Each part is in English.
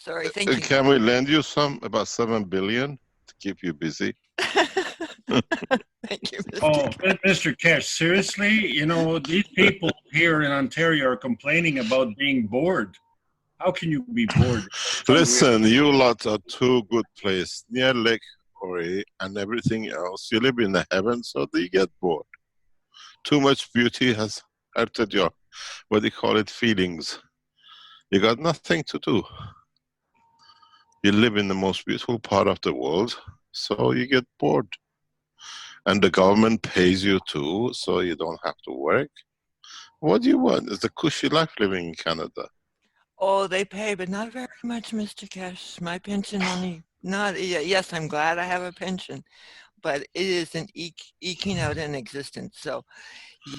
Sorry, thank you. Can we lend you some, about 7 billion, to keep you busy? Thank you, Mr. Oh, Keshe. Mr. Keshe, seriously? You know, these people here in Ontario are complaining about being bored. How can you be bored? Listen, you lot are too good placed near Lake Ori and everything else. You live in the heavens, so you get bored. Too much beauty has hurted your, what do you call it, feelings. You got nothing to do. You live in the most beautiful part of the world, so you get bored. And the government pays you too, so you don't have to work. What do you want? It's a cushy life living in Canada. Oh, they pay, but not very much, Mr. Keshe. My pension only, not, yes, I'm glad I have a pension, but it isn't eking out an existence. So,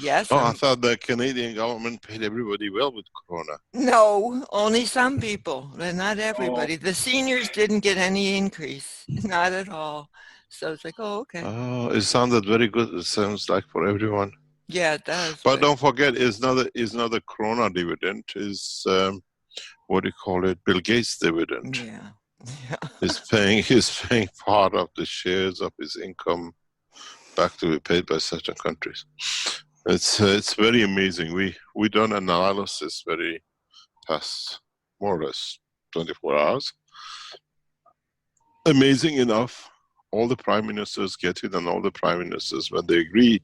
yes. Oh, I thought the Canadian government paid everybody well with Corona. No, only some people, but not everybody. The seniors didn't get any increase, not at all. So it's like, oh, okay. Oh, it sounded very good. It sounds like for everyone. Yeah, it does. But don't forget, it's not a Corona dividend. It's what do you call it? Bill Gates dividend. Yeah. He's paying part of the shares of his income back to be paid by certain countries. It's very amazing. We done an analysis very past more or less 24 hours. Amazing enough, all the prime ministers get it, and all the prime ministers, when they agree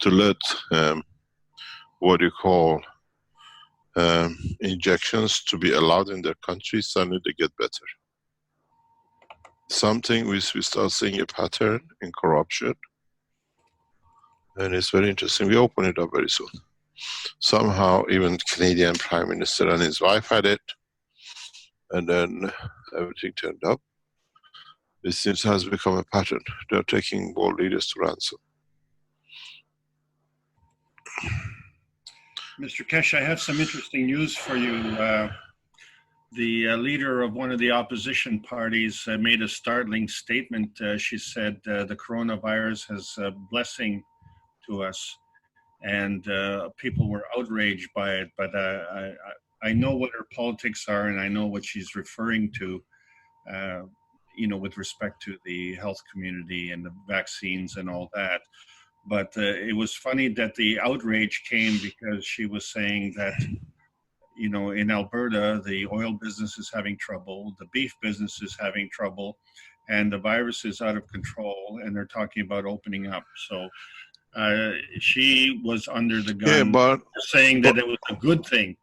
to let what you call injections to be allowed in their country, suddenly they get better. Something we start seeing a pattern in corruption, and it's very interesting. We open it up very soon. Somehow even Canadian Prime Minister and his wife had it, and then everything turned up. It seems has become a pattern. They're taking world leaders to ransom. Mr. Keshe, I have some interesting news for you. The leader of one of the opposition parties made a startling statement. She said the coronavirus has a blessing to us, and people were outraged by it, but I know what her politics are, and I know what she's referring to, you know, with respect to the health community and the vaccines and all that. But it was funny that the outrage came because she was saying that, you know, in Alberta, the oil business is having trouble, the beef business is having trouble, and the virus is out of control, and they're talking about opening up. So she was under the gun, saying that it was a good thing.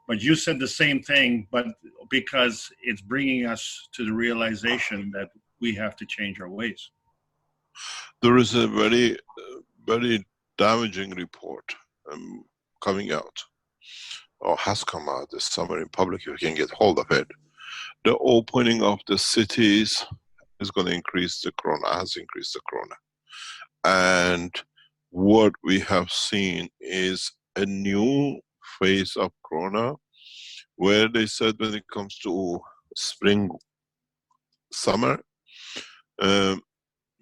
But you said the same thing, but because it's bringing us to the realization that we have to change our ways. There is a very, very damaging report coming out, or has come out this summer in public, you can get hold of it. The opening of the cities is going to increase the corona, has increased the corona. And what we have seen is a new phase of corona, where they said when it comes to spring, summer,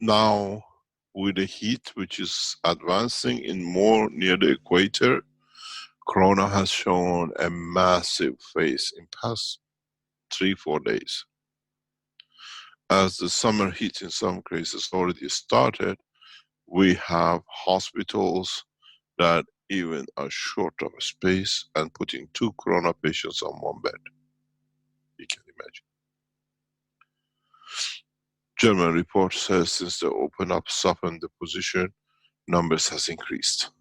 now with the heat which is advancing in more near the equator, corona has shown a massive phase in past 3-4 days. As the summer heat in some cases already started, we have hospitals that even are short of space and putting 2 corona patients on 1 bed. You can imagine. German report says since they open up, soften the position, numbers has increased.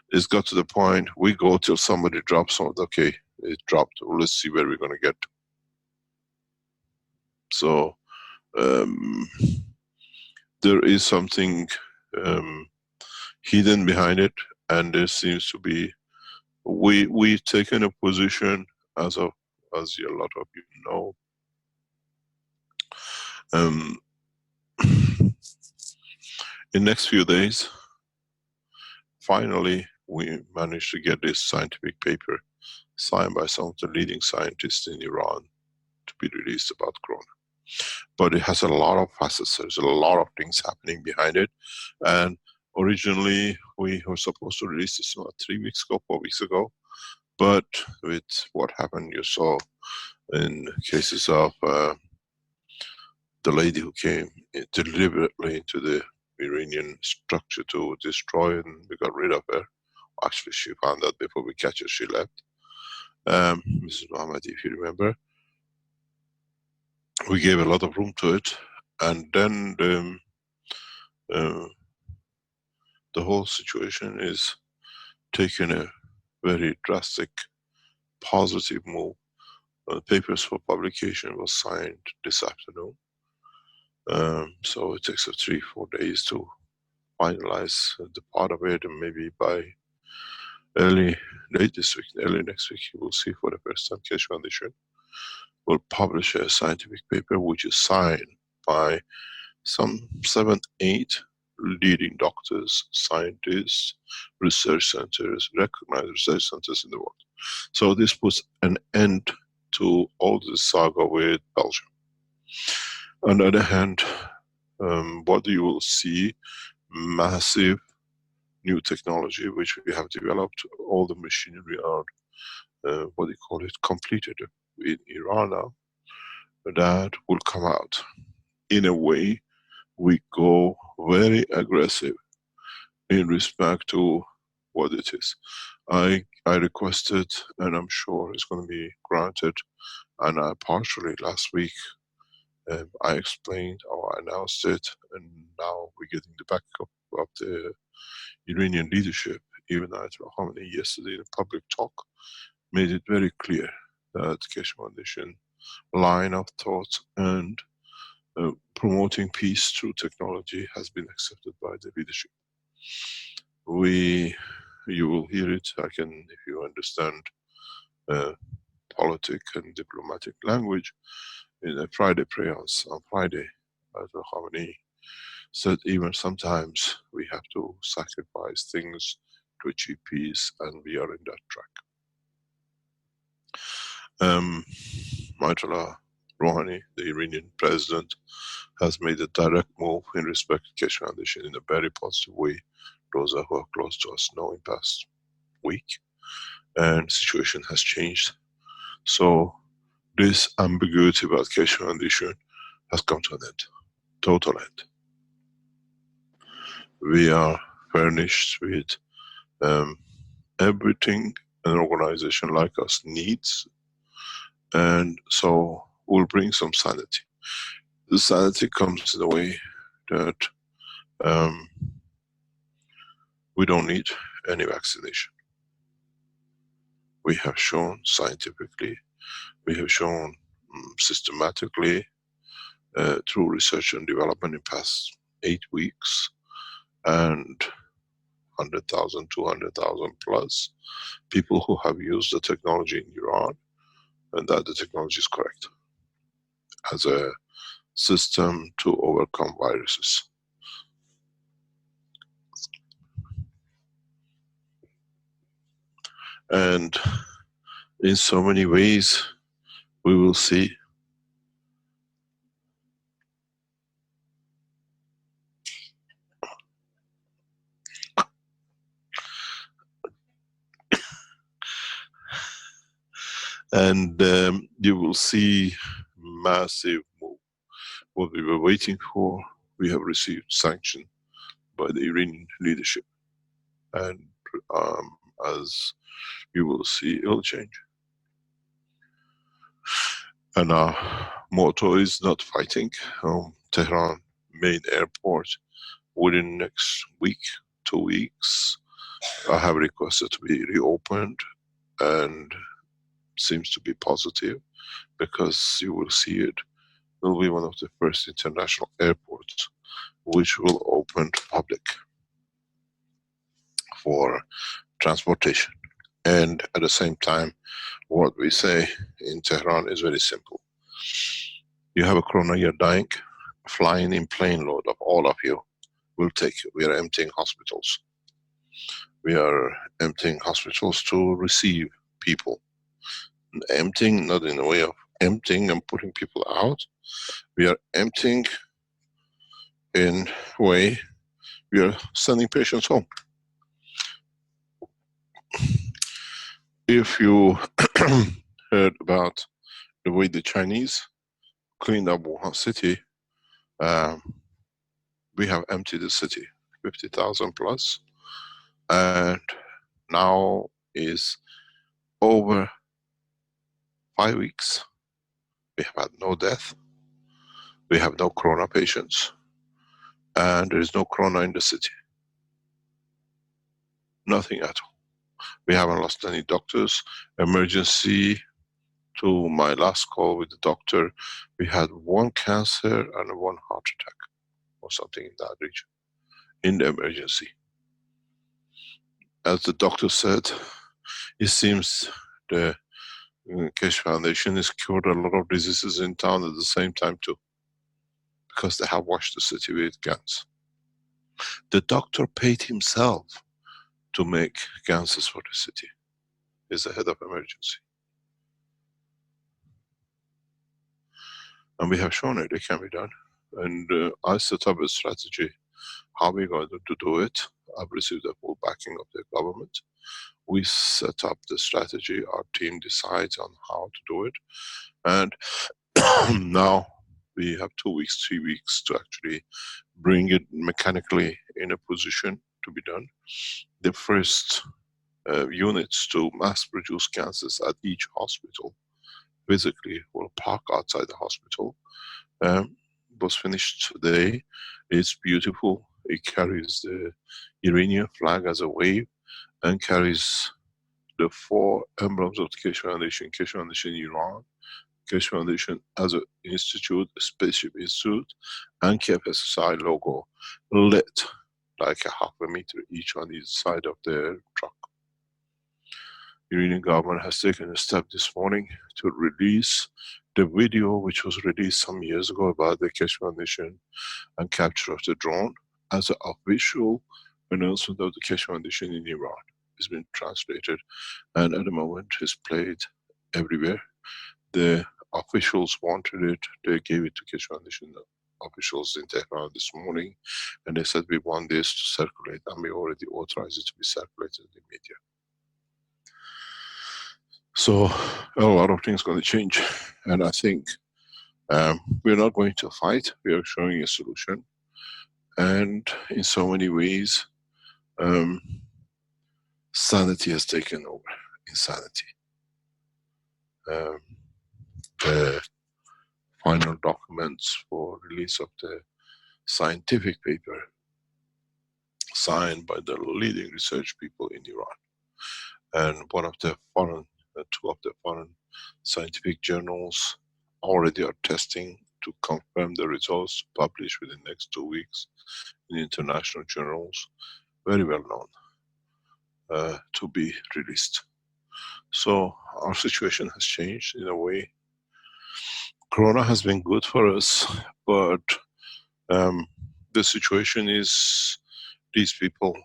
It's got to the point, we go till somebody drops on, okay, it dropped, well, let's see where we're going to get to. So, there is something hidden behind it, and there seems to be, we've taken a position as a lot of you know. In next few days, finally, we managed to get this scientific paper signed by some of the leading scientists in Iran to be released about corona. But it has a lot of facets, there's a lot of things happening behind it. And originally, we were supposed to release this 3 weeks ago, 4 weeks ago. But with what happened, you saw in cases of the lady who came deliberately into the Iranian structure to destroy, and we got rid of her. Actually, she found out before we catch her, she left. Mrs. Mohammed, if you remember, we gave a lot of room to it, and then the whole situation is taking a very drastic, positive move. Papers for publication was signed this afternoon. So it takes 3-4 days to finalize the part of it, and maybe by late this week, early next week, you will see for the first time Keshe Foundation will publish a scientific paper which is signed by some 7-8 leading doctors, scientists, research centers, recognized research centers in the world. So this puts an end to all this saga with Belgium. On the other hand, what you will see, massive new technology which we have developed. All the machinery are, what do you call it, completed in Iran now. That will come out. In a way, we go very aggressive in respect to what it is. I requested, and I'm sure it's going to be granted, and I partially last week I explained or announced it, and now we're getting the backup of the Iranian leadership. Even Ayatollah Khamenei yesterday in a public talk made it very clear that Keshe Foundation line of thought and promoting peace through technology has been accepted by the leadership. You will hear it, if you understand politic and diplomatic language, in a Friday prayers on Friday, Ayatollah Khamenei said even sometimes we have to sacrifice things to achieve peace, and we are in that track. Ayatollah Rouhani, the Iranian president, has made a direct move in respect to Keshe Foundation in a very positive way. Those who are close to us know in past week, and situation has changed. So this ambiguity about Keshe Foundation has come to an end, total end. We are furnished with everything an organization like us needs, and so we'll bring some sanity. The sanity comes in the way that we don't need any vaccination. We have shown scientifically, we have shown systematically through research and development in past 8 weeks, and 100,000, 200,000 plus people who have used the technology in Iran, and that the technology is correct as a system to overcome viruses. And in so many ways we will see and you will see massive move. What we were waiting for, we have received sanction by the Iranian leadership, and as you will see, it'll change. And our motto is not fighting. Tehran main airport within next week, 2 weeks, I have requested to be reopened, and seems to be positive, because you will see it will be one of the first international airports which will open to public for transportation. And at the same time, what we say in Tehran is very simple. You have a corona, you're dying, flying in plane load of all of you will take you. We are emptying hospitals. We are emptying hospitals to receive people. Emptying, not in a way of emptying and putting people out. We are emptying in a way we are sending patients home. If you heard about the way the Chinese cleaned up Wuhan city, we have emptied the city, 50,000 plus, and now is over 5 weeks. We have had no death, we have no corona patients, and there is no corona in the city. Nothing at all. We haven't lost any doctors. Emergency, to my last call with the doctor, we had 1 cancer and 1 heart attack or something in that region in the emergency. As the doctor said, it seems the Keshe Foundation has cured a lot of diseases in town at the same time too, because they have washed the city with guns. The doctor paid himself to make ganses for the city. He's the head of emergency. And we have shown it can be done. And I set up a strategy, how we're going to do it. I've received the full backing of the government. We set up the strategy, our team decides on how to do it. And now we have 2 weeks, 3 weeks to actually bring it mechanically in a position to be done. The first units to mass produce gases at each hospital physically will park outside the hospital. Was finished today. It's beautiful. It carries the Iranian flag as a wave and carries the 4 emblems of the Keshe Foundation. Keshe Foundation Iran, Keshe Foundation as an institute, a spaceship institute, and KFSSI logo lit like a half a meter each on each side of the truck. Iranian government has taken a step this morning to release the video which was released some years ago about the Keshe Foundation and capture of the drone as an official announcement of the Keshe Foundation in Iran. It's been translated and at the moment is played everywhere. The officials wanted it, they gave it to Keshe Foundation officials in Tehran this morning, and they said we want this to circulate, and we already authorized it to be circulated in the media. So a lot of things going to change, and I think we're not going to fight, we are showing a solution. And in so many ways, sanity has taken over, insanity. The final documents for release of the scientific paper signed by the leading research people in Iran. And one of the foreign, 2 of the foreign scientific journals already are testing to confirm the results, published within the next 2 weeks in international journals, very well known, to be released. So our situation has changed in a way. Corona has been good for us, but the situation is these people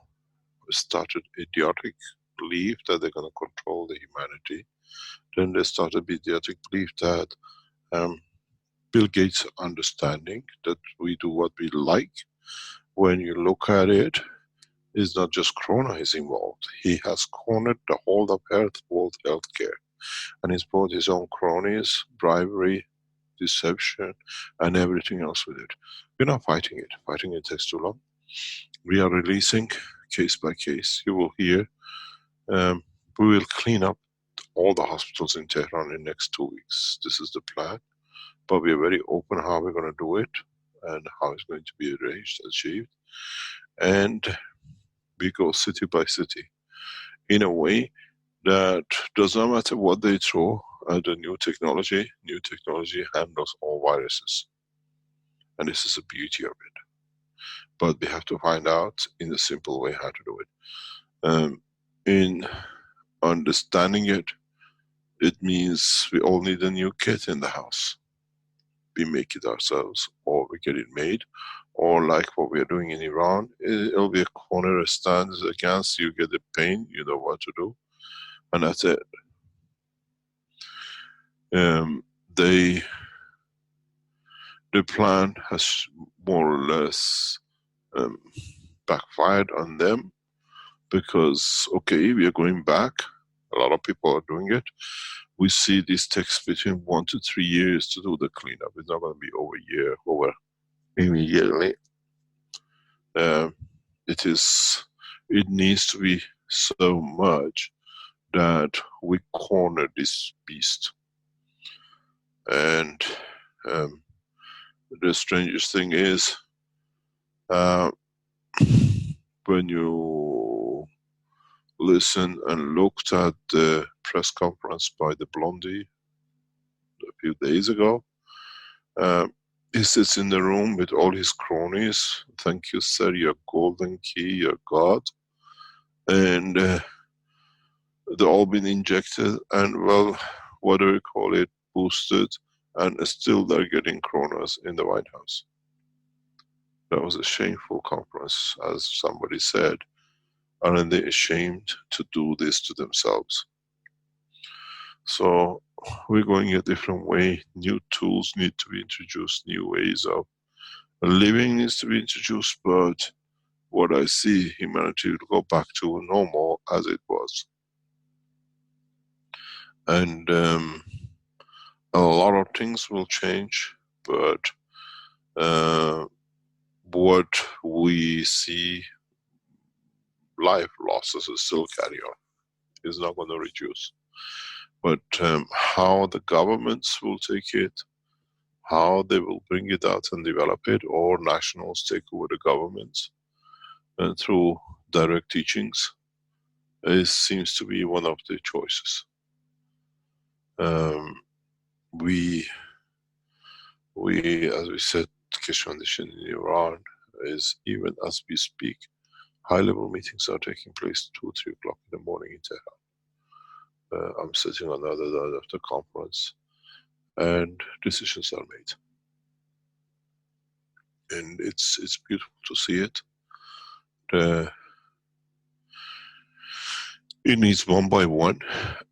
started idiotic belief that they're going to control the humanity. Then they started idiotic belief that Bill Gates understanding that we do what we like. When you look at it, it's not just Corona is involved. He has cornered the whole of Earth, world healthcare, and he's brought his own cronies, bribery, deception, and everything else with it. We're not fighting it. Fighting it takes too long. We are releasing case by case. You will hear. We will clean up all the hospitals in Tehran in the next 2 weeks. This is the plan. But we are very open how we're going to do it and how it's going to be arranged, achieved. And we go city by city in a way that does not matter what they throw at the new technology handles all viruses. And this is the beauty of it. But we have to find out in a simple way how to do it. In understanding it, it means we all need a new kit in the house. We make it ourselves, or we get it made, or like what we are doing in Iran, it'll be a corner, a stand against, you get the pain, you know what to do, and that's it. The plan has more or less backfired on them, because okay, we are going back, a lot of people are doing it, We see this takes between 1 to 3 years to do the cleanup. It's not going to be over a year, over immediately. It needs to be so much that we corner this beast. And the strangest thing is, when you listen and looked at the press conference by the Blondie a few days ago, he sits in the room with all his cronies. Thank you, sir, your golden key, your God. And they've all been injected and, well, what do we call it, boosted, and still they're getting kronas in the White House. That was a shameful conference, as somebody said. Aren't they ashamed to do this to themselves? So we're going a different way. New tools need to be introduced, new ways of living needs to be introduced, but what I see, humanity will go back to normal as it was. And a lot of things will change, but what we see, life losses will still carry on. It's not going to reduce. But how the governments will take it, how they will bring it out and develop it, or nationals take over the governments and through direct teachings, it seems to be one of the choices. We, as we said, Keshe Foundation in Iran is, even as we speak, high-level meetings are taking place 2 or 3 o'clock in the morning in Tehran. I'm sitting on the other side of the conference, and decisions are made. And it's beautiful to see it. It needs one by one,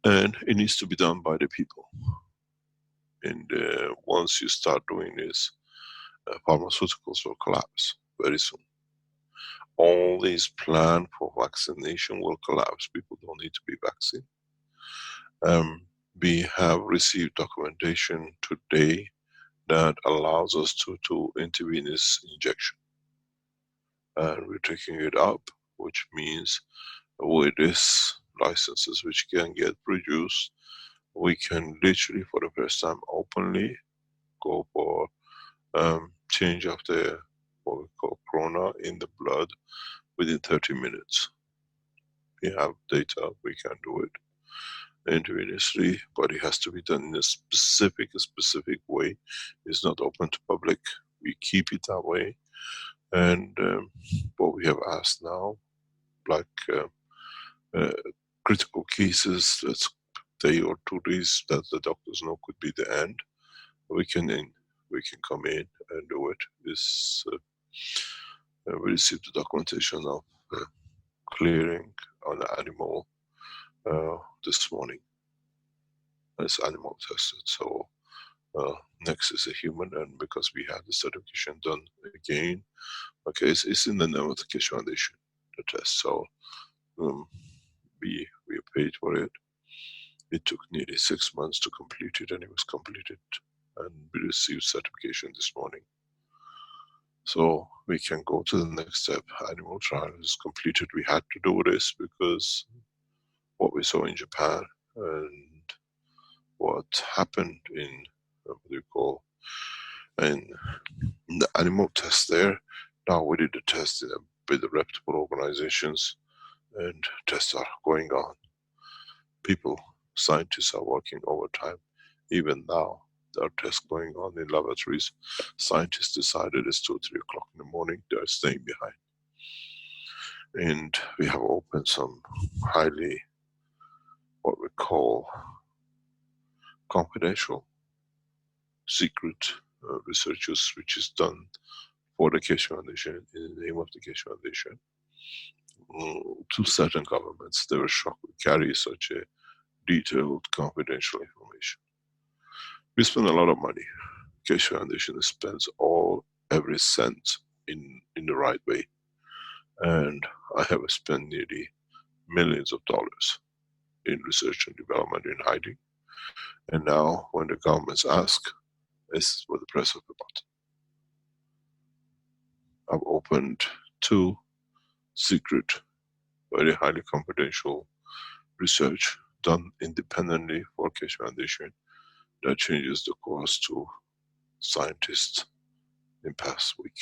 and it needs to be done by the people. And once you start doing this, pharmaceuticals will collapse very soon. All these plans for vaccination will collapse. People don't need to be vaccinated. We have received documentation today that allows us to do intravenous injection. And we're taking it up, which means with these licenses which can get produced, we can literally for the first time openly go for change of the, what we call corona in the blood within 30 minutes. We have data, we can do it intravenously, but it has to be done in a specific way. It's not open to public. We keep it that way. And what we have asked now, like critical cases, that's day or 2 days that the doctors know could be the end, we can come in and do it. This we received the documentation of clearing on the animal this morning. It's animal tested, so next is a human, and because we had the certification done again, okay, it's in the name of the Keshe Foundation, the test, so we paid for it. It took nearly 6 months to complete it, and it was completed, and we received certification this morning. So we can go to the next step. Animal trial is completed. We had to do this because what we saw in Japan and what happened in what do you call in the animal test there. Now we did the test with the reputable organizations, and tests are going on. People, scientists are working overtime. Even now, there are tests going on in laboratories. Scientists decided it's 2 or 3 o'clock in the morning, they're staying behind. And we have opened some highly, what we call, confidential, secret researches, which is done for the Keshe Foundation, in the name of the Keshe Foundation, to certain governments. They were shocked we carry such a detailed, confidential information. We spend a lot of money. Keshe Foundation spends every cent in the right way. And I have spent nearly millions of dollars in research and development in hiding. And now when the governments ask, it's with the press of a button. I've opened 2 secret, very highly confidential research done independently for Keshe Foundation that changes the course to scientists in past week,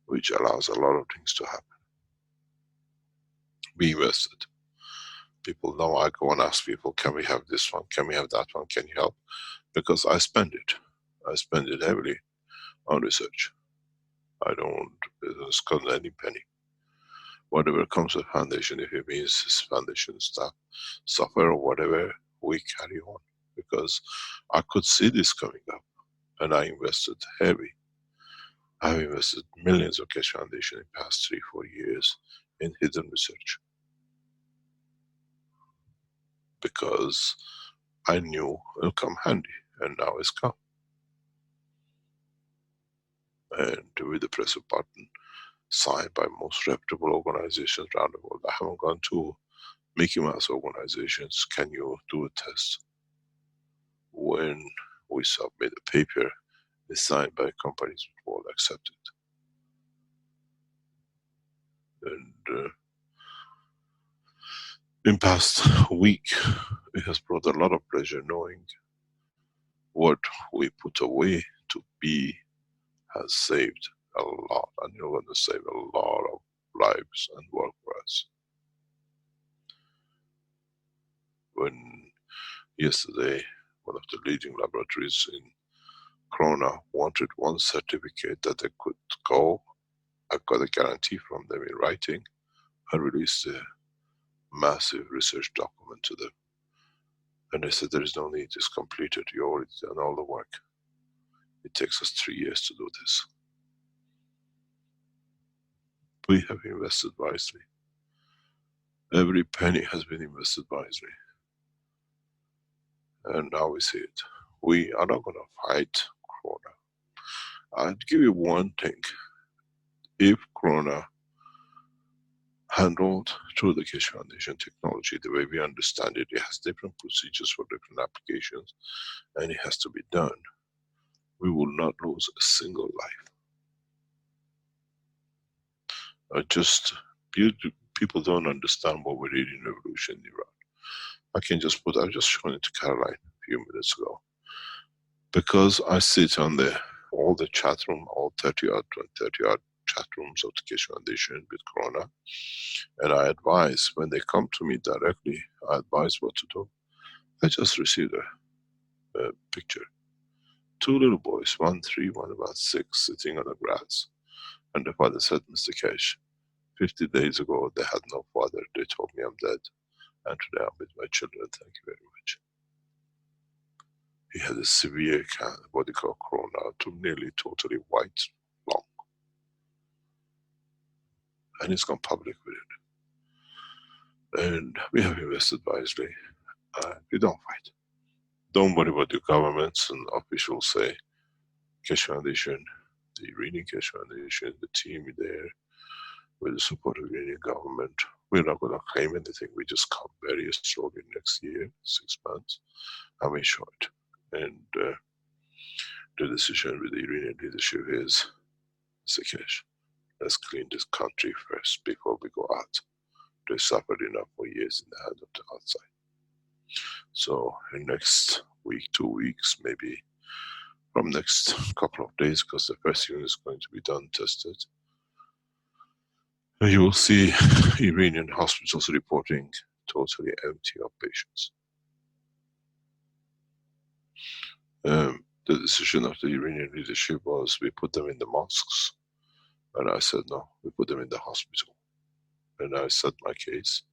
which allows a lot of things to happen. We invested. People know I go and ask people, can we have this one? Can we have that one? Can you help? Because I spend it. I spend it heavily on research. I don't spend any penny. Whatever comes with foundation, if it means this foundation stuff, software or whatever, we carry on. Because I could see this coming up and I invested heavy. I've invested millions of Keshe Foundation in the past 3-4 years in hidden research. Because I knew it'll come handy, and now it's come. And with the press of button, signed by most reputable organizations around the world. I haven't gone to Mickey Mouse organizations. Can you do a test? When we submit a paper, it's signed by companies which will accept it. And in past week, it has brought a lot of pleasure knowing what we put away to be has saved a lot, and you're going to save a lot of lives and work for us. When yesterday, one of the leading laboratories in Corona wanted one certificate that they could go, I got a guarantee from them in writing. I released a massive research document to them. And they said there is no need, it's completed, you already done all the work. It takes us 3 years to do this. We have invested wisely. Every penny has been invested wisely. And now we see it. We are not going to fight Corona. I'd give you one thing. If Corona handled through the Keshe Foundation technology, the way we understand it, it has different procedures for different applications, and it has to be done. We will not lose a single life. People don't understand what we did in revolution in Iran. I was just showing it to Caroline a few minutes ago. Because I sit on all the chat room, all 30 odd chat rooms of the Keshe Foundation with Corona, and I advise, when they come to me directly, I advise what to do. I just received a picture. 2 little boys, one 3, one about 6, sitting on the grass. And the father said, Mr. Keshe, 50 days ago they had no father, they told me I'm dead. And today I'm with my children, thank you very much. He had a severe what they call Corona, to nearly totally white, long. And he's gone public with it. And we have invested wisely. We don't fight. Don't worry what the governments and officials say. Keshe Foundation, the Iranian Keshe Foundation, the team there, with the support of the Iranian government, we're not going to claim anything. We just come very slowly next year, 6 months, and we show it. And the decision with the Iranian leadership is, Mr. Keshe, let's clean this country first before we go out. They suffered enough for years in the hand of the outside. So in next week, 2 weeks, maybe from next couple of days, because the first unit is going to be done, tested, you will see Iranian hospitals reporting totally empty of patients. The decision of the Iranian leadership was, we put them in the mosques. And I said, no, we put them in the hospital. And I said my case.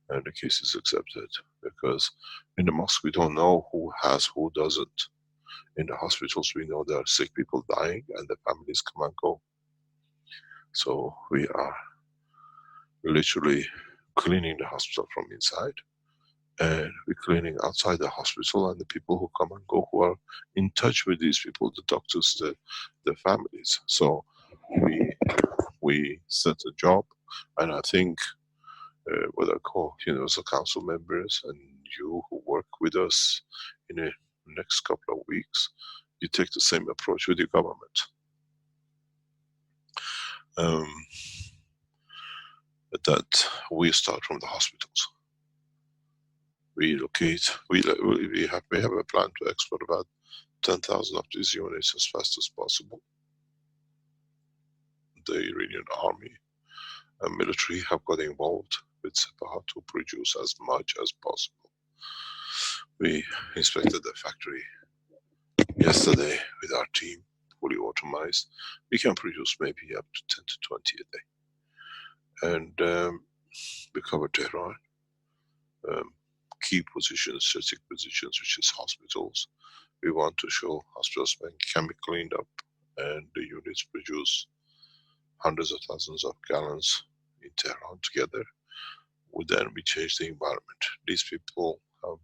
And the case is accepted. Because in the mosque we don't know who has, who doesn't. In the hospitals we know there are sick people dying and the families come and go. So we are literally cleaning the hospital from inside. And we're cleaning outside the hospital, and the people who come and go, who are in touch with these people, the doctors, the families. So we set a job, and I think what I call Universal Council members, and you who work with us in the next couple of weeks, you take the same approach with your government. That we start from the hospitals. We locate, we have a plan to export about 10,000 of these units as fast as possible. The Iranian army and military have got involved with Sepah to produce as much as possible. We inspected the factory yesterday with our team, fully automized. We can produce maybe up to 10 to 20 a day. And we cover Tehran, key positions, strategic positions, which is hospitals. We want to show hospitals can be cleaned up, and the units produce hundreds of thousands of gallons in Tehran together. Then we change the environment. These people have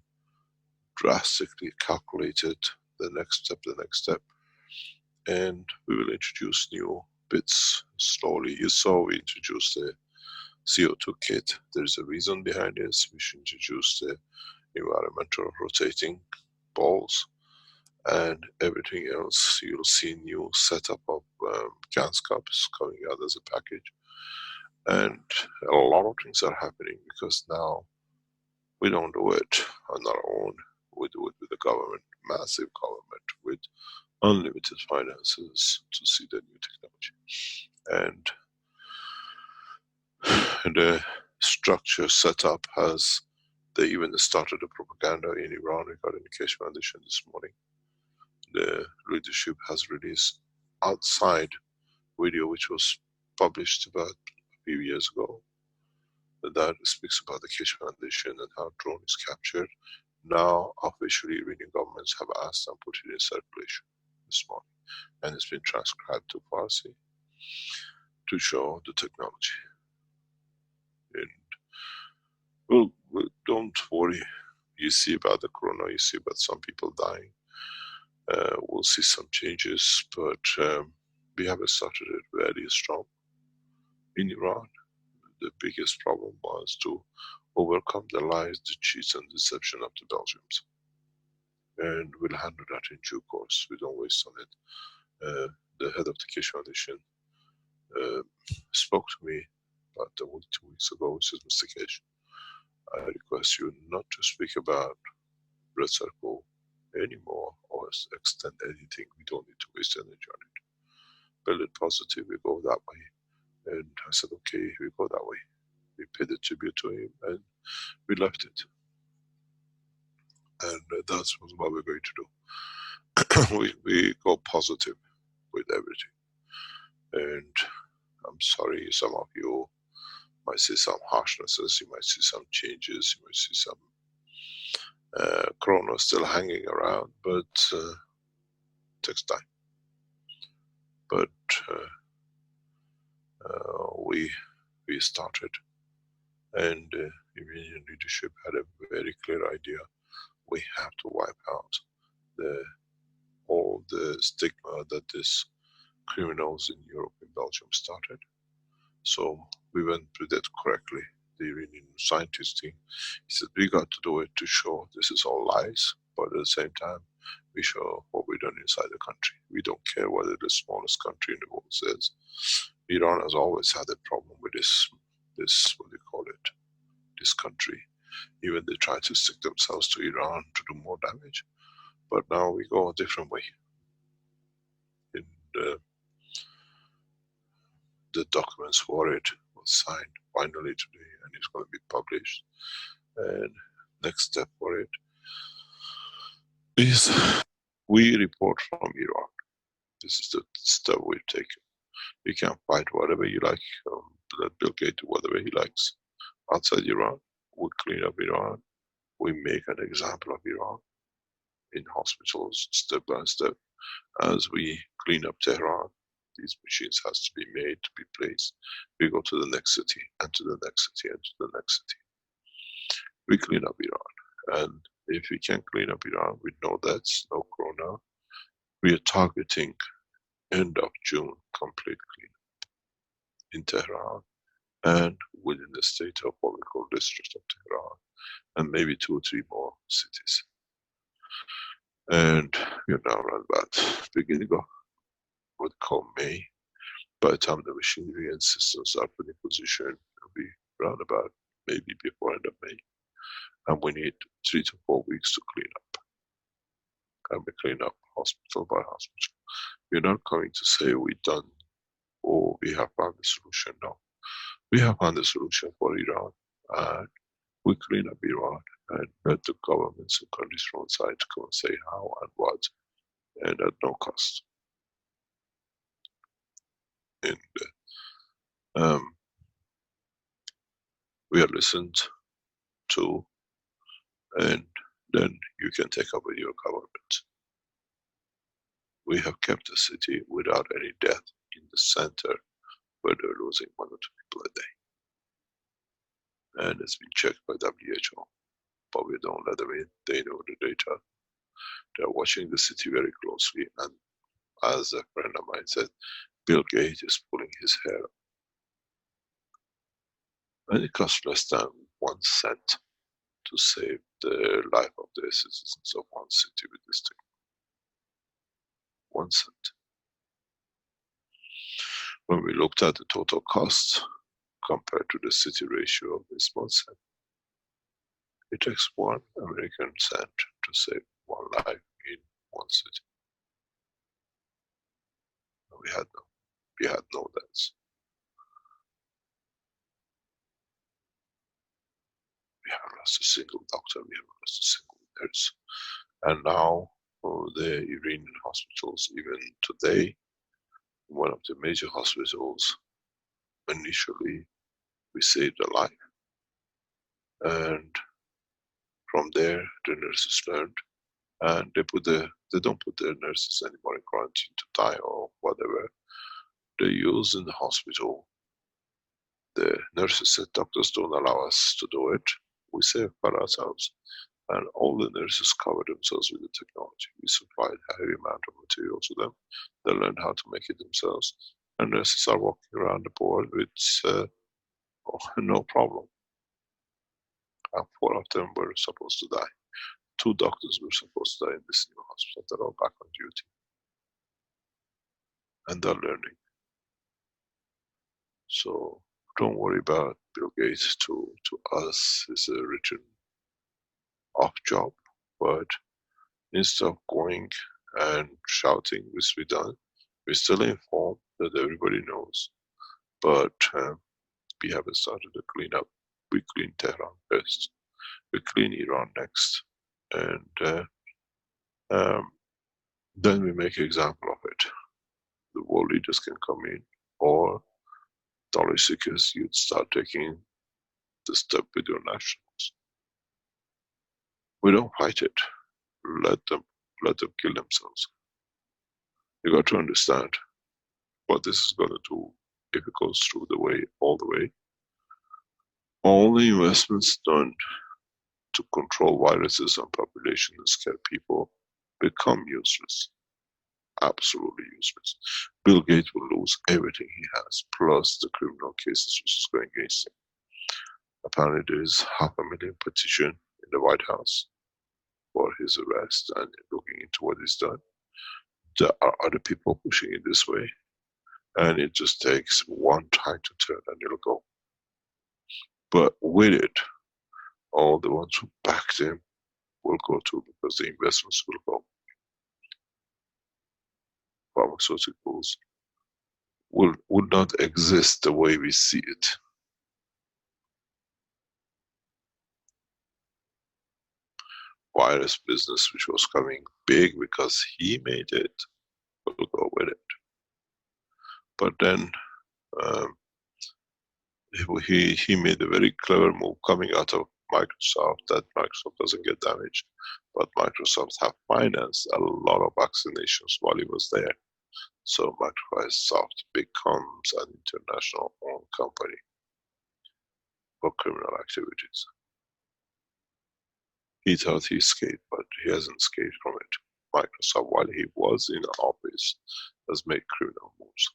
drastically calculated the next step, and we will introduce new bits slowly. You saw we introduced the CO2 kit. There's a reason behind this. We should introduce the environmental rotating balls, and everything else. You'll see new setup of gas cups coming out as a package, and a lot of things are happening because now we don't do it on our own. We do it with the government, massive government with unlimited finances to see the new technology. And the structure set up has, they even started the propaganda in Iran regarding the Keshe Foundation this morning. The leadership has released outside video which was published about a few years ago that speaks about the Keshe Foundation and how drone is captured. Now officially Iranian governments have asked and put it in circulation this morning, and it's been transcribed to Farsi to show the technology. And well, don't worry, you see about the corona, you see about some people dying. We'll see some changes, but we have started it very strong. In Iran, the biggest problem was to overcome the lies, the cheats and deception of the Belgians. And we'll handle that in due course. We don't waste on it. The head of the Keshe Foundation spoke to me about 2 weeks ago. He says, Mr. Keshe, I request you not to speak about Red Circle anymore or extend anything. We don't need to waste energy on it. Build it positive, we go that way. And I said, okay, we go that way. We paid a tribute to him and we left it. And that's what we're going to do. we go positive with everything. And I'm sorry, some of you might see some harshnesses, you might see some changes, you might see some corona still hanging around, but it takes time. But we started, and the Iranian leadership had a very clear idea. We have to wipe out all the stigma that these criminals in Europe and Belgium started. So we went through that correctly. The Iranian scientist team, he said, we got to do it to show this is all lies, but at the same time, we show what we've done inside the country. We don't care whether the smallest country in the world says. Iran has always had a problem with this, what do you call it, this country. Even they try to stick themselves to Iran to do more damage. But now we go a different way. In the documents for it was signed finally today, and it's going to be published. And next step for it is we report from Iran. This is the step we've taken. You can fight whatever you like, let Bill Gates do whatever he likes. Outside Iran, we clean up Iran. We make an example of Iran in hospitals, step by step. As we clean up Tehran, these machines has to be made, to be placed. We go to the next city, and to the next city, and to the next city. We clean up Iran. And if we can clean up Iran with no deaths, no corona, we are targeting end of June complete cleanup in Tehran, and within the state of what we call district of Tehran, and maybe 2 or 3 more cities. And we are now around about beginning of what we call May. By the time the machinery and systems are put in position, it'll be around about maybe before end of May. And we need 3 to 4 weeks to clean up. And we clean up hospital by hospital. We're not going to say we're done or we have found a solution. No. We have found a solution for Iran, and we clean up Iran and let the governments and countries from outside come and say how and what, and at no cost. And we are listened to, and then you can take over your government. We have kept the city without any death in the center, where they're losing 1 or 2 people a day. And it's been checked by WHO, but we don't let them in. They know the data. They're watching the city very closely, and as a friend of mine said, Bill Gates is pulling his hair out. And it costs less than 1 cent to save the life of the citizens of one city with this thing. 1 cent. When we looked at the total cost compared to the city ratio of this 1 cent, it takes 1 American cent to save 1 life in 1 city. We had no deaths. We haven't lost a single doctor, we haven't lost a single nurse. And now the Iranian hospitals, even today, one of the major hospitals, initially we saved a life. And from there the nurses learned, and they don't put their nurses anymore in quarantine to die or whatever. They use in the hospital. The nurses said, doctors don't allow us to do it. We save by ourselves. And all the nurses cover themselves with the technology. We supplied a heavy amount of material to them. They learned how to make it themselves. And nurses are walking around the board with no problem. And 4 of them were supposed to die. 2 doctors were supposed to die in this new hospital. They're all back on duty. And they're learning. So don't worry about Bill Gates. To us, it's a written off job. But instead of going and shouting, which we done, we still inform that everybody knows. But we haven't started to clean up. We clean Tehran first. We clean Iran next. And then we make an example of it. The world leaders can come in, or dollar seekers, you'd start taking the step with your nationals. We don't fight it. Let them kill themselves. You got to understand what this is going to do if it goes through all the way. All the investments done to control viruses and population and scare people become useless. Absolutely useless. Bill Gates will lose everything he has, plus the criminal cases which is going against him. Apparently there is 500,000 petition in the White House for his arrest and looking into what he's done. There are other people pushing it this way, and it just takes one tide to turn and it'll go. But with it, all the ones who backed him will go too, because the investments will go. Pharmaceuticals will not exist the way we see it. Virus business, which was coming big because he made it, will go with it. But then he made a very clever move coming out of Microsoft, that Microsoft doesn't get damaged, but Microsoft have financed a lot of vaccinations while he was there. So Microsoft becomes an international owned company for criminal activities. He thought he escaped, but he hasn't escaped from it. Microsoft, while he was in office, has made criminal moves.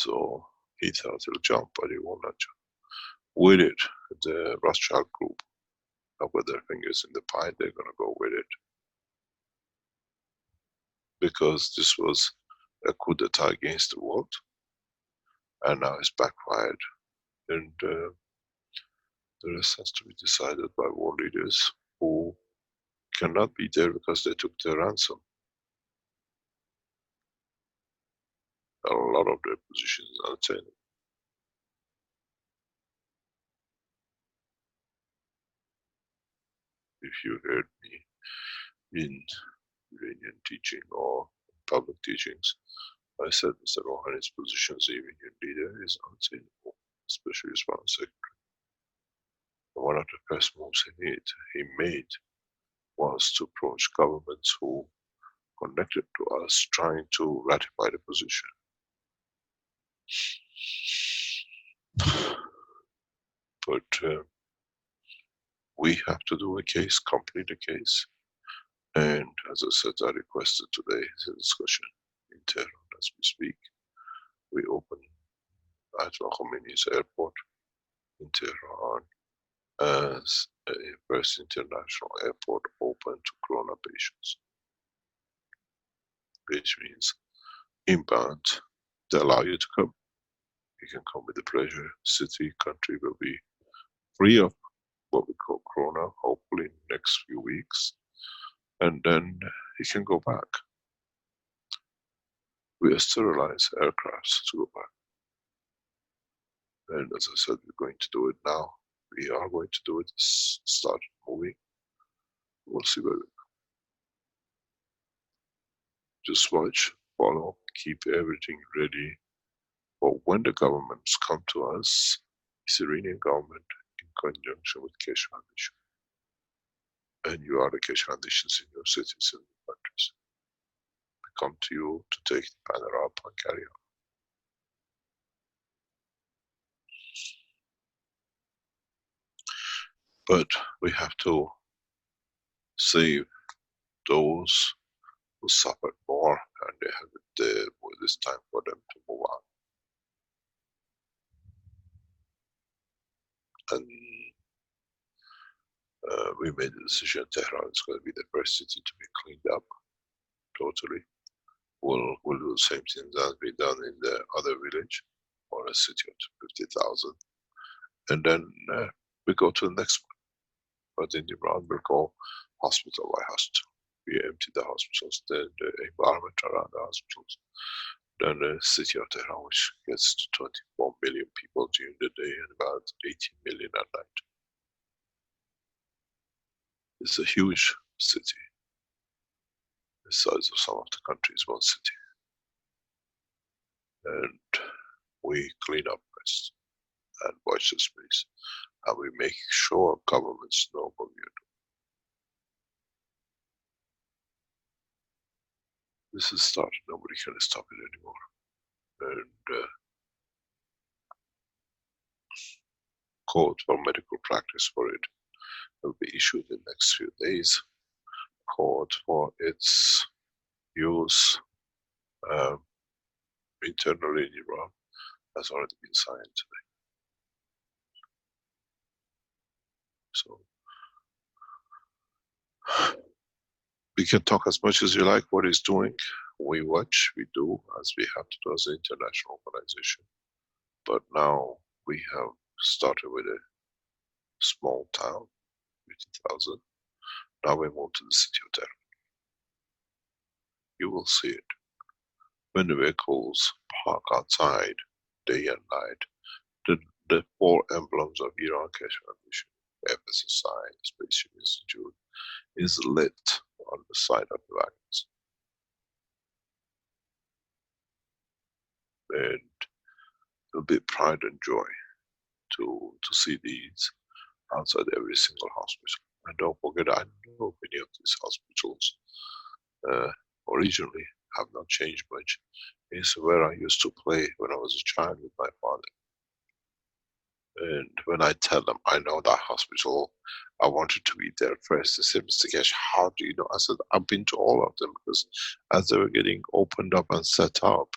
So he thought he'll jump, but he will not jump. With it, the Rothschild group have got their fingers in the pie, they're gonna go with it. Because this was a coup d'etat against the world, and now it's backfired. And the rest has to be decided by world leaders who cannot be there because they took their ransom. A lot of their positions are unattainable. If you heard me in Iranian teaching or public teachings, I said Mr. Rouhani's position as Iranian leader is unattainable, especially as foreign secretary. One of the first moves he made was to approach governments who connected to us, trying to ratify the position. But we have to do a case, complete a case. And as I said, I requested today the discussion in Tehran as we speak. We open Ayatollah Khomeini's airport in Tehran as a first international airport open to corona patients, which means inbound, they allow you to come. You can come with the pleasure. City, country will be free of what we call corona, hopefully in the next few weeks. And then you can go back. We sterilize aircrafts to go back. And as I said, we're going to do it now. We are going to do it, start moving. We'll see where we go. Just watch, follow, keep everything ready. But when the governments come to us, it's Iranian government in conjunction with Keshe Foundation. And you are the Keshe Foundations in your cities and countries. We come to you to take the banner up and carry on. But we have to save those who suffered more, and they have it this time for them to move on. And we made the decision Tehran is going to be the first city to be cleaned up totally. We'll do the same things as we done in the other village, or a city of 50,000. And then we go to the next one. But in Iran, we'll go hospital by hospital. We empty the hospitals, then the environment around the hospitals. Then the city of Tehran, which gets to 24 million people during the day and about 18 million at night. It's a huge city, the size of some of the countries, one city. And we clean up first and watch the space. And we make sure governments know what we are doing. This is started, nobody can stop it anymore. And code for medical practice for it will be issued in the next few days. Code for its use internally in Iran has already been signed today. So we can talk as much as you like what he's doing. We watch, we do as we have to do as an international organization. But now we have started with a small town, 50,000. Now we move to the city of Tehran. You will see it. When the vehicles park outside, day and night, the four emblems of Iran Keshe Foundation, FSSI, Space Institute, is lit on the side of the wagons. And it'll be pride and joy to see these outside every single hospital. And don't forget, I know many of these hospitals originally have not changed much. It's where I used to play when I was a child with my father. And when I tell them I know that hospital, I wanted to be there first. They said, Mr. Keshe, how do you know? I said, I've been to all of them because as they were getting opened up and set up,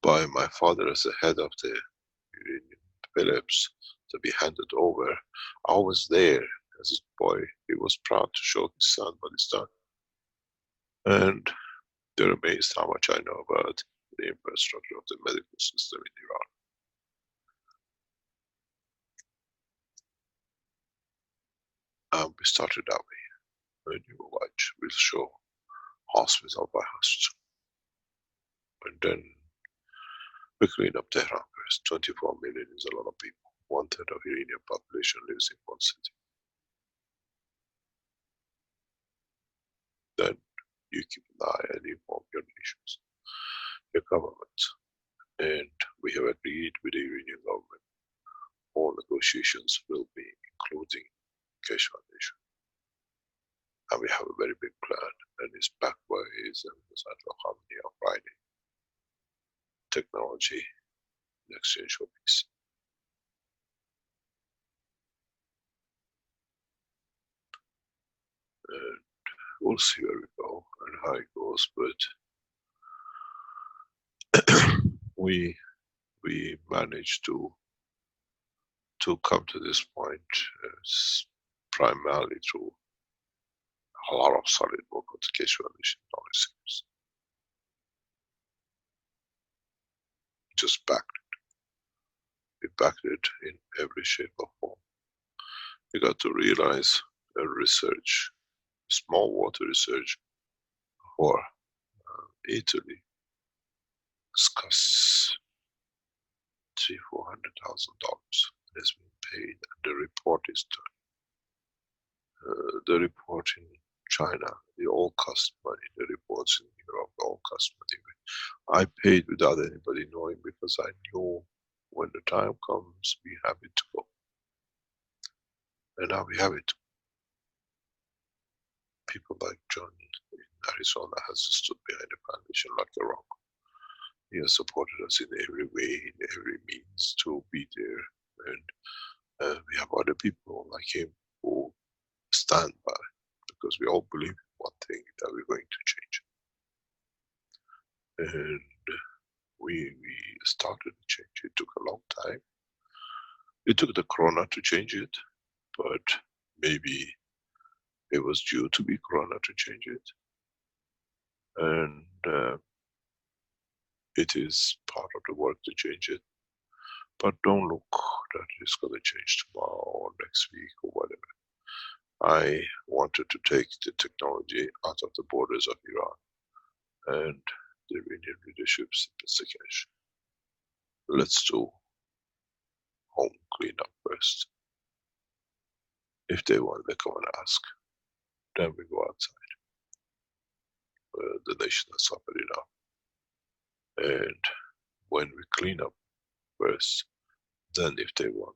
by my father as the head of the Iranian Philips to be handed over. I was there as a boy. He was proud to show his son what he's done. And they're amazed how much I know about the infrastructure of the medical system in Iran. We started that way. When you watch, we'll show hospital by hospital. And then we clean up Tehran first. 24 million is a lot of people. 1/3 of Iranian population lives in one city. Then you keep an eye and inform your nations, your government. And we have agreed with the Iranian government all negotiations will be including Keshe Foundation. And we have a very big plan, and it's backed by His Eminence Ayatollah Khamenei on Friday. Technology in exchange for peace. And we'll see where we go and how it goes, but we managed to come to this point primarily through a lot of solid work of the Keshe Foundation policies. Just backed it. We backed it in every shape or form. We got to realize that research, small water research for Italy, costs $300,000-400,000 has been paid, and the report is done. The report in China, they all cost money. The reports in Europe all cost money. I paid without anybody knowing because I knew when the time comes, we have it to go. And now we have it. People like John in Arizona has stood behind the foundation like a rock. He has supported us in every way, in every means to be there. And we have other people like him who stand by, because we all believe in one thing, that we're going to change. And we started to change. It took a long time. It took the corona to change it, but maybe it was due to be corona to change it. And it is part of the work to change it. But don't look that it's going to change tomorrow or next week or whatever. I wanted to take the technology out of the borders of Iran, and the Iranian leadership said, Mr. Keshe, let's do home cleanup first. If they want, they come and ask. Then we go outside. The nation has suffered enough. And when we clean up first, then if they want,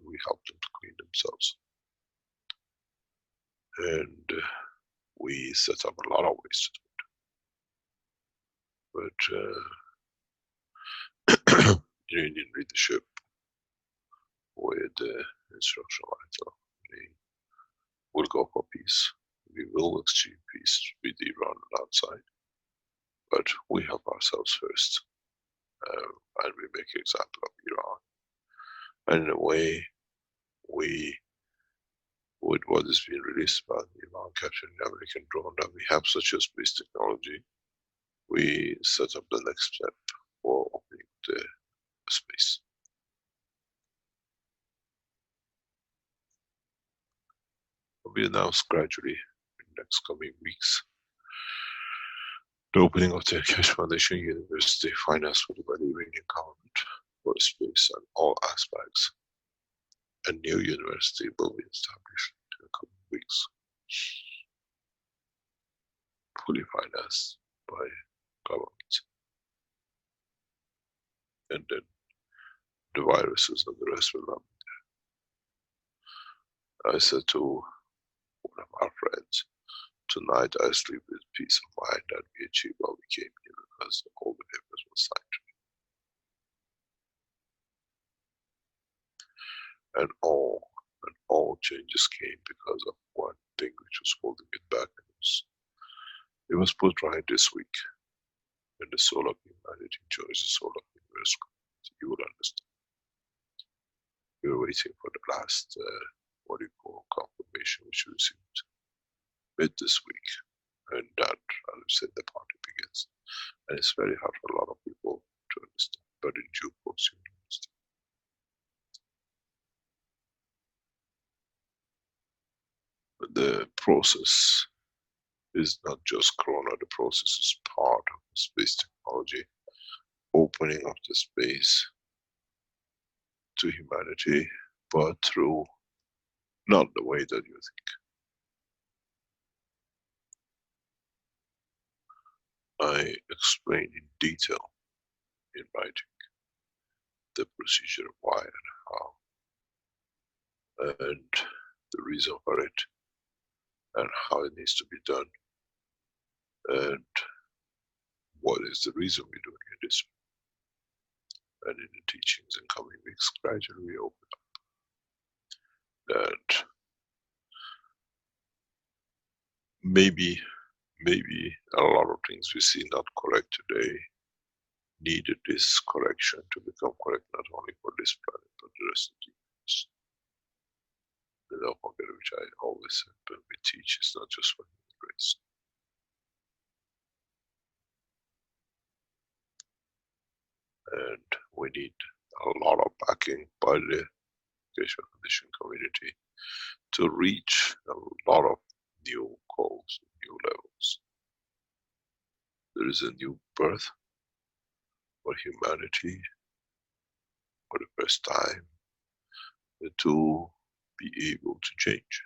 we help them to clean themselves. And we set up a lot of ways to do it. But Iranian leadership with the instruction letter, we will go for peace. We will exchange peace with Iran and outside. But we help ourselves first. And we make an example of Iran. And in a way, with what is being released about Iran capturing the American drone, that we have such a space technology, we set up the next step for opening the space. We announce gradually in the next coming weeks the opening of the Keshe Foundation University, financed by the Iranian government for space and all aspects. A new university will be established in a couple of weeks, fully financed by government. And then the viruses and the rest will not be there. I said to one of our friends, tonight I sleep with peace of mind that we achieved what we came here, because all the papers were signed. And all changes came because of one thing which was holding it back. It was put right this week, when the soul of humanity enjoys the soul of You will understand. We're waiting for the last, what do you call, confirmation, which we received mid this week. And that, as I said, the party begins. And it's very hard for a lot of people to understand, but in due course you will understand. But the process is not just Corona, the process is part of space technology, opening of the space to humanity, but through not the way that you think. I explain in detail in writing the procedure of why and how, and the reason for it, and how it needs to be done, and what is the reason we're doing it this way. And in the teachings in coming weeks, gradually we open up that maybe a lot of things we see not correct today needed this correction to become correct, not only for this planet, but the rest of the universe. And don't forget, which I always said, when we teach, it's not just for human race. And we need a lot of backing by the Keshe Foundation community to reach a lot of new goals, new levels. There is a new birth for humanity for the first time to be able to change.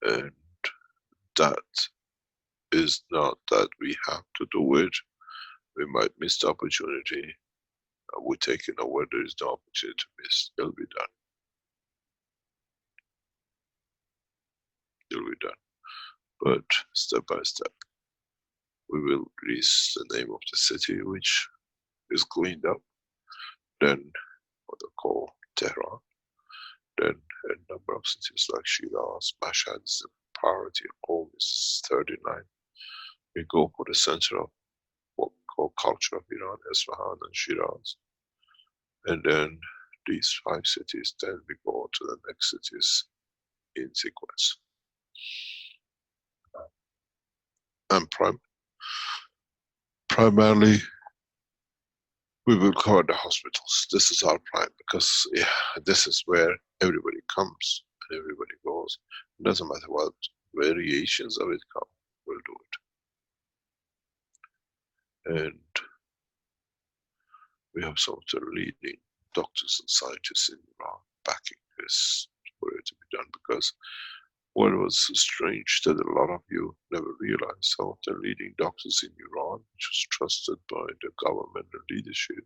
And that is not that we have to do it. We might miss the opportunity. We're taking away, there is no opportunity to miss. It'll be done. It'll be done. But step by step, we will release the name of the city which is cleaned up. Then what they call Tehran. Then a number of cities like Shiraz, Mashhad is the priority. Home is 39. We go for the center of what we call culture of Iran, Isfahan and Shiraz. And then these 5 cities, then we go to the next cities in sequence. And primarily, we will cover the hospitals. This is our prime, because this is where everybody comes and everybody goes. It doesn't matter what variations of it come, we'll do it. And we have some of the leading doctors and scientists in Iran backing this for it to be done, because what was strange that a lot of you never realized, some of the leading doctors in Iran, which was trusted by the government and leadership,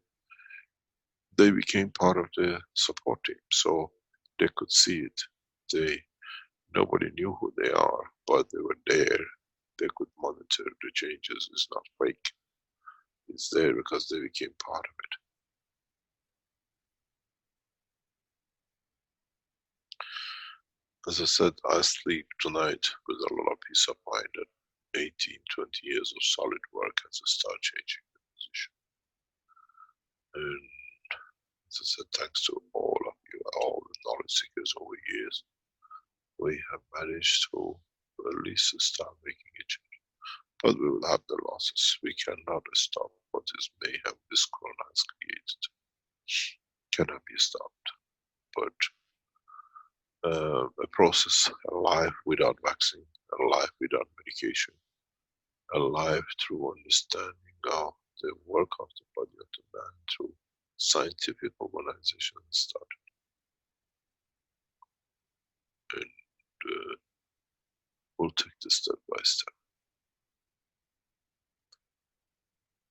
they became part of the support team, so they could see it. Nobody knew who they are, but they were there. They could monitor the changes. It's not fake. It's there because they became part of it. As I said, I sleep tonight with a lot of peace of mind that 18, 20 years of solid work has to start changing the position. And as I said, thanks to all of you, all the knowledge seekers over years, we have managed to at least start making a change. But we will have the losses. We cannot stop what is mayhem this corona has created. Cannot be stopped. But a process, a life without vaccine, a life without medication, a life through understanding of the work of the body of the man through scientific organization started. And we'll take this step by step.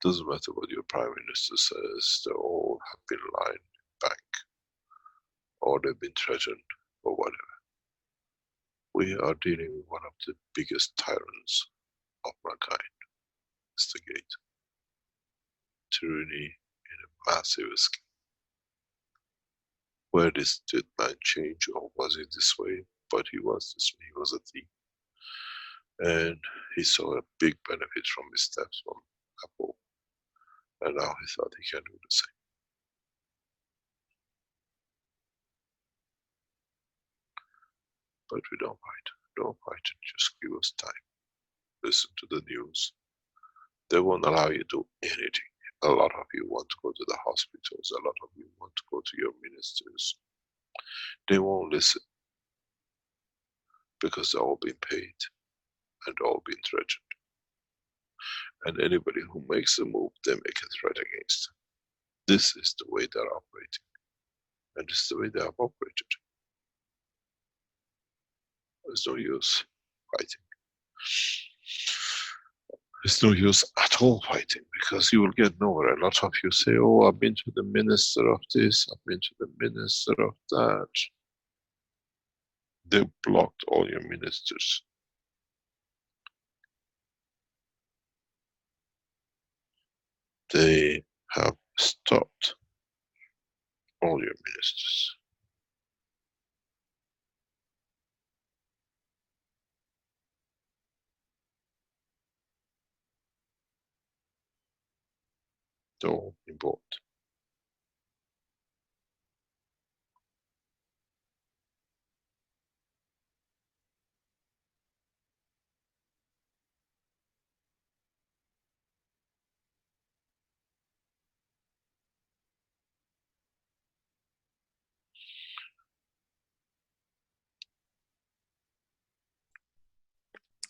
Doesn't matter what your prime minister says, they all have been lying in bank, or they've been threatened, or whatever. We are dealing with one of the biggest tyrants of mankind. It's the gate. Tyranny in a massive scale. Where did man change, or was it this way? But he was this way. He was a thief. And he saw a big benefit from his steps from Apple. And now he thought he can do the same. But we don't fight. Don't fight it. Just give us time. Listen to the news. They won't allow you to do anything. A lot of you want to go to the hospitals. A lot of you want to go to your ministers. They won't listen because they're all being paid and all being threatened. And anybody who makes a move, they make a threat against them. This is the way they're operating. And this is the way they have operated. There's no use fighting. There's no use at all fighting because you will get nowhere. A lot of you say, oh, I've been to the minister of this, I've been to the minister of that. They blocked all your ministers. They have stopped all your ministers. They're all involved.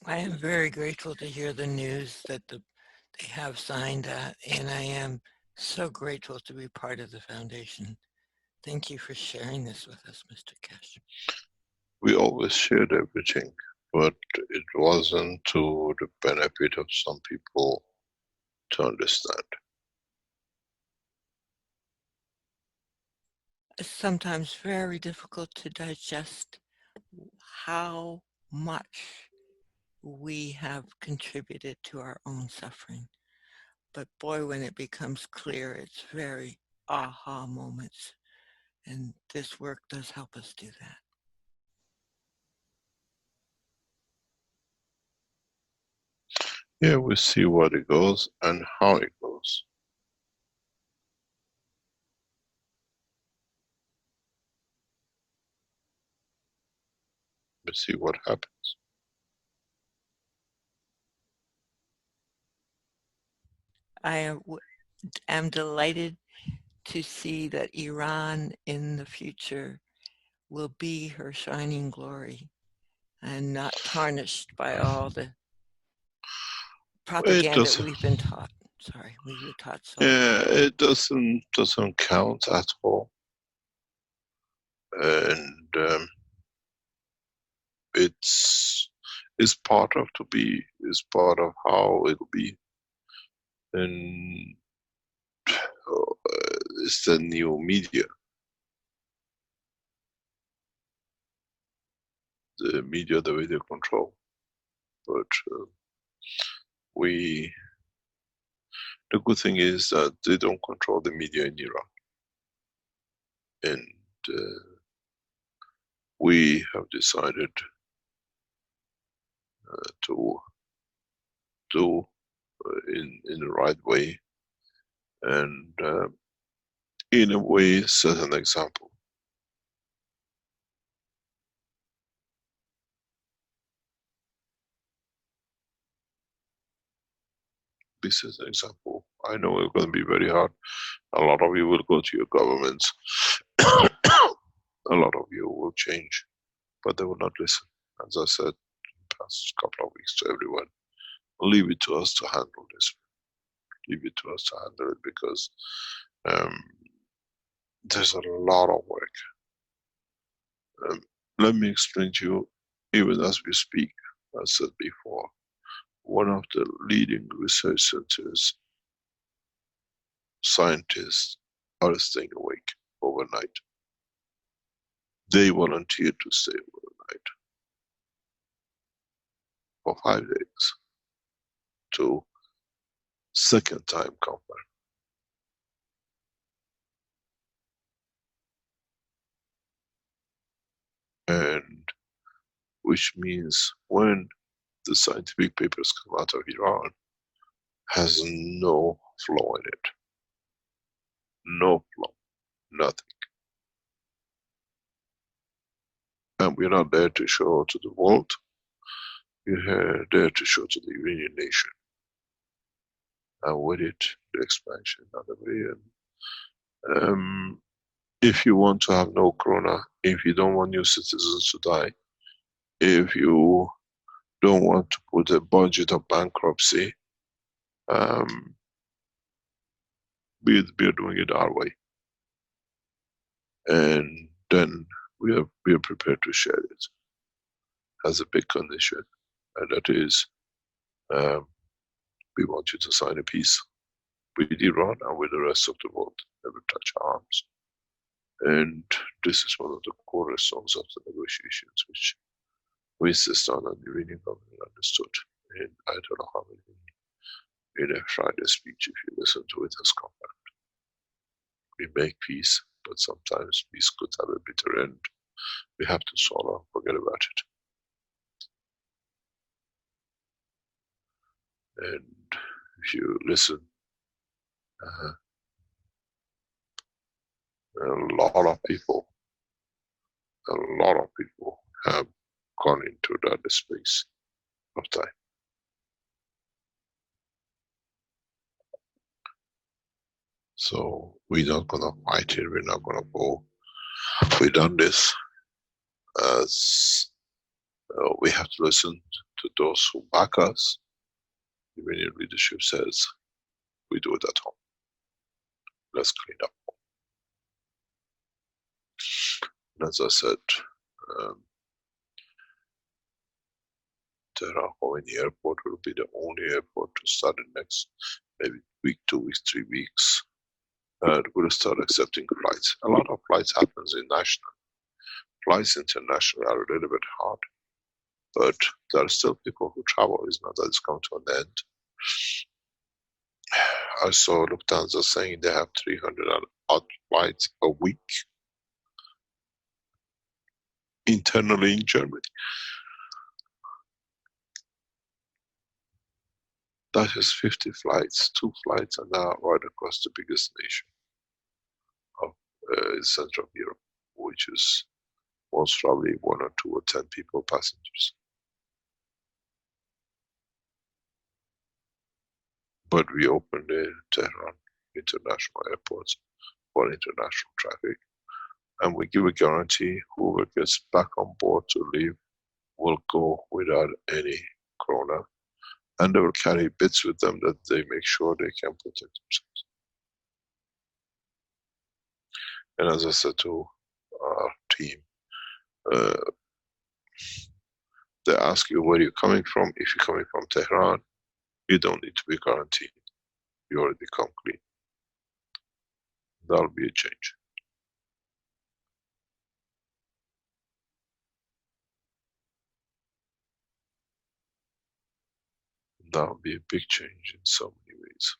I am very grateful to hear the news that they have signed that, and I am so grateful to be part of the foundation. Thank you for sharing this with us, Mr. Keshe. We always shared everything, but it wasn't to the benefit of some people to understand. It's sometimes very difficult to digest how much we have contributed to our own suffering. But boy, when it becomes clear, it's very aha moments. And this work does help us do that. Yeah, we see what it goes and how it goes. We see what happens. I am delighted to see that Iran in the future will be her shining glory and not tarnished by all the propaganda we've been taught. Sorry, we were taught so. Yeah, it doesn't count at all. And it's part of part of how it'll be. And it's the new media. The media, the way they control. But the good thing is that they don't control the media in Iran. And we have decided to do in the right way, and in a way set an example. This is an example. I know it's going to be very hard. A lot of you will go to your governments. A lot of you will change, but they will not listen. As I said in the past couple of weeks to everyone, leave it to us to handle this. Leave it to us to handle it, because there's a lot of work. Let me explain to you, even as we speak, as I said before, one of the leading research centers, scientists are staying awake overnight. They volunteered to stay overnight for 5 days to second time confirm. And which means when the scientific papers come out of Iran, has no flaw in it. no plum, nothing. And we're not there to show to the world, we're there to show to the Iranian nation. And with it, the expansion of the way. If you want to have no corona, if you don't want your citizens to die, if you don't want to put a budget of bankruptcy, we're doing it our way. And then we are prepared to share it as a big condition. And that is, we want you to sign a peace with Iran and with the rest of the world, never touch arms. And this is one of the cornerstones of the negotiations, which we insist on, and the Iranian government understood. And I don't know how many in a Friday speech, if you listen to it, has come back. We make peace, but sometimes peace could have a bitter end. We have to swallow, forget about it. And if you listen, a lot of people have gone into that space of time. So we're not gonna fight it, we're not gonna go. We've done this as we have to listen to those who back us. The Iranian leadership says, we do it at home. Let's clean up. And as I said, Tehran Khomeini Airport will be the only airport to start the next maybe week, 2 weeks, 3 weeks. We'll start accepting flights. A lot of flights happens in national. Flights international are a little bit hard, but there are still people who travel. It's not that it's come to an end. I saw Lufthansa saying they have 300 odd flights a week internally in Germany. That is 50 flights, 2 flights are now right across the biggest nation of Central Europe, which is most probably 1 or 2 or 10 people passengers. But we opened the Tehran International Airports for international traffic, and we give a guarantee whoever gets back on board to leave will go without any corona, and they will carry bits with them that they make sure they can protect themselves. And as I said to our team, they ask you where you're coming from. If you're coming from Tehran, you don't need to be quarantined. You already come clean. That'll be a change. That'll be a big change in so many ways.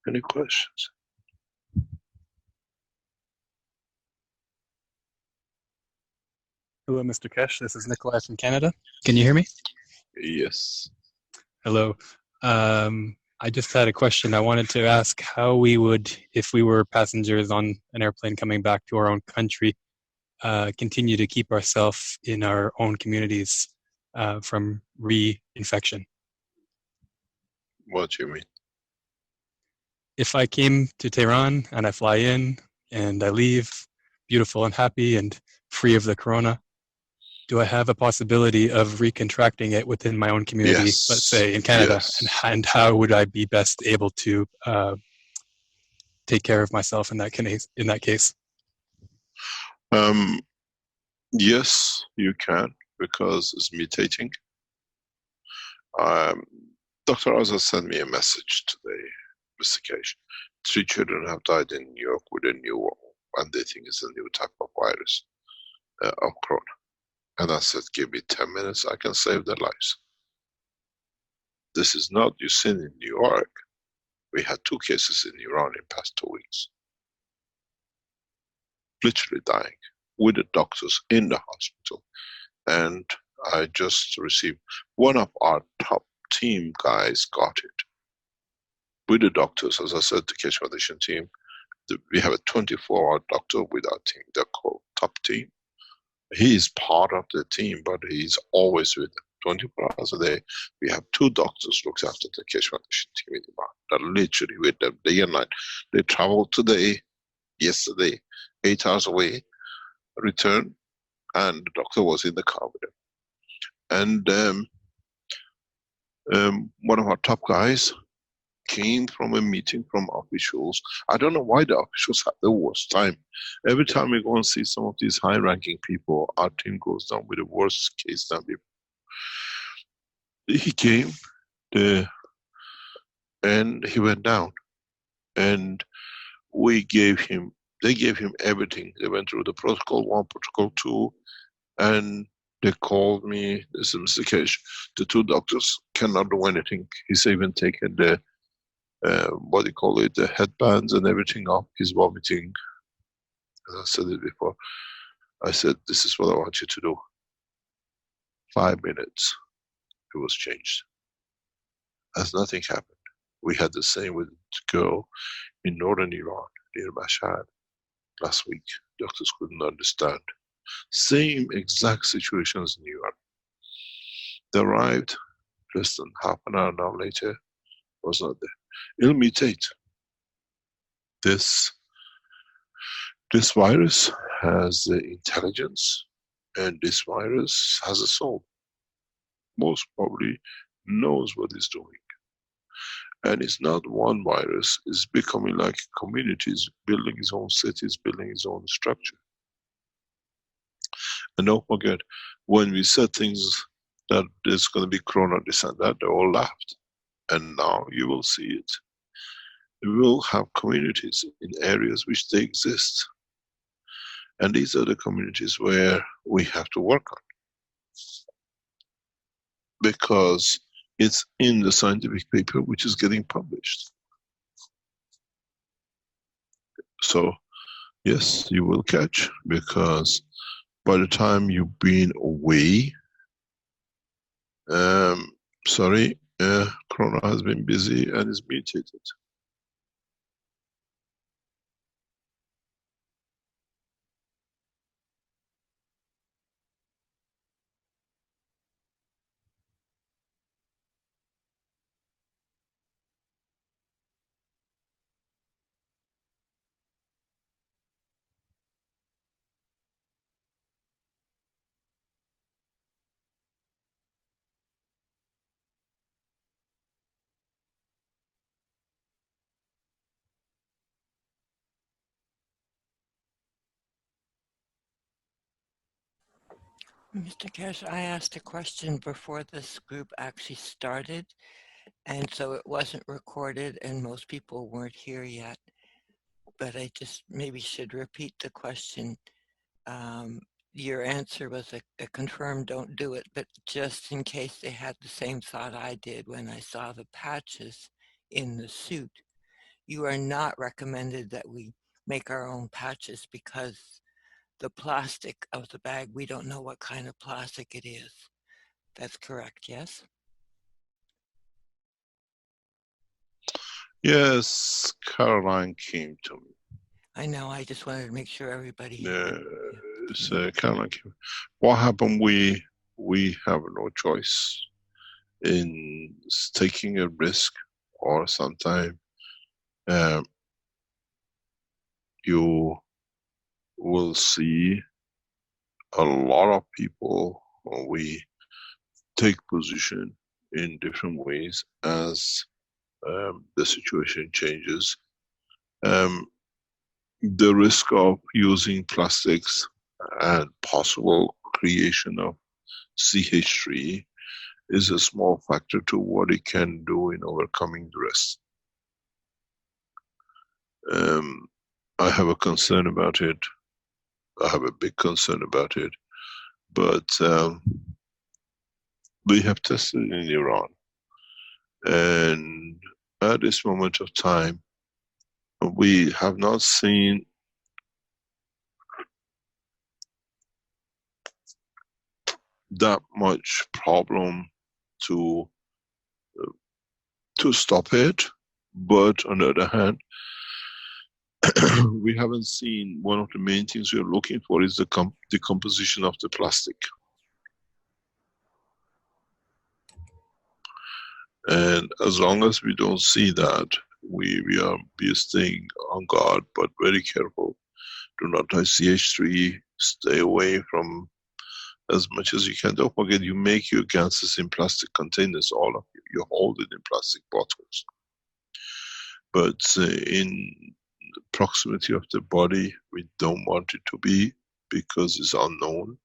Any questions? Hello, Mr. Keshe. This is Nikolai from Canada. Can you hear me? Yes. Hello. I just had a question. I wanted to ask how we would, if we were passengers on an airplane coming back to our own country, continue to keep ourselves in our own communities from reinfection. What do you mean? If I came to Tehran and I fly in and I leave beautiful and happy and free of the corona, do I have a possibility of recontracting it within my own community, Yes. let's say in Canada? Yes. And how would I be best able to take care of myself in that case? Yes, you can, because it's mutating. Um, Dr. Azza sent me a message today, Mr. Keshe. 3 children have died in New York with a new, and they think it's a new type of virus of corona. And I said, give me 10 minutes, I can save their lives. This is not, you seen in New York, we had 2 cases in Iran in past 2 weeks. Literally dying with the doctors in the hospital. And I just received, one of our top team guys got it. With the doctors, as I said, the Keshe Foundation team, we have a 24-hour doctor with our team, the top team. He is part of the team, but he's always with them. 24 hours a day. We have 2 doctors looks after the Keshe Foundation team in Iran. They're literally with them day and night. They traveled today, yesterday, 8 hours away, returned, and the doctor was in the car with them. And one of our top guys came from a meeting from officials. I don't know why the officials have the worst time. Every time we go and see some of these high-ranking people, our team goes down with the worst case than before. He came, and he went down, and they gave him everything. They went through the protocol 1, protocol 2, and they called me. They said, Mr. Keshe, the 2 doctors cannot do anything. He's even taken the what do you call it, the headbands and everything off. He's vomiting. As I said it before, I said, this is what I want you to do. 5 minutes, it was changed. As nothing happened. We had the same with a girl in northern Iran, near Mashhad, last week. Doctors couldn't understand. Same exact situations in New York. They arrived, less than half an hour now later, was not there. It'll mutate. This virus has the intelligence, and this virus has a soul. Most probably knows what it's doing. And it's not one virus, it's becoming like communities, building its own cities, building its own structure. And don't forget, when we said things that there's going to be corona, this and that, they all laughed. And now you will see it. We will have communities in areas which they exist. And these are the communities where we have to work on. Because it's in the scientific paper which is getting published. So, yes, you will catch, because by the time you've been away, Corona has been busy and is mutated. Mr. Keshe, I asked a question before this group actually started, and so it wasn't recorded and most people weren't here yet. But I just maybe should repeat the question. Your answer was a confirmed don't do it, but just in case they had the same thought I did when I saw the patches in the suit, you are not recommended that we make our own patches because the plastic of the bag, we don't know what kind of plastic it is. That's correct, yes? Yes, Caroline came to me. I know, I just wanted to make sure everybody Caroline came. What happened, we have no choice in taking a risk, or sometime you will see a lot of people, we take position in different ways as the situation changes. The risk of using plastics and possible creation of CH3 is a small factor to what it can do in overcoming the rest. I have a concern about it. I have a big concern about it. But we have tested it in Iran. And at this moment of time, we have not seen that much problem to stop it. But on the other hand, we haven't seen, one of the main things we are looking for is the decomposition of the plastic. And as long as we don't see that, we are staying on guard, but very careful. Do not touch CH3, stay away from as much as you can. Don't forget, you make your gases in plastic containers, all of you. You hold it in plastic bottles. But in the proximity of the body, we don't want it to be, because it's unknown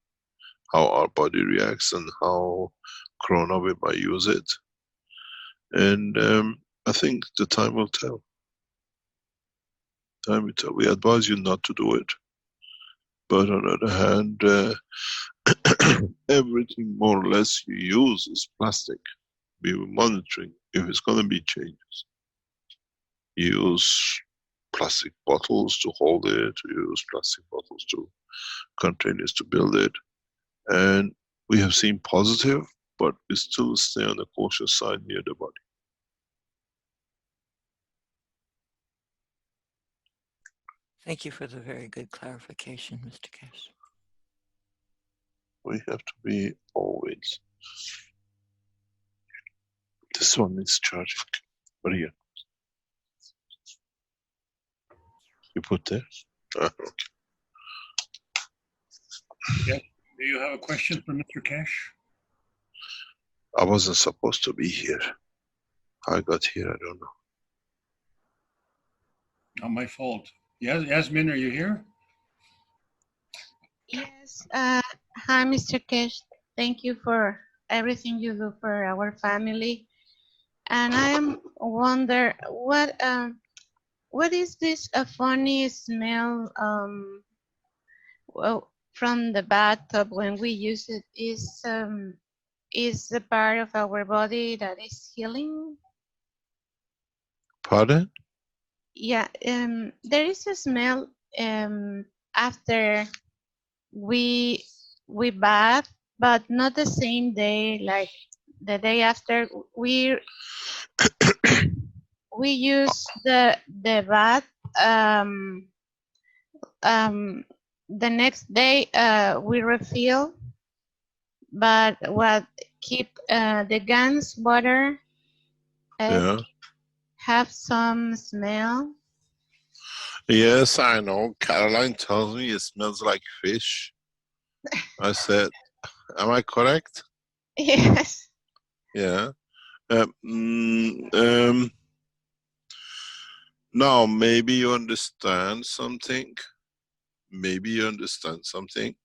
how our body reacts and how corona we might use it. And I think the time will tell. Time will tell. We advise you not to do it. But on the other hand, everything more or less you use is plastic. We were monitoring if it's going to be changes. Use plastic bottles to hold it, use plastic bottles to containers to build it. And we have seen positive, but we still stay on the cautious side near the body. Thank you for the very good clarification, Mr. Keshe. We have to be always. This one is charging. What here? You put there? Okay. Yes. Do you have a question for Mr. Keshe? I wasn't supposed to be here. How I got here, I don't know. Not my fault. Yes, Yasmin, are you here? Yes. Hi, Mr. Keshe. Thank you for everything you do for our family. And I am wonder what is this a funny smell well, from the bathtub when we use it? Is the part of our body that is healing? Pardon? Yeah. There is a smell after we bath, but not the same day, like the day after we use the bath. The next day we refill, but what keep the guns water Yeah. have some smell. Yes, I know. Caroline tells me it smells like fish. I said, am I correct? Yes. Yeah. Now, maybe you understand something. Maybe you understand something.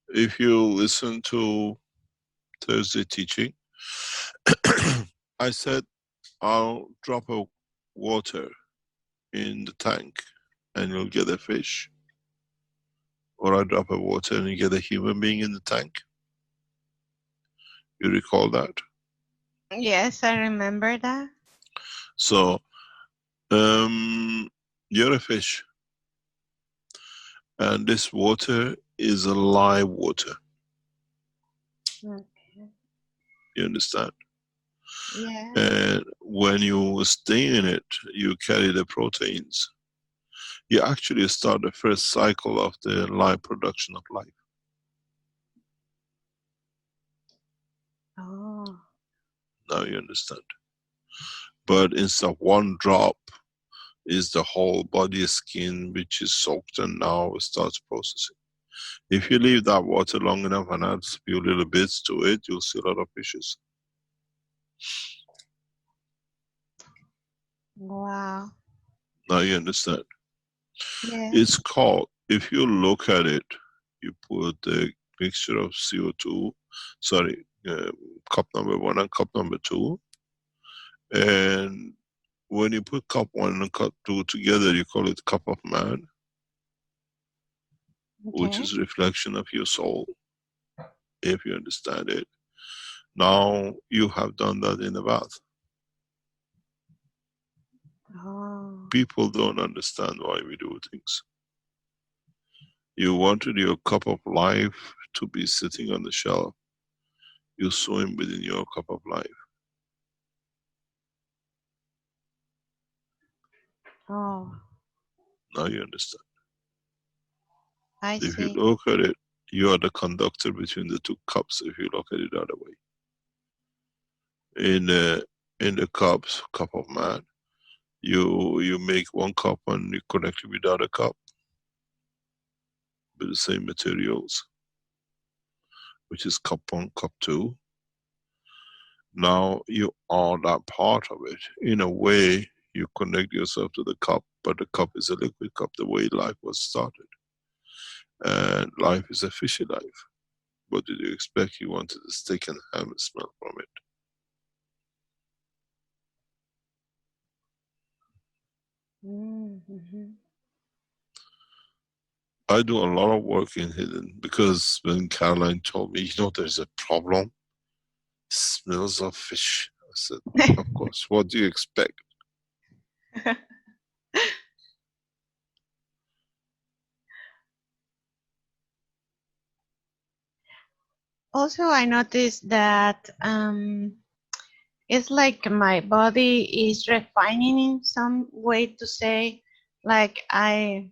If you listen to Thursday teaching, I said, I'll drop a water in the tank and you'll get a fish. Or I drop a water and you get a human being in the tank. You recall that? Yes, I remember that. So, you're a fish. And this water is a live water. Okay. You understand? Yeah. And when you stay in it, you carry the proteins. You actually start the first cycle of the live production of life. Oh. Now you understand. But instead of one drop, is the whole body skin which is soaked and now it starts processing. If you leave that water long enough and add a few little bits to it, you'll see a lot of fishes. Wow. Now you understand. Yeah. It's called if you look at it, you put a mixture of CO2, sorry, cup number 1 and cup number 2, and when you put cup 1 and cup 2 together, you call it cup of man, which Okay. is reflection of your soul, if you understand it. Now you have done that in a bath. Oh. People don't understand why we do things. You wanted your cup of life to be sitting on the shelf. You swim within your cup of life. Oh, Now you understand. I If you see. look at it, you are the conductor between the two cups. If you look at it the other way, in the cup of man, you make one cup and you connect it with the other cup with the same materials, which is cup 1, cup 2. Now you are that part of it. In a way, you connect yourself to the cup, but the cup is a liquid cup, the way life was started. And life is a fishy life. What did you expect? You wanted a steak and ham and smell from it. Mm-hmm. I do a lot of work in hidden, because when Caroline told me, there's a problem, smells of fish. I said, of course, what do you expect? Also, I noticed that it's like my body is refining in some way to say, like I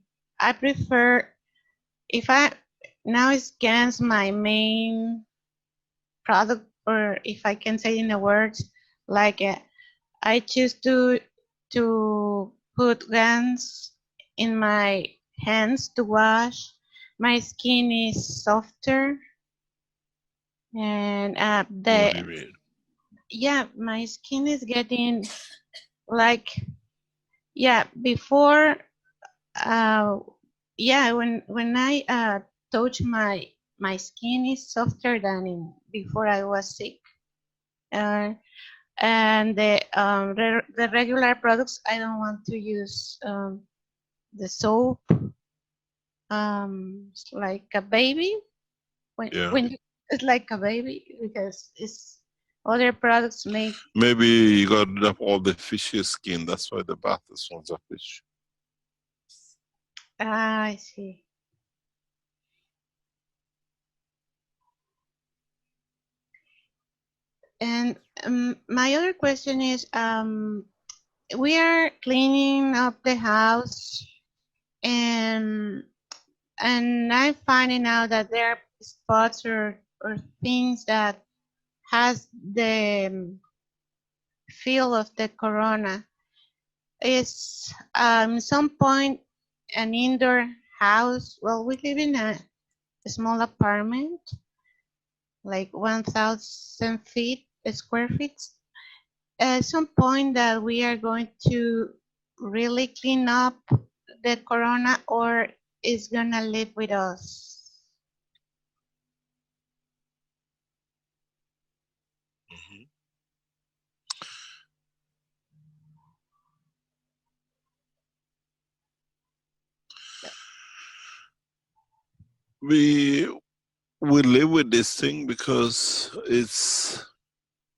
prefer if I now it's against my main product, or if I can say in a words, like I choose to put gans in my hands to wash. My skin is softer, and What do you mean? yeah, my skin is getting like, yeah, before yeah, when I touch my skin is softer than before I was sick. Uh, and the regular products, I don't want to use the soap, it's like a baby, Yeah. it's like a baby, because it's other products make. Maybe you got rid of all the fishy skin, that's why the bath is full of fish. I see. And my other question is, we are cleaning up the house, and I'm finding out that there are spots or things that has the feel of the corona. It's some point an indoor house. Well, we live in a small apartment, like 1,000 square feet. At some point that we are going to really clean up the corona, or is gonna live with us. Mhm. We live with this thing because it's,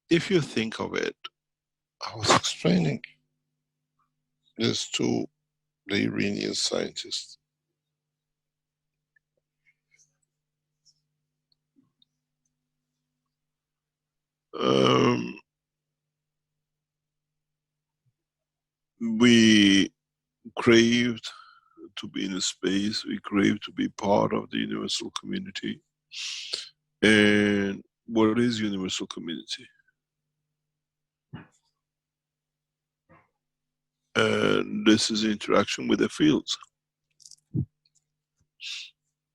if you think of it, I was explaining this to the Iranian scientists. We craved to be in a space, we crave to be part of the universal community. And what is universal community? And this is interaction with the fields.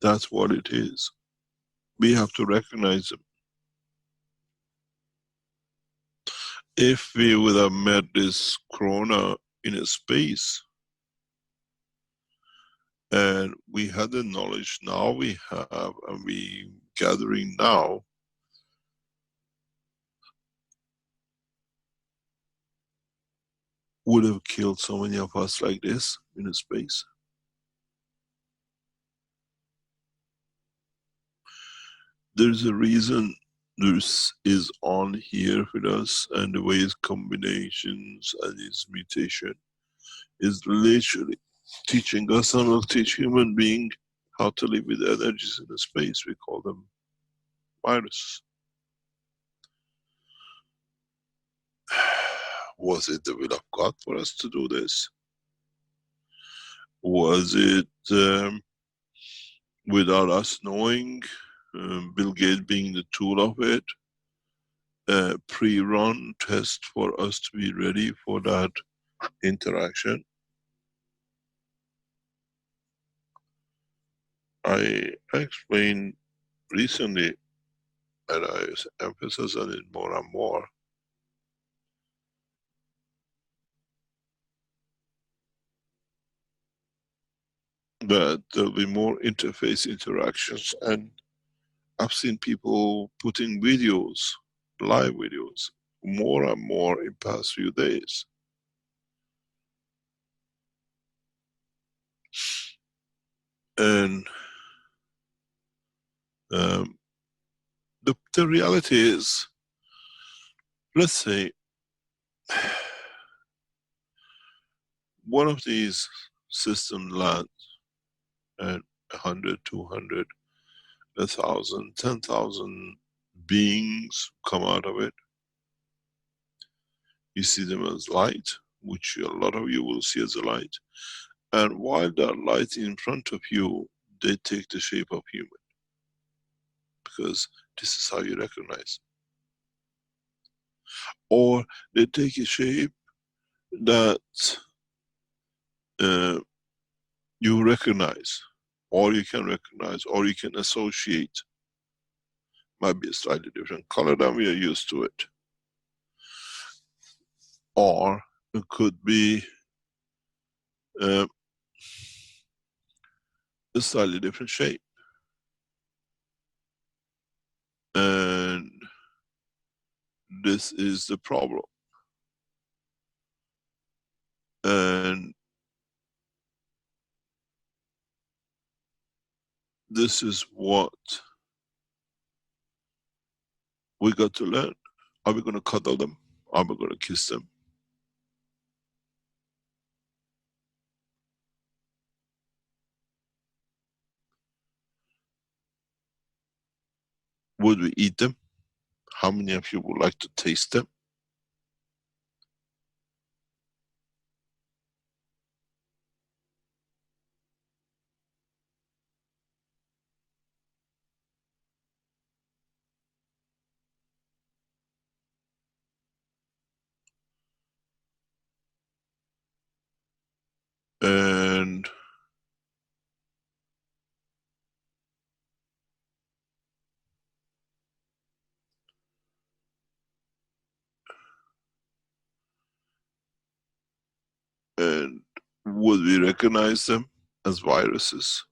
That's what it is. We have to recognize them. If we would have met this corona in a space, And we had the knowledge now we have, and we gathering now, would have killed so many of us like this in space. There's a reason this is on here with us, and the way its combinations and its mutation is literally teaching us and will teach human being how to live with energies in the space. We call them viruses. Was it the will of God for us to do this? Was it without us knowing, Bill Gates being the tool of it, pre-run test for us to be ready for that interaction? I explained recently, and I emphasize on it more and more, that there'll be more interface interactions. And I've seen people putting videos, live videos, more and more in past few days. And the reality is, let's say, one of these systems lands and 100, 200, 1,000, 10,000 beings come out of it. You see them as light, which a lot of you will see as a light. And while that light in front of you, they take the shape of human. Because this is how you recognize. Or they take a shape that you recognize, or you can recognize, or you can associate. Might be a slightly different color than we are used to it. Or it could be a slightly different shape. And this is the problem. And this is what we got to learn. Are we going to cuddle them? Are we going to kiss them? Would we eat them? How many of you would like to taste them? And would we recognize them as viruses?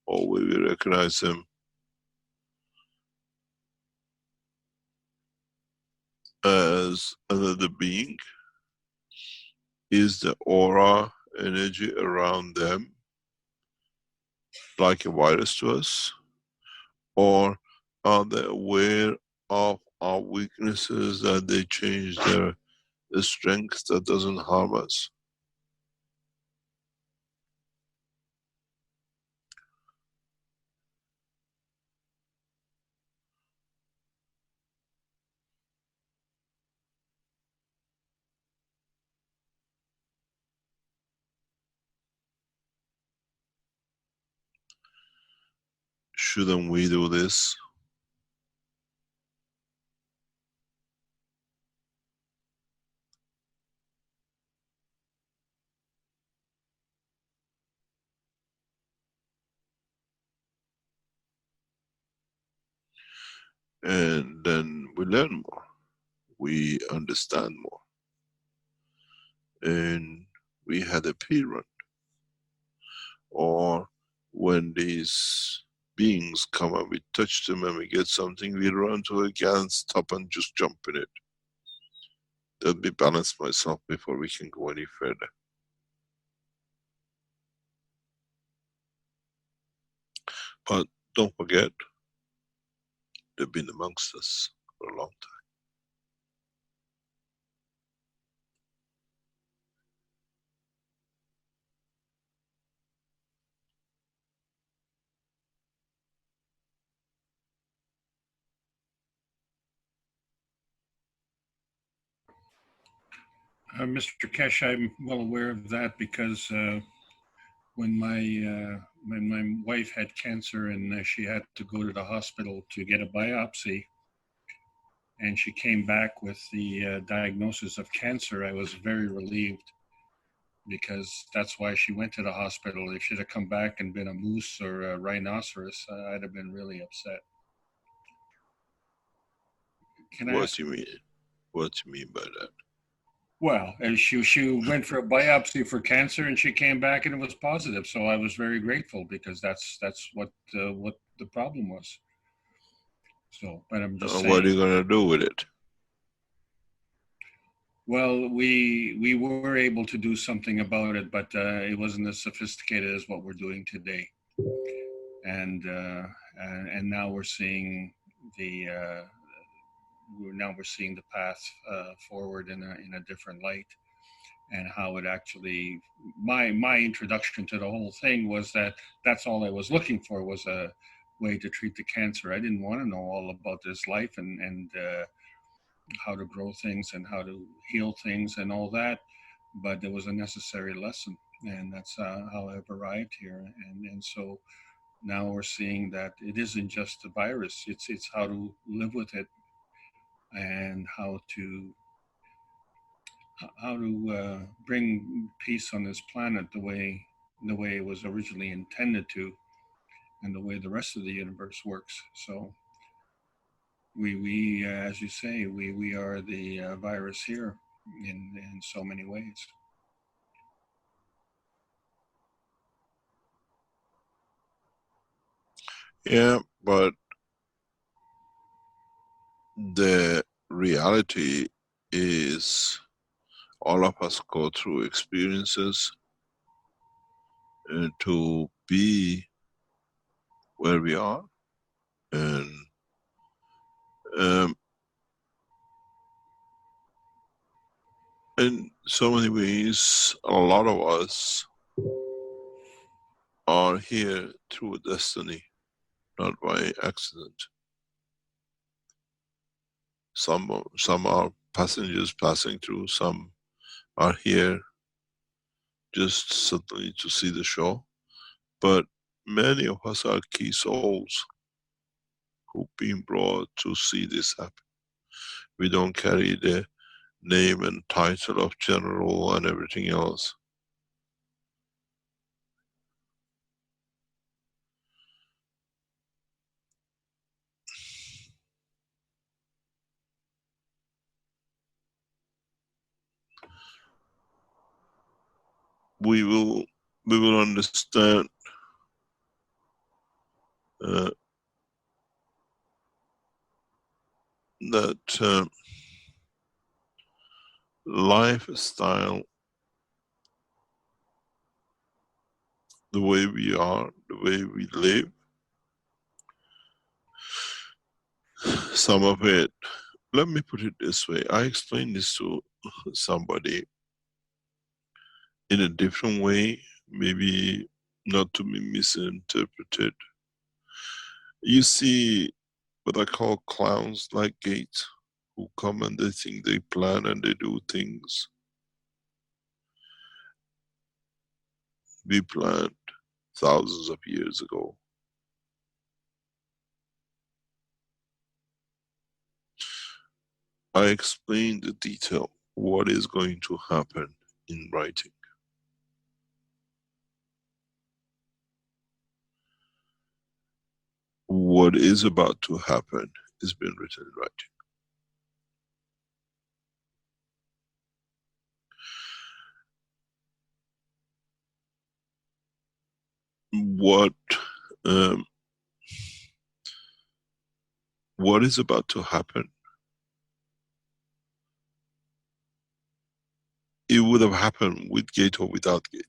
Or will we recognize them as another being? Is the aura energy around them like a virus to us? Or are they aware of our weaknesses, that they change their strength that doesn't harm us? Shouldn't we do this? And then we learn more, we understand more. And we had a pre-run. or when these beings come and we touch them and we get something, we run to a gas, stop and just jump in it. Let me balance myself before we can go any further. But don't forget, they've been amongst us for a long time. Mr. Keshe, I'm well aware of that because when my wife had cancer and she had to go to the hospital to get a biopsy, and she came back with the diagnosis of cancer, I was very relieved because that's why she went to the hospital. If she'd have come back and been a moose or a rhinoceros, I'd have been really upset. Can I What ask? do you mean? What do you mean by that? Well, she went for a biopsy for cancer and she came back and it was positive. So I was very grateful because that's what the problem was. So, but I'm just saying. What are you gonna do with it? Well, we were able to do something about it, but it wasn't as sophisticated as what we're doing today. And now we're seeing the path forward in a different light, and how it actually. My introduction to the whole thing was that's all I was looking for was a way to treat the cancer. I didn't want to know all about this life and how to grow things and how to heal things and all that, but it was a necessary lesson, and that's how I've arrived here. And so now we're seeing that it isn't just a virus; it's how to live with it and how to bring peace on this planet the way it was originally intended to, and the way the rest of the universe works. So we as you say, we are the virus here in so many ways. Yeah, but the reality is all of us go through experiences to be where we are, and um, in so many ways a lot of us are here through destiny, not by accident. Some are passengers passing through, some are here just suddenly to see the show, but many of us are key souls who've been brought to see this happen. We don't carry the name and title of general and everything else. We will understand that lifestyle, the way we are, the way we live, some of it, let me put it this way. I explained this to somebody in a different way, maybe not to be misinterpreted. You see what I call clowns like Gates, who come and they think they plan and they do things. We planned thousands of years ago. I explained the detail, what is going to happen in writing. What is about to happen is been written in writing. um, what is about to happen, it would have happened with gate or without gate,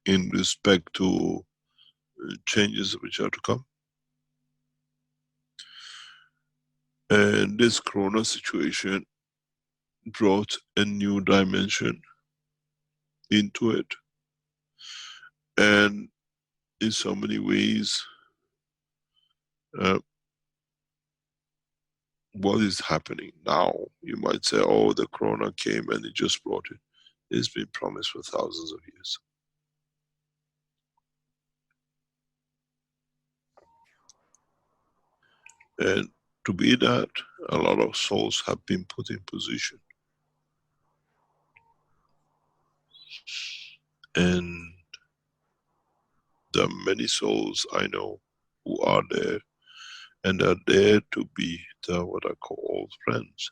in respect to changes which are to come. And this corona situation brought a new dimension into it. And in so many ways, what is happening now, you might say, oh, the corona came and it just brought it. It's been promised for thousands of years. And to be that, a lot of souls have been put in position. And there are many souls I know who are there, and are there to be the, what I call, old friends.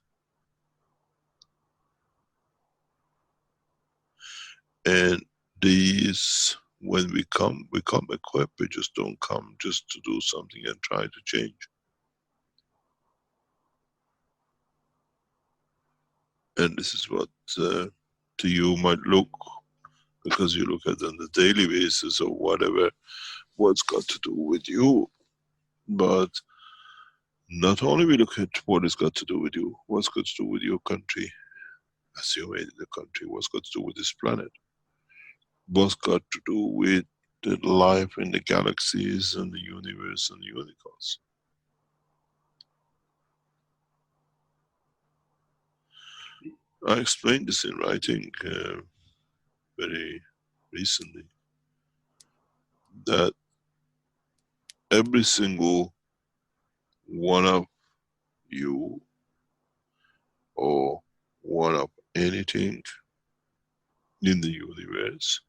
And these, when we come equipped. We just don't come just to do something and try to change. And this is what to you might look, because you look at it on a daily basis or whatever, what's got to do with you. But not only we look at what it's got to do with you, what's got to do with your country, as you made the country, what's got to do with this planet, what's got to do with the life in the galaxies and the universe and the universe. I explained this in writing very recently, that every single one of you, or one of anything in the universe,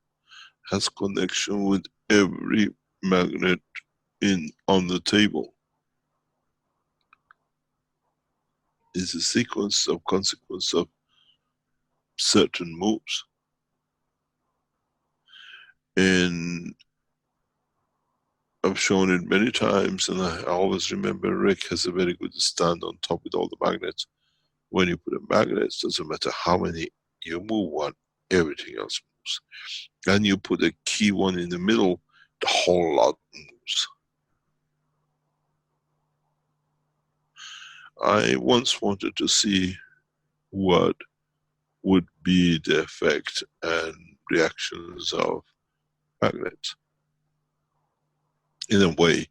has connection with every magnet on the table. It's a sequence of consequence of certain moves. And I've shown it many times, and I always remember Rick has a very good stand on top with all the magnets. When you put a magnet, doesn't matter how many you move one, everything else moves. And you put a key one in the middle, the whole lot moves. I once wanted to see what would be the effect and reactions of magnets. In a way,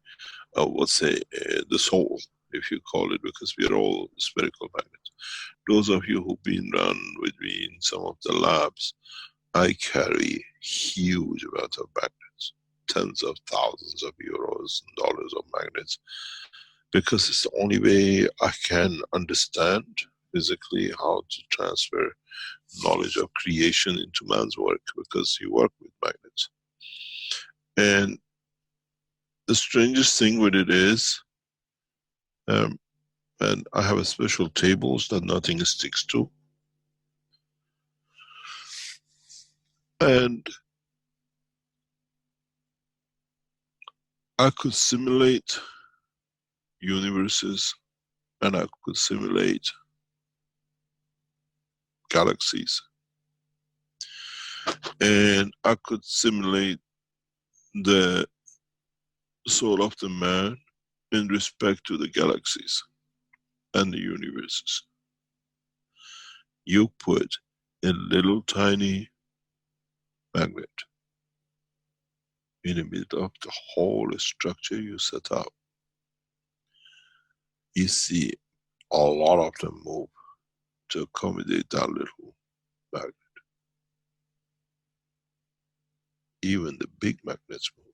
I would say the soul, if you call it, because we are all spherical magnets. Those of you who've been around with me in some of the labs, I carry huge amount of magnets, tens of thousands of euros and dollars of magnets, because it's the only way I can understand physically how to transfer knowledge of creation into man's work, because you work with magnets. And the strangest thing with it is, and I have a special tables that nothing sticks to. And I could simulate universes, and I could simulate galaxies. And I could simulate the soul of the man in respect to the galaxies and the universes. You put a little tiny magnet in the middle of the whole structure you set up. You see a lot of them move to accommodate that little magnet. Even the big magnets move.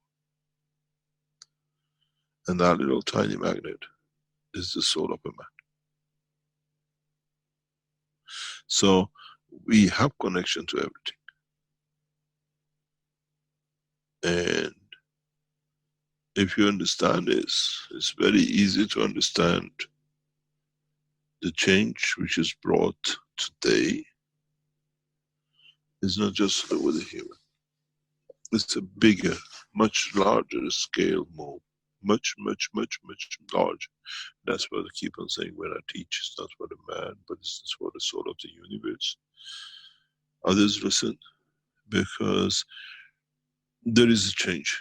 And that little tiny magnet is the soul of a man. So we have connection to everything. And if you understand this, it's very easy to understand the change which is brought today is not just to do with the human. It's a bigger, much larger scale move. Much, much, much, much large. That's what I keep on saying when I teach. It's not for the man, but it's for the soul of the universe. Others listen because there is a change,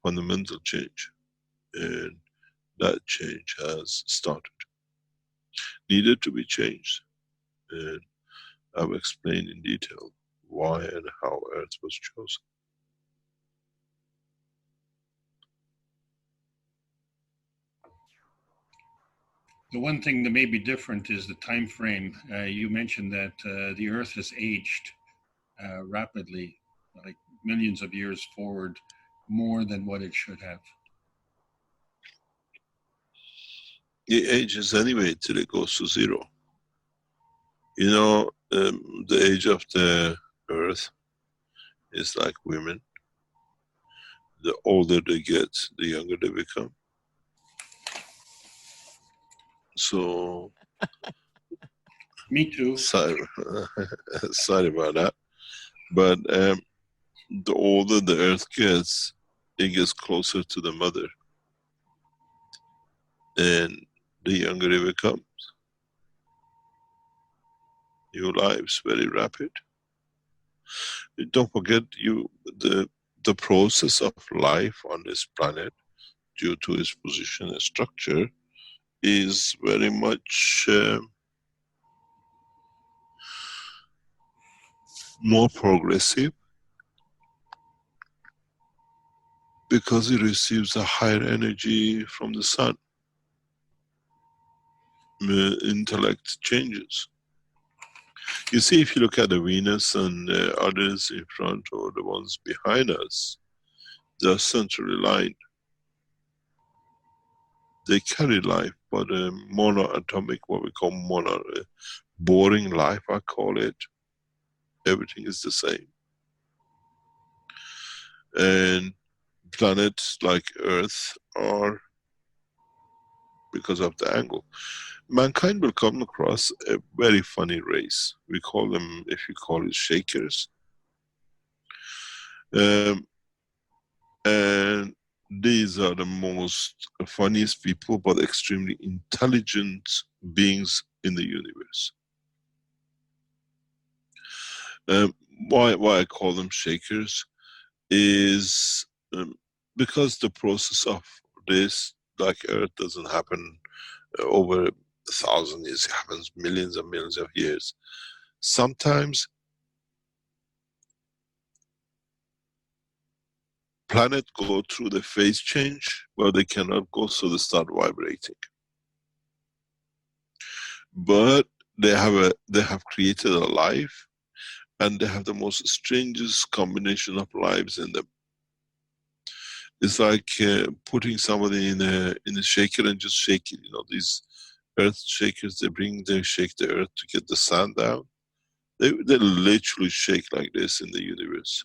fundamental change, and that change has started. Needed to be changed, and I've explained in detail why and how Earth was chosen. The one thing that may be different is the time frame. You mentioned that the Earth has aged rapidly, like millions of years forward, more than what it should have. It ages anyway till it goes to zero. You know, the age of the Earth is like women. The older they get, the younger they become. So, Me too. sorry, sorry about that. But the older the Earth gets, it gets closer to the mother. And the younger it becomes. Your life's very rapid. Don't forget the process of life on this planet, due to its position and structure, is very much more progressive, because it receives a higher energy from the sun. Intellect changes. You see, if you look at the Venus and others in front or the ones behind us, they're centrally lined. They carry life, but monoatomic, what we call boring life, I call it. Everything is the same. And planets like Earth are, because of the angle. Mankind will come across a very funny race. We call them, if you call it, shakers. And these are the most funniest people, but extremely intelligent beings in the universe. Why I call them shakers is because the process of this, like Earth, doesn't happen over 1,000 years. It happens millions and millions of years. Sometimes planets go through the phase change where they cannot go, so they start vibrating. But they have created a life, and they have the most strangest combination of lives in them. It's like putting somebody in a shaker and just shake it. You know, these earth shakers, they shake the earth to get the sand out. They literally shake like this in the universe.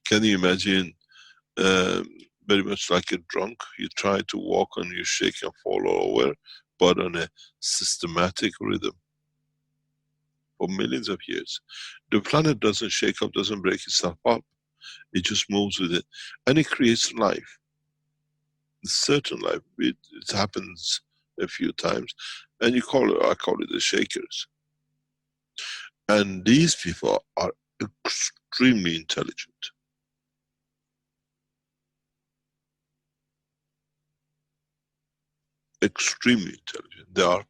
Can you imagine, very much like a drunk, you try to walk and you shake and fall over, but on a systematic rhythm for millions of years. The planet doesn't shake up, doesn't break itself up. It just moves with it, and it creates life. Certain life. It happens a few times, and I call it the shakers. And these people are extremely intelligent. Extremely intelligent. They are.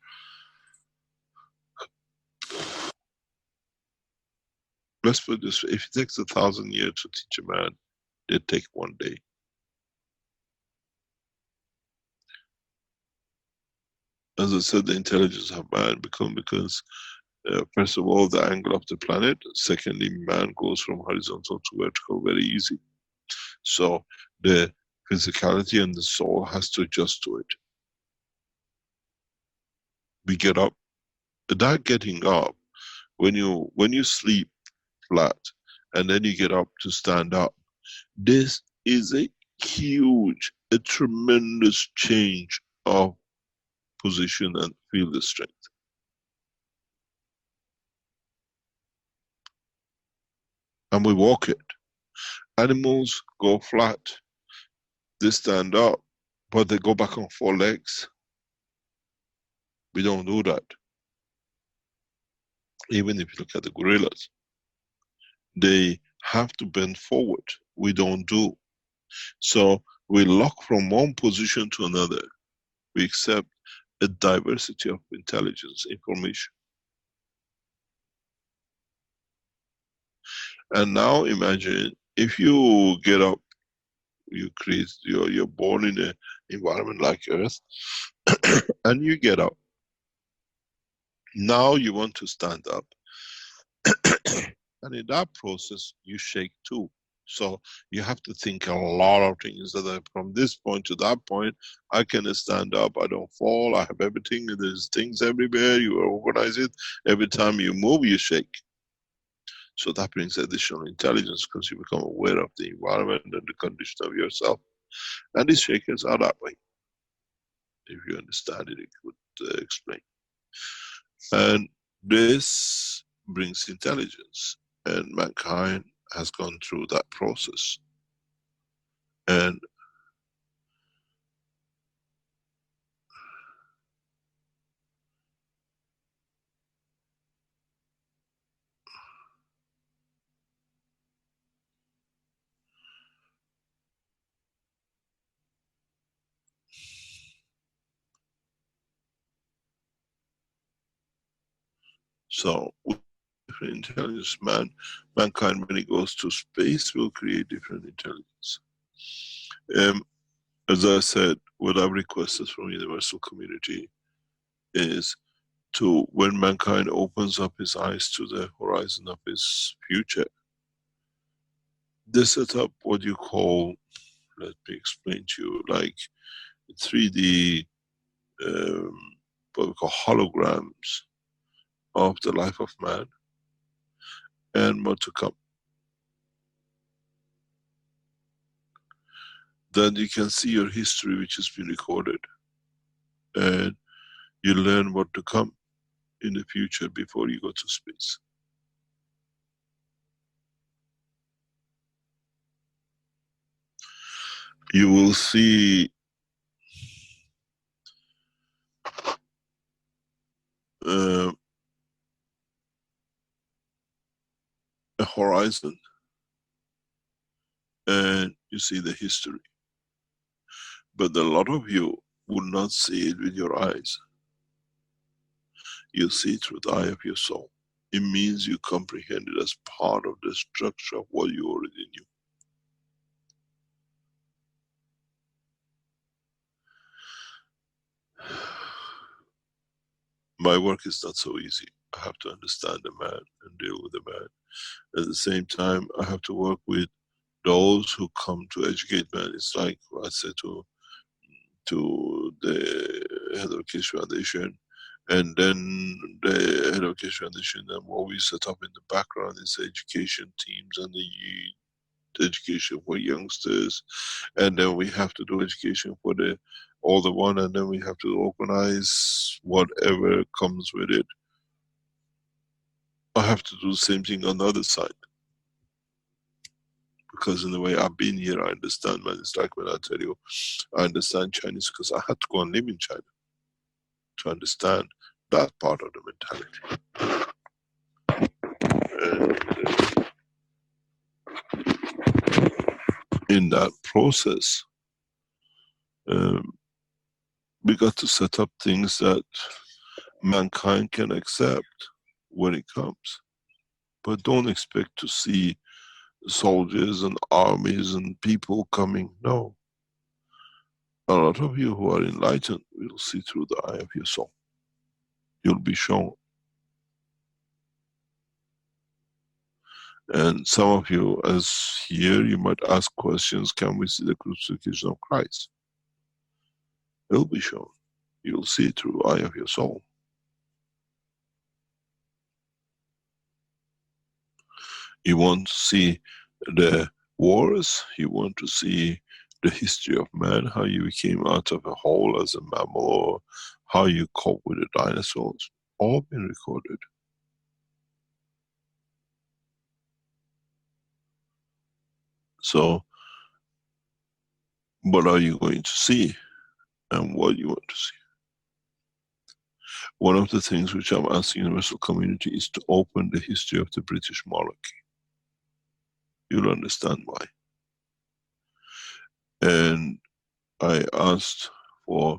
Let's put it this way: if it takes 1,000 years to teach a man, they take 1 day. As I said, the intelligence of man because first of all, the angle of the planet. Secondly, man goes from horizontal to vertical very easy. So the physicality and the soul has to adjust to it. We get up. That getting up, when you sleep flat and then you get up to stand up, this is a huge, a tremendous change of position and feel the strength. and we walk it. Animals go flat, they stand up, but they go back on 4 legs. We don't do that. Even if you look at the gorillas, they have to bend forward. We don't do. So we lock from one position to another. We accept a diversity of intelligence, information. And now imagine if you get up, you create, you're born in an environment like Earth, and you get up. Now you want to stand up. And in that process, you shake too. So you have to think a lot of things that from this point to that point, I can stand up, I don't fall, I have everything, there's things everywhere, you organize it. Every time you move, you shake. So that brings additional intelligence because you become aware of the environment and the condition of yourself. And these shakers are that way. If you understand it, it would explain. And this brings intelligence. And mankind has gone through that process. And so with different intelligence, mankind when it goes to space will create different intelligence. As I said, what I've requested from universal community is to, when mankind opens up his eyes to the horizon of his future, they set up what you call, let me explain to you, like 3D, what we call holograms of the life of man and what to come. Then you can see your history which has been recorded, and you learn what to come in the future before you go to space. You will see a horizon, and you see the history. But a lot of you will not see it with your eyes. You see it through the eye of your soul. It means you comprehend it as part of the structure of what you already knew. My work is not so easy. I have to understand the man and deal with the man. At the same time, I have to work with those who come to educate man. It's like I said to the head of Keshe Foundation, and then the head of Keshe Foundation, and what we set up in the background is education teams and the education for youngsters, and then we have to do education for the older one, and then we have to organize whatever comes with it. I have to do the same thing on the other side. Because in the way I've been here, I understand, man. It's like when I tell you, I understand Chinese because I had to go and live in China to understand that part of the mentality. And in that process, we got to set up things that mankind can accept when it comes. But don't expect to see soldiers and armies and people coming. No. A lot of you who are enlightened will see through the eye of your soul. You'll be shown. And some of you, as here, you might ask questions, can we see the crucifixion of Christ? It'll be shown. You'll see through the eye of your soul. You want to see the wars, you want to see the history of man, how you came out of a hole as a mammal, or how you cope with the dinosaurs, all been recorded. So, what are you going to see and what you want to see? One of the things which I'm asking the universal community is to open the history of the British monarchy. You'll understand why. And I asked for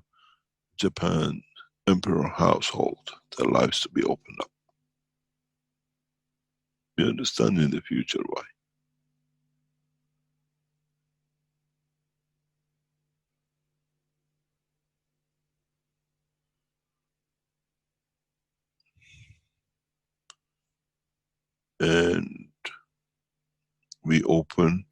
Japan Emperor household, their lives to be opened up. You understand in the future why. And we open.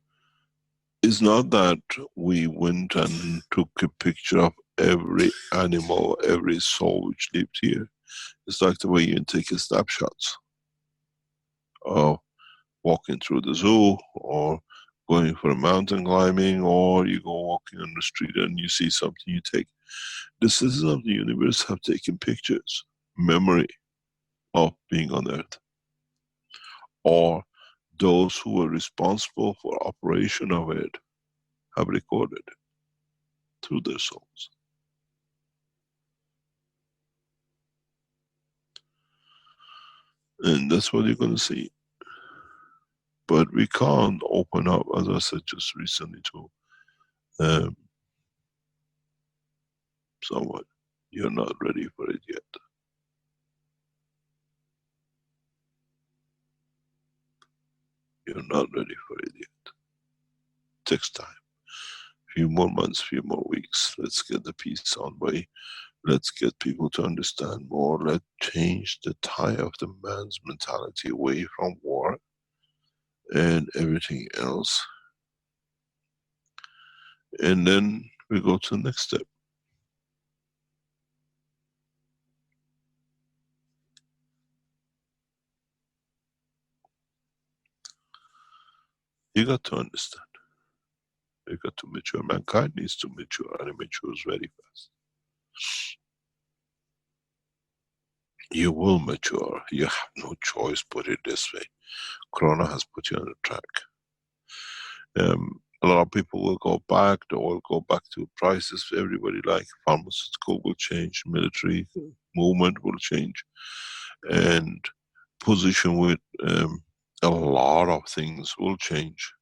It's not that we went and took a picture of every animal, every soul which lived here. It's like the way you take a snapshots of walking through the zoo, or going for a mountain climbing, or you go walking on the street and you see something, you take. The citizens of the universe have taken pictures, memory of being on Earth. Or those who were responsible for operation of it have recorded through their souls. And that's what you're going to see. But we can't open up, as I said just recently to someone. You're not ready for it yet. You're not ready for it yet. It takes time. Few more months, few more weeks. Let's get the peace on way. Let's get people to understand more. Let's change the tie of the man's mentality away from war and everything else. And then we go to the next step. You got to understand. You got to mature. Mankind needs to mature, and it matures very fast. You will mature. You have no choice, put it this way. Corona has put you on a track. A lot of people will go back, they will go back to prices. Everybody like pharmaceutical will change, military movement will change, and position with a lot of things will change.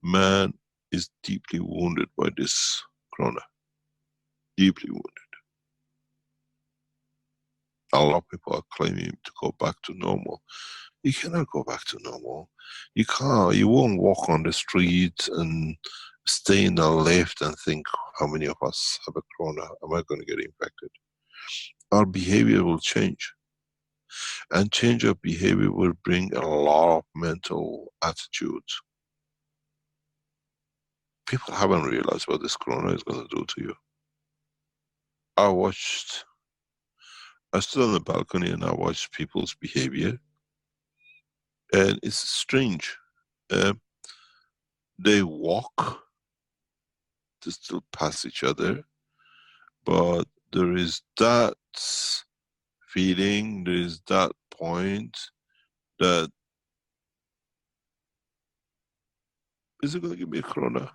Man is deeply wounded by this corona. Deeply wounded. A lot of people are claiming to go back to normal. You cannot go back to normal. You can't. You won't walk on the street and stay in a lift and think, how many of us have a corona? Am I going to get infected? Our behavior will change. And change of behavior will bring a lot of mental attitudes. People haven't realized what this corona is going to do to you. I stood on the balcony and I watched people's behavior. And it's strange. They walk to still pass each other, but there is that feeling, there is that point that, is it going to give me a corona?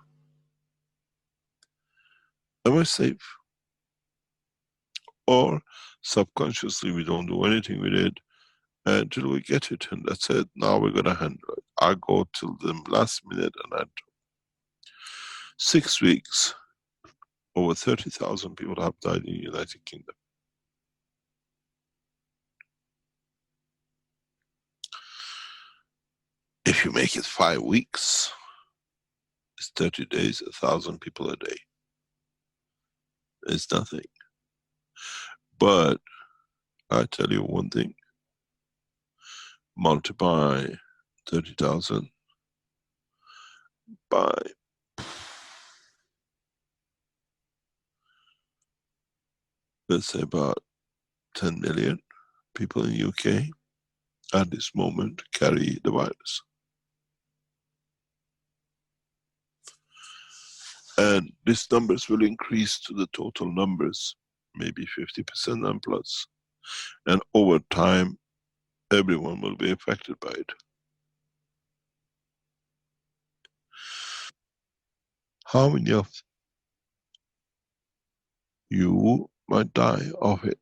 Am I safe? Or subconsciously we don't do anything with it until we get it, and that's it. Now we're going to handle it. I go till the last minute, and 6 weeks, over 30,000 people have died in the United Kingdom. If you make it 5 weeks, it's 30 days, 1,000 people a day. It's nothing. But I tell you one thing, multiply 30,000 by let's say about 10 million people in UK at this moment carry the virus. And these numbers will increase to the total numbers, maybe 50% and plus. And over time, everyone will be affected by it. How many of you might die of it?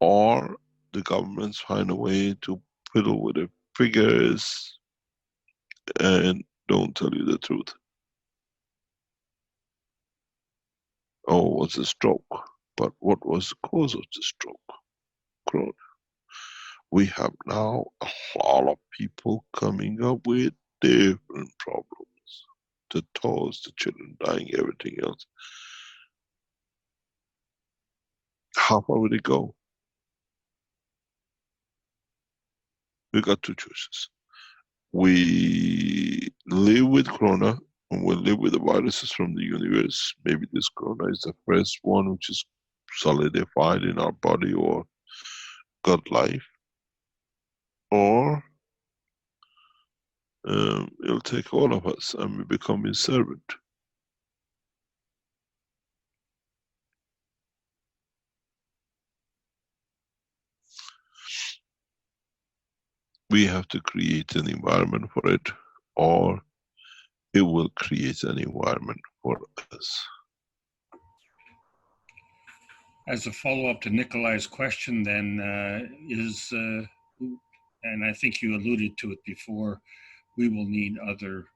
Or the governments find a way to fiddle with the figures and don't tell you the truth. Oh, it was a stroke. But what was the cause of the stroke? Corona. We have now a lot of people coming up with different problems. The toes, the children dying, everything else. How far would it go? We got two choices. We live with Corona, and we live with the viruses from the universe. Maybe this Corona is the first one which is solidified in our body or got life. Or it'll take all of us and we become his servant. We have to create an environment for it, or it will create an environment for us. As a follow-up to Nikolai's question then, and I think you alluded to it before, we will need other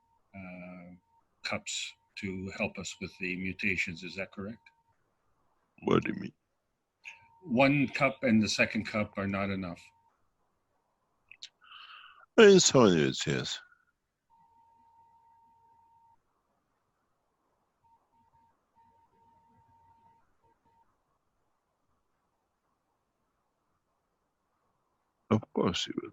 cups to help us with the mutations, is that correct? What do you mean? One cup and the second cup are not enough. In some ways, yes. Of course you will.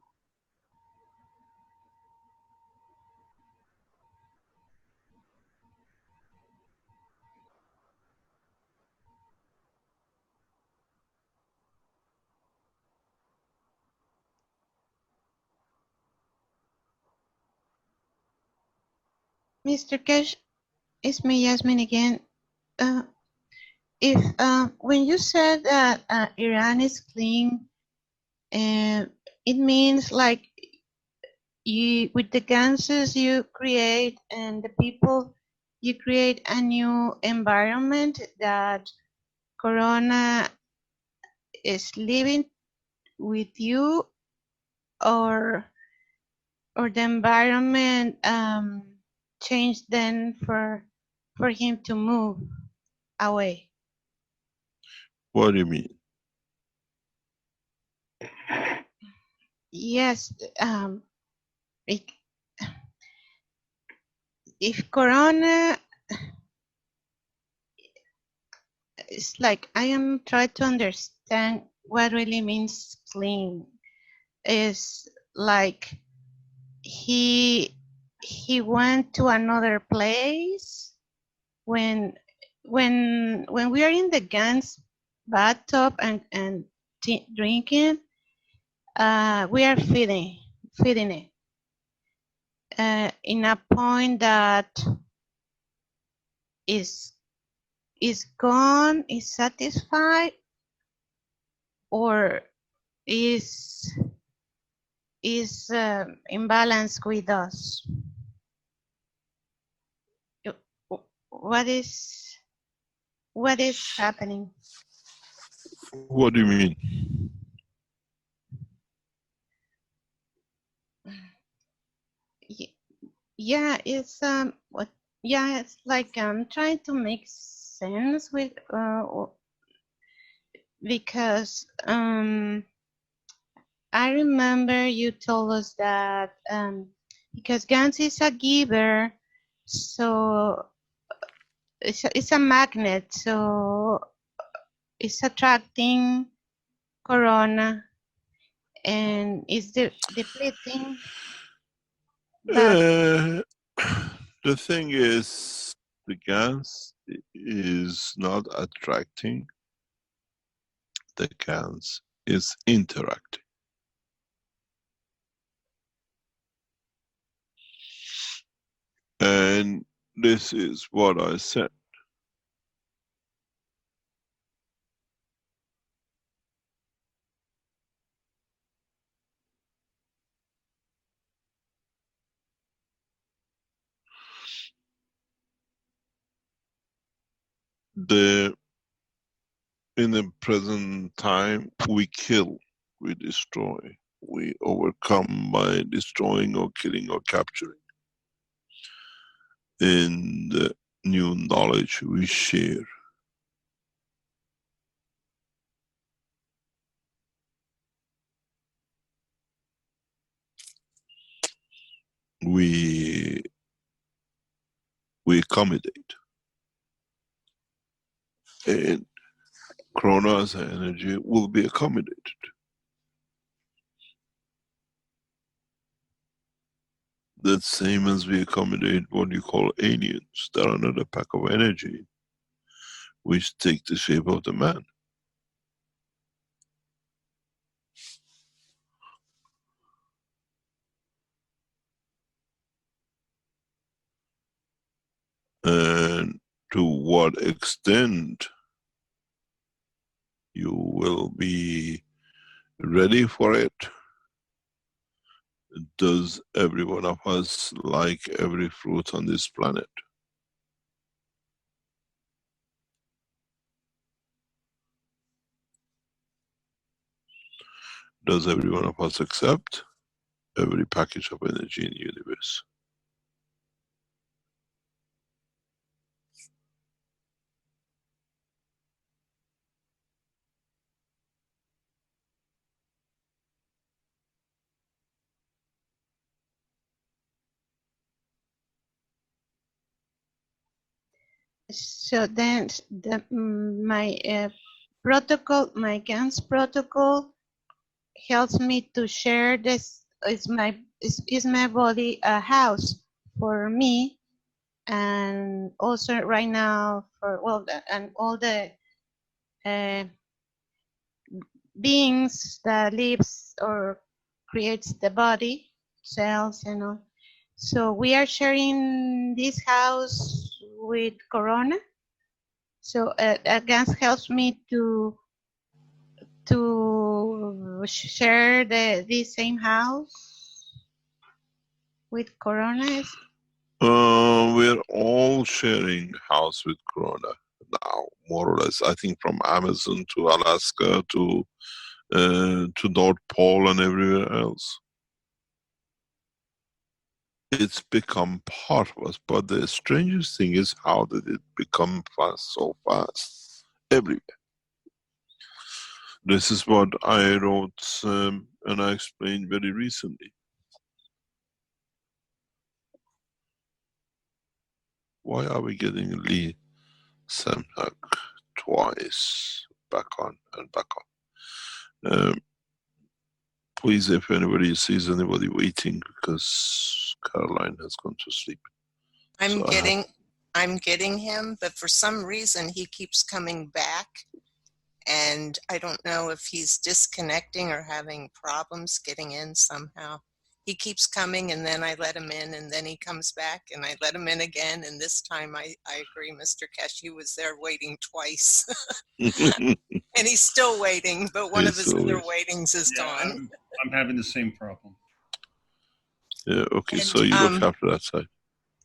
Mr. Keshe, it's me, Yasmin again. If when you said that Iran is clean, it means like you with the ganses you create and the people, you create a new environment that Corona is living with you, or the environment changed then for him to move away. What do you mean? Yes, it, if Corona, it's like I am trying to understand what really means clean. Is like he went to another place when we are in the Gans bathtub and drinking, we are feeding it in a point that is gone, is satisfied, or is in balance with us. What is happening? What do you mean? Yeah, it's what? Yeah, it's like I'm trying to make sense with because I remember you told us that because Gans is a giver, so it's a magnet, so it's attracting Corona and it's depleting. But The thing is, the gas is not attracting, the gas is interacting. And this is what I said. In the present time, we kill, we destroy, we overcome by destroying or killing or capturing. In the new knowledge, we share. We accommodate. And Corona as an energy will be accommodated. The same as we accommodate what you call aliens. They are another pack of energy which take the shape of the man. And to what extent you will be ready for it, does every one of us like every fruit on this planet? Does every one of us accept every package of energy in the universe? So then my protocol, my GANS protocol helps me to share this. Is my body a house for me, and also right now for and all the uh, beings that lives or creates the body, cells, you know. So we are sharing this house with Corona. So GANS helps me to share the same house with Corona. We're all sharing house with Corona now, more or less. I think from Amazon to Alaska to North Pole and everywhere else. It's become part of us, but the strangest thing is how did it become so fast? Everywhere. This is what I wrote and I explained very recently. Why are we getting Lee Samhak twice back on and back on? Please, if anybody sees anybody waiting, because Caroline has gone to sleep. I'm getting him, but for some reason he keeps coming back, and I don't know if he's disconnecting or having problems getting in somehow. He keeps coming, and then I let him in, and then he comes back, and I let him in again, and this time I agree, Mr. Keshe was there waiting twice. And he's still waiting, but one of his other waitings is gone. I'm having the same problem. Yeah, okay, And, so you look after that side.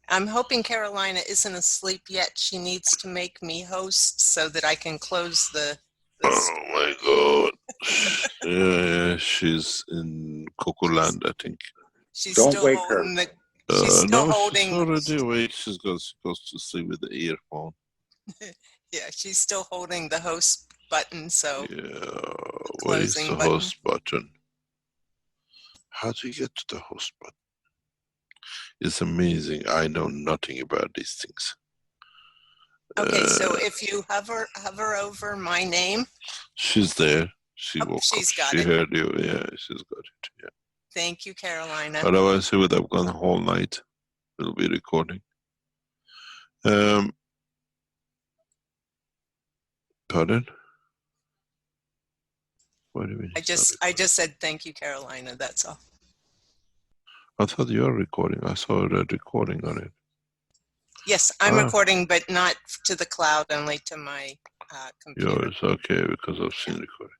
I'm hoping Carolina isn't asleep yet. She needs to make me host so that I can close the Oh my God. Yeah, she's in Coco Land, I think. She's Don't still wake holding her. the. She's still No, holding. she's already awake. She goes to sleep with the earphone. Yeah, she's still holding the host button. So yeah, where is the host button? How do you get to the host button? It's amazing. I know nothing about these things. Okay, so if you hover over my name. She's there. She woke she's up. Got she it. heard you. Yeah, she's got it. Yeah. Thank you, Carolina. Otherwise, it would have gone whole night. It'll be recording. Pardon? Wait a minute. I just said thank you, Carolina. That's all. I thought you were recording. I saw a red recording on it. Yes, I'm recording, but not to the cloud, only to my computer. Yeah, it's okay because I've seen recording.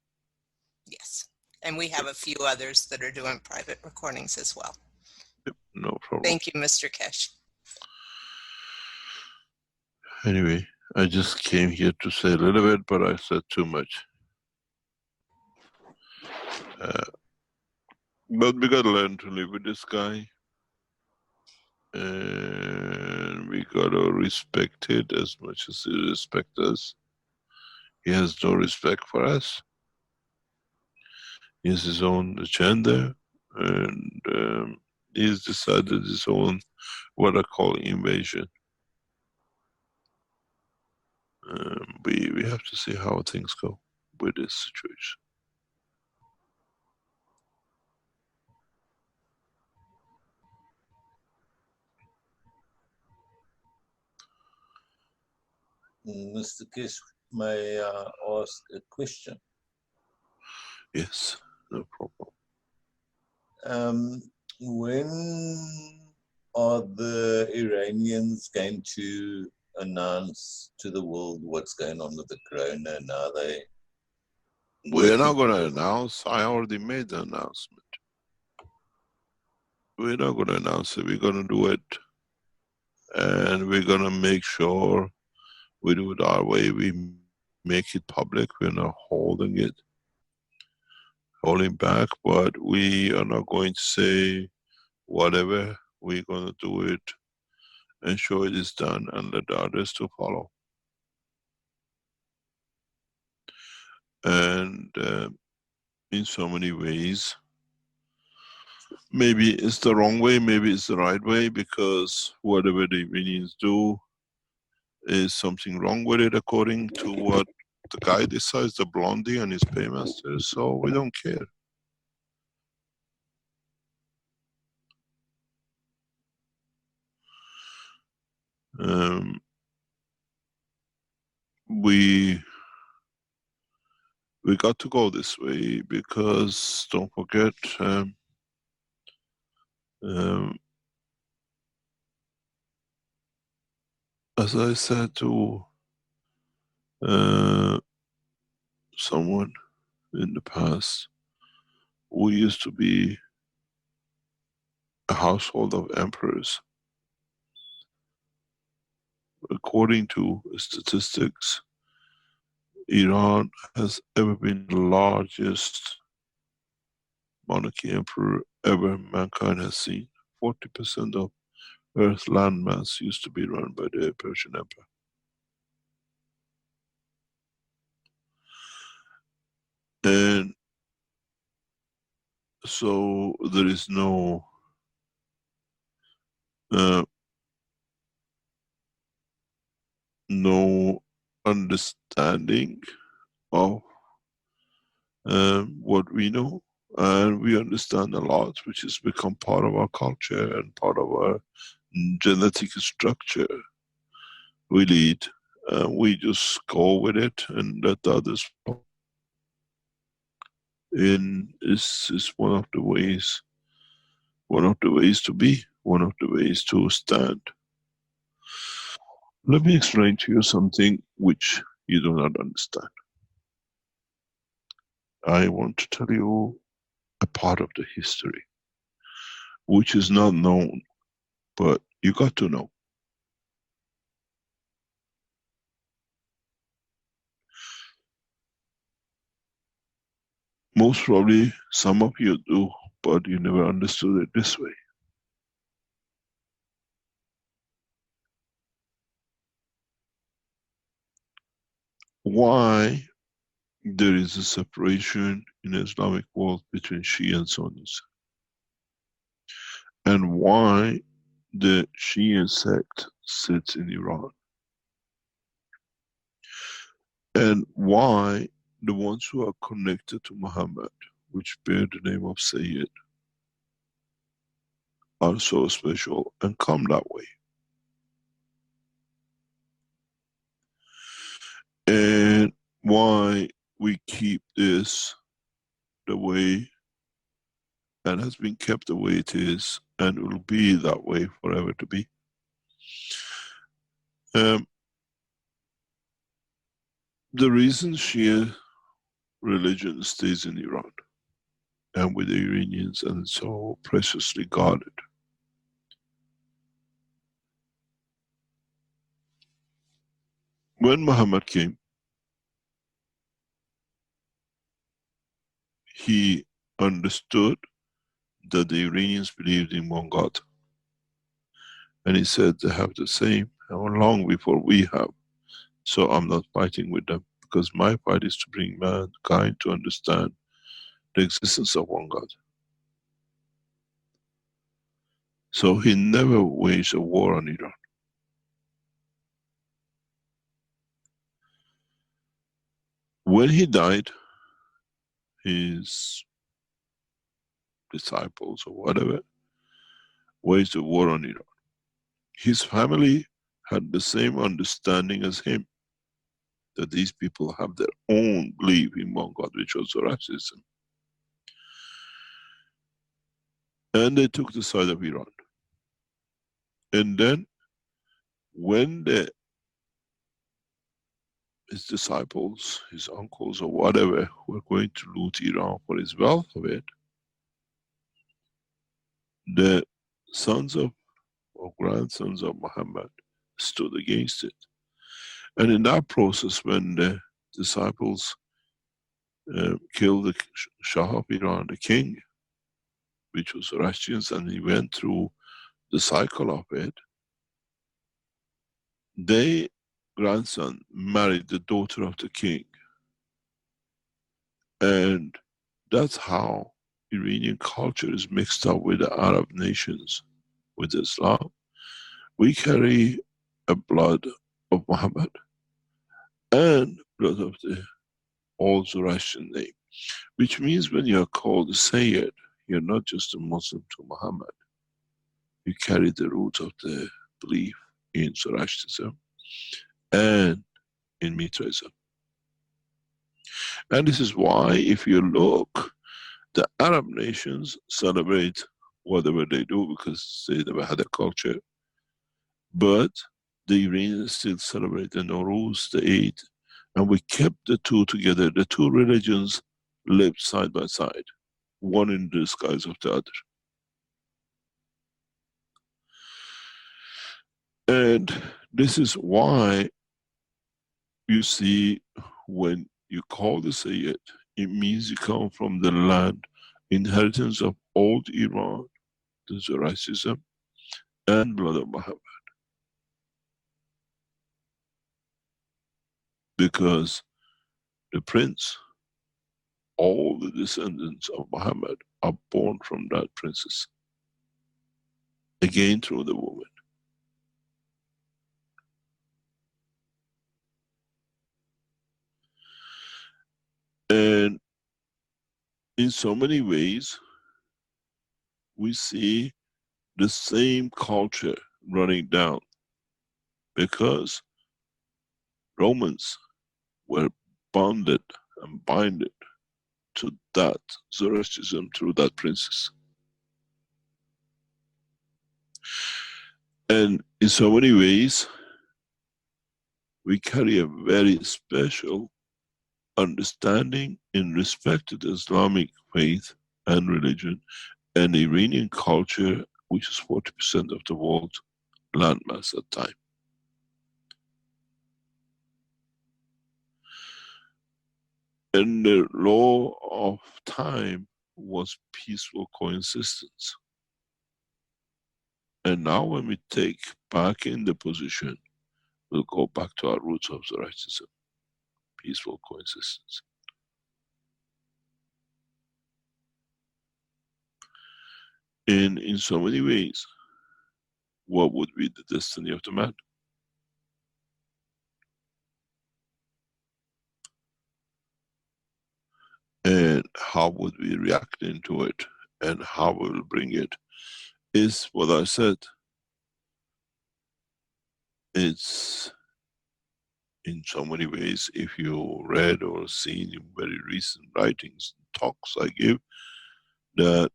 Yes, and we have a few others that are doing private recordings as well. Yep, no problem. Thank you, Mr. Keshe. Anyway, I just came here to say a little bit, but I said too much. But we gotta learn to live with this guy. And we gotta respect it as much as he respects us. He has no respect for us. He has his own agenda, and he's decided his own, what I call invasion. We have to see how things go with this situation. Mr. Keshe, may I ask a question? Yes, no problem. When are the Iranians going to announce to the world what's going on with the corona and are they? We're not going to announce. I already made the announcement. We're not going to announce it. We're going to do it. And we're going to make sure we do it our way. We make it public. We're not holding back, but we are not going to say whatever. We're going to do it and show it is done and let the others to follow. And in so many ways, maybe it's the wrong way, maybe it's the right way, because whatever the Iranians do is something wrong with it according to what the guy decides, the blondie and his paymaster, so we don't care. We got to go this way because don't forget, as I said to someone in the past, we used to be a household of emperors. According to statistics, Iran has ever been the largest monarchy emperor ever mankind has seen. 40% of Earth's landmass used to be run by the Persian Empire. And so there is no understanding of what we know, and we understand a lot, which has become part of our culture and part of our genetic structure. We lead, we just go with it and let the others follow. And this is one of the ways to be, one of the ways to stand. Let me explain to you something which you do not understand. I want to tell you a part of the history which is not known, but you got to know. Most probably some of you do, but you never understood it this way. Why there is a separation in the Islamic world between Shia and Sunnis, and why the Shia sect sits in Iran, and why the ones who are connected to Muhammad, which bear the name of Sayyid, are so special and come that way. And why we keep this the way and has been kept the way it is and will be that way forever to be. The reason Shia religion stays in Iran and with the Iranians and so preciously guarded When Muhammad came, he understood that the Iranians believed in one God. And he said they have the same, and long before we have. So I'm not fighting with them, because my fight is to bring mankind to understand the existence of one God. So he never waged a war on Iran. When he died, his disciples or whatever waged a war on Iran. His family had the same understanding as him, that these people have their own belief in one God, which was Zoroastrianism. And they took the side of Iran. And then, when his disciples, his uncles or whatever, were going to loot Iran for his wealth of it, the sons of or grandsons of Muhammad stood against it. And in that process, when the disciples killed the Shah of Iran, the king, which was Zoroastrians, and he went through the cycle of it, their grandson married the daughter of the king. And that's how Iranian culture is mixed up with the Arab nations, with Islam. We carry a blood of Muhammad and blood of the old Zoroastrian name. Which means when you are called a Sayyid, you're not just a Muslim to Muhammad. You carry the roots of the belief in Zoroastrianism and in Mithraism. And this is why, if you look, the Arab nations celebrate whatever they do because they never had a culture. But the Iranians still celebrate the Nowruz, the Eid. And we kept the two together. The two religions lived side by side, one in the disguise of the other. And this is why you see, when you call the Sayyid, it means you come from the land, inheritance of old Iran, the Zoroastrianism, and blood of Muhammad. Because the prince, all the descendants of Muhammad are born from that princess. Again through the woman. And in so many ways, we see the same culture running down, because Romans were bonded and binded to that Zoroastrianism through that princess. And in so many ways, we carry a very special understanding in respect to the Islamic faith and religion and the Iranian culture, which is 40% of the world landmass at the time. And the law of time was peaceful coexistence. And now when we take back in the position, we'll go back to our roots of Zoroastrianism. Peaceful coexistence. And in so many ways, what would be the destiny of the man? And how would we react into it, and how we will bring it, is what I said. It's in so many ways, if you read or seen in very recent writings, talks I give, that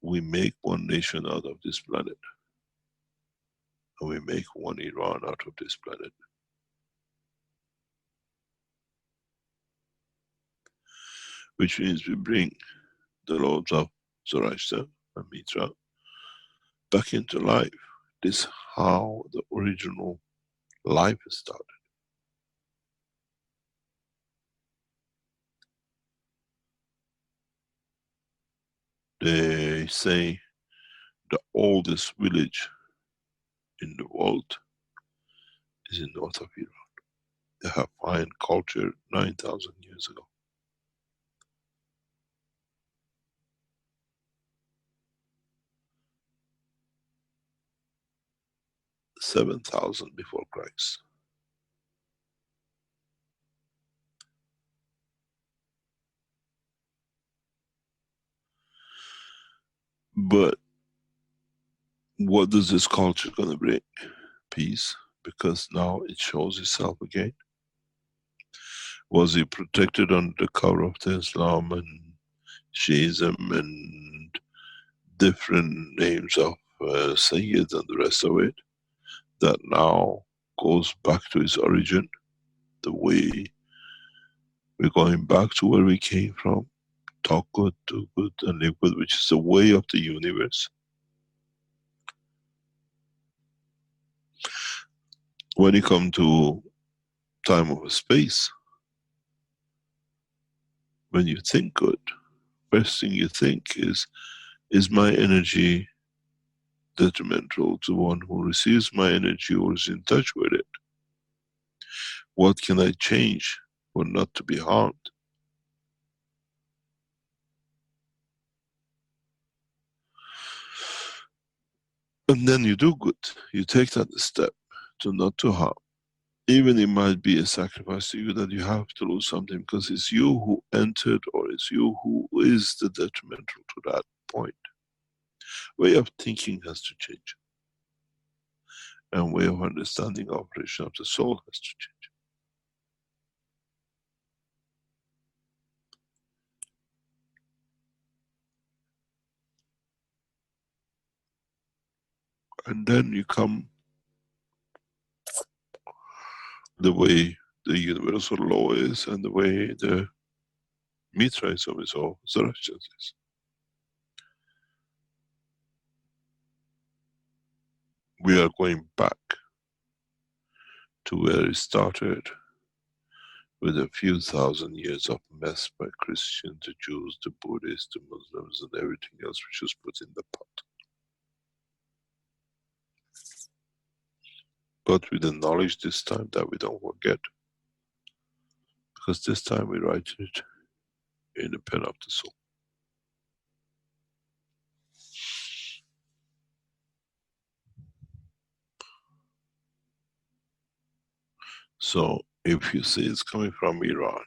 we make one nation out of this planet. And we make one Iran out of this planet. Which means we bring the lords of Zoroaster and Mitra back into life. This is how the original life started. They say the oldest village in the world is in north of Iran. They have fine culture 9,000 years ago. 7,000 before Christ. But what does this culture gonna bring? Peace, because now it shows itself again. Was it protected under the cover of the Islam and Shiism and different names of Sayyids and the rest of it, that now goes back to its origin, the way we're going back to where we came from, talk good, do good, and live good, which is the way of the universe. When you come to time of space, when you think good, first thing you think is my energy detrimental to one who receives my energy or is in touch with it? What can I change for not to be harmed? And then you do good. You take that step to not to harm. Even it might be a sacrifice to you that you have to lose something, because it's you who entered, or it's you who is the detrimental to that point. Way of thinking has to change. And way of understanding operation of the soul has to change. And then you come the way the universal law is, and the way the Mitraism is, or Zoroastrianism is. We are going back to where it started, with a few thousand years of mess by Christians, the Jews, the Buddhists, the Muslims, and everything else which was put in the pot. But with the knowledge this time that we don't forget, because this time we write it in the pen of the soul. So if you see it's coming from Iran,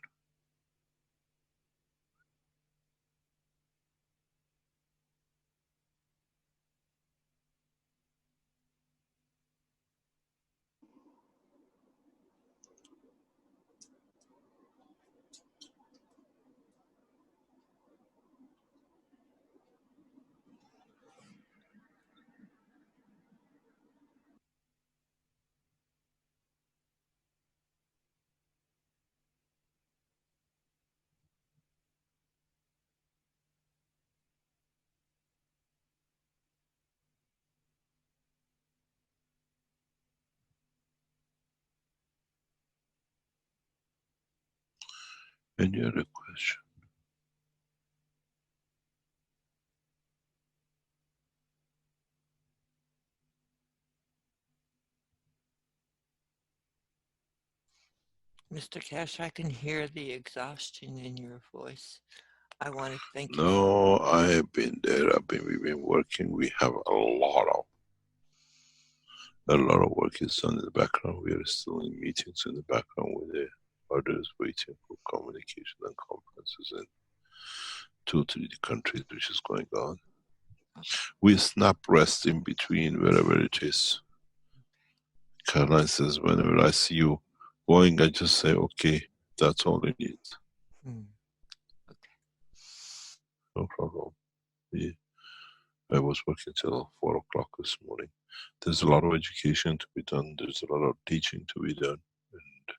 any other question? Mr. Keshe, I can hear the exhaustion in your voice. I want to thank you. No, I have been there. We've been working. We have a lot of work is done in the background. We are still in meetings in the background with the others, waiting for communication and conferences in 2-3 countries, which is going on. We snap rest in between wherever it is. Caroline says, whenever I see you going, I just say, okay, that's all it needs. Okay. No problem. I was working till 4 o'clock this morning. There's a lot of education to be done. There's a lot of teaching to be done. And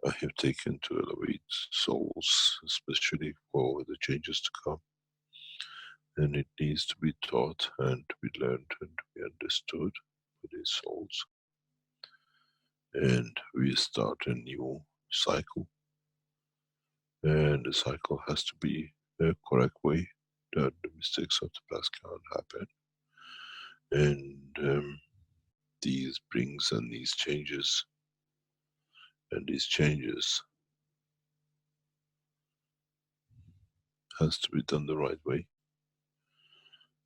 I have taken to elevate souls, especially for the changes to come. And it needs to be taught and to be learned and to be understood by these souls. And we start a new cycle. And the cycle has to be the correct way. that the mistakes of the past can't happen, and these brings and these changes, and these changes has to be done the right way.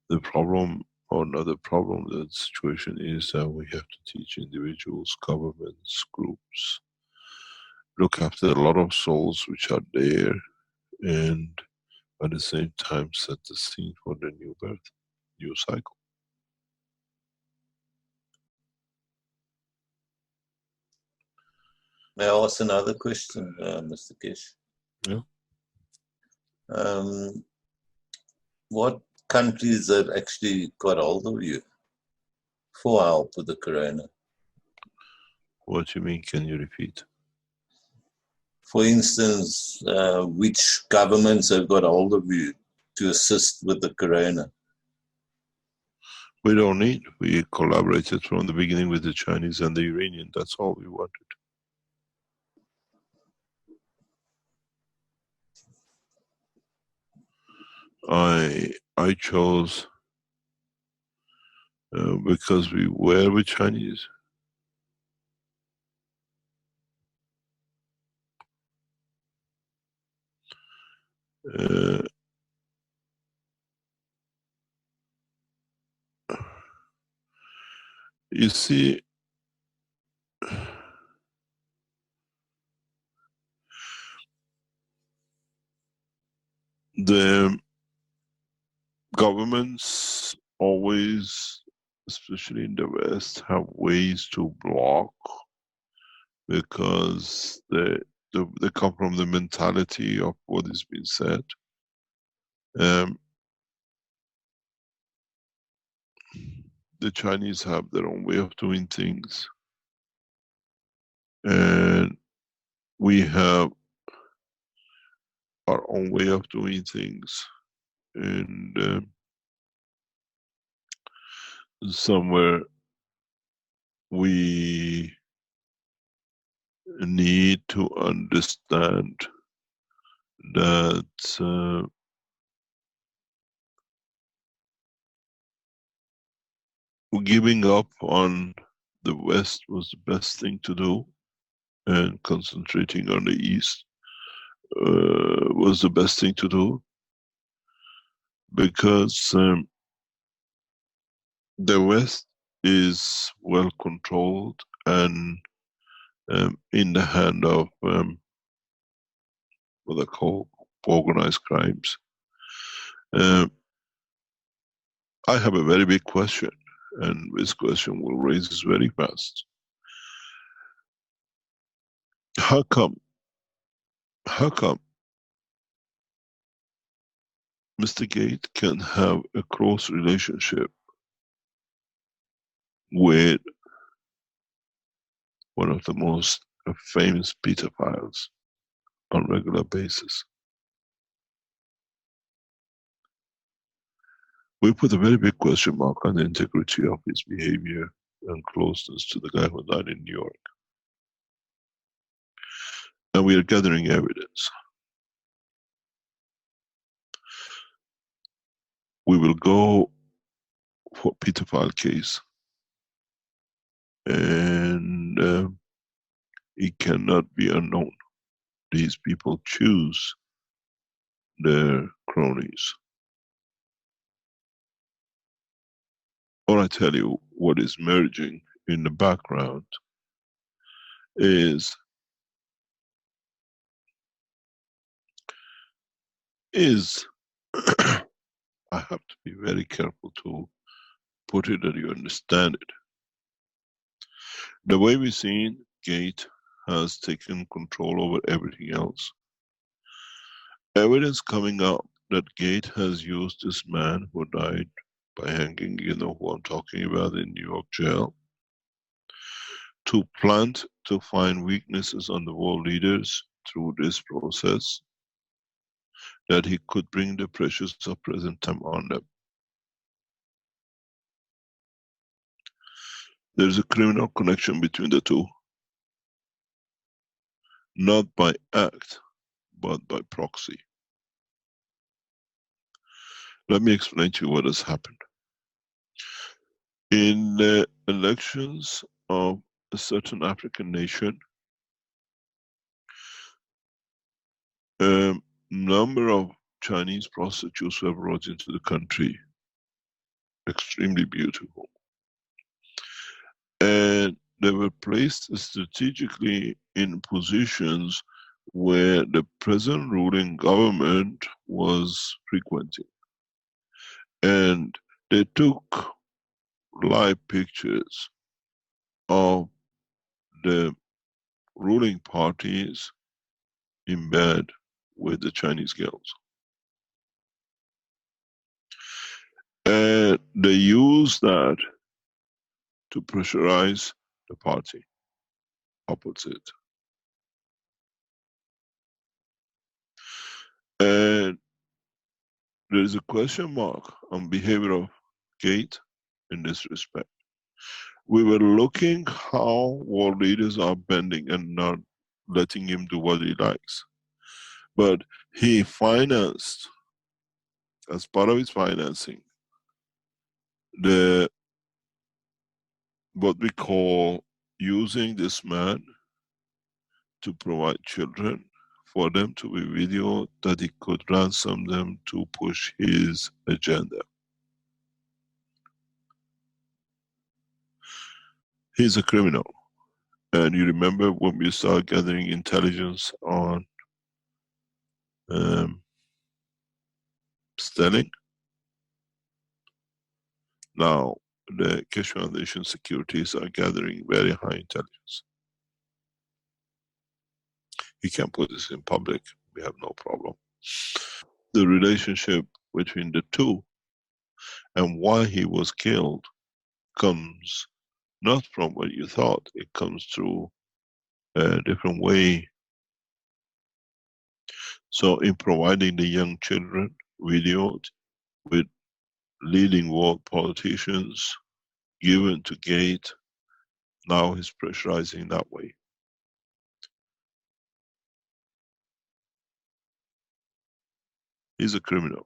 The problem, or not the problem, the situation is that we have to teach individuals, governments, groups, look after a lot of souls which are there, and at the same time set the scene for the new birth, new cycle. May I ask another question, Mr. Keshe? Yeah. What countries have actually got hold of you for help with the corona? What do you mean? Can you repeat? For instance, which governments have got hold of you to assist with the corona? We don't need. We collaborated from the beginning with the Chinese and the Iranian. That's all we wanted. I chose because we were with Chinese. You see, the governments always, especially in the West, have ways to block, because they come from the mentality of what is being said. The Chinese have their own way of doing things, and we have our own way of doing things, and somewhere we need to understand that giving up on the West was the best thing to do, and concentrating on the East was the best thing to do, because the West is well controlled and in the hand of what they call organized crimes. I have a very big question, and this question will raise this very fast. How come Mr. Gate can have a close relationship with one of the most famous pedophiles on a regular basis? We put a very big question mark on the integrity of his behavior and closeness to the guy who died in New York. And we are gathering evidence. We will go for pedophile case, and it cannot be unknown. These people choose their cronies. Or I tell you what is merging in the background is I have to be very careful to put it that you understand it. The way we've seen Gate has taken control over everything else. Evidence coming up that Gate has used this man who died by hanging, you know who I'm talking about, in New York jail, to plant, to find weaknesses on the world leaders through this process, that he could bring the pressures of present time on them. There's a criminal connection between the two, not by act, but by proxy. Let me explain to you what has happened. In the elections of a certain African nation, a number of Chinese prostitutes were brought into the country, extremely beautiful. And they were placed strategically in positions where the present ruling government was frequenting. And they took live pictures of the ruling parties in bed with the Chinese girls. And they used that to pressurize the party opposite. And there is a question mark on behavior of Gate in this respect. We were looking how world leaders are bending and not letting him do what he likes. But he financed, as part of his financing, the what we call using this man to provide children for them to be videoed, that he could ransom them to push his agenda. He's a criminal. And you remember when we started gathering intelligence on Sterling? Now, the Keshe Foundation securities are gathering very high intelligence. He can put this in public, we have no problem. The relationship between the two and why he was killed comes not from what you thought, it comes through a different way. So in providing the young children videoed with leading world politicians given to Gate, now he's pressurizing that way. He's a criminal.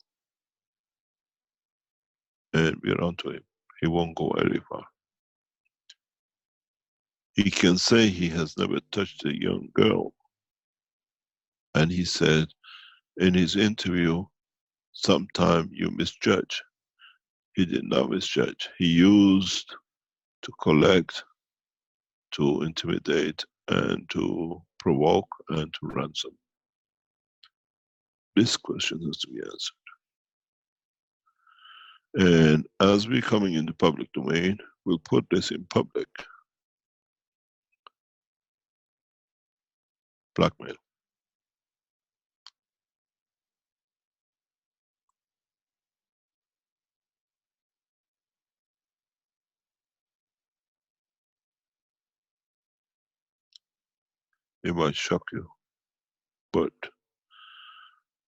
And we're onto him. He won't go very far. He can say he has never touched a young girl. And he said in his interview, sometime you misjudge. He did not misjudge. He used to collect, to intimidate, and to provoke, and to ransom. This question has to be answered. And as we're coming in the public domain, we'll put this in public. Blackmail. It might shock you, but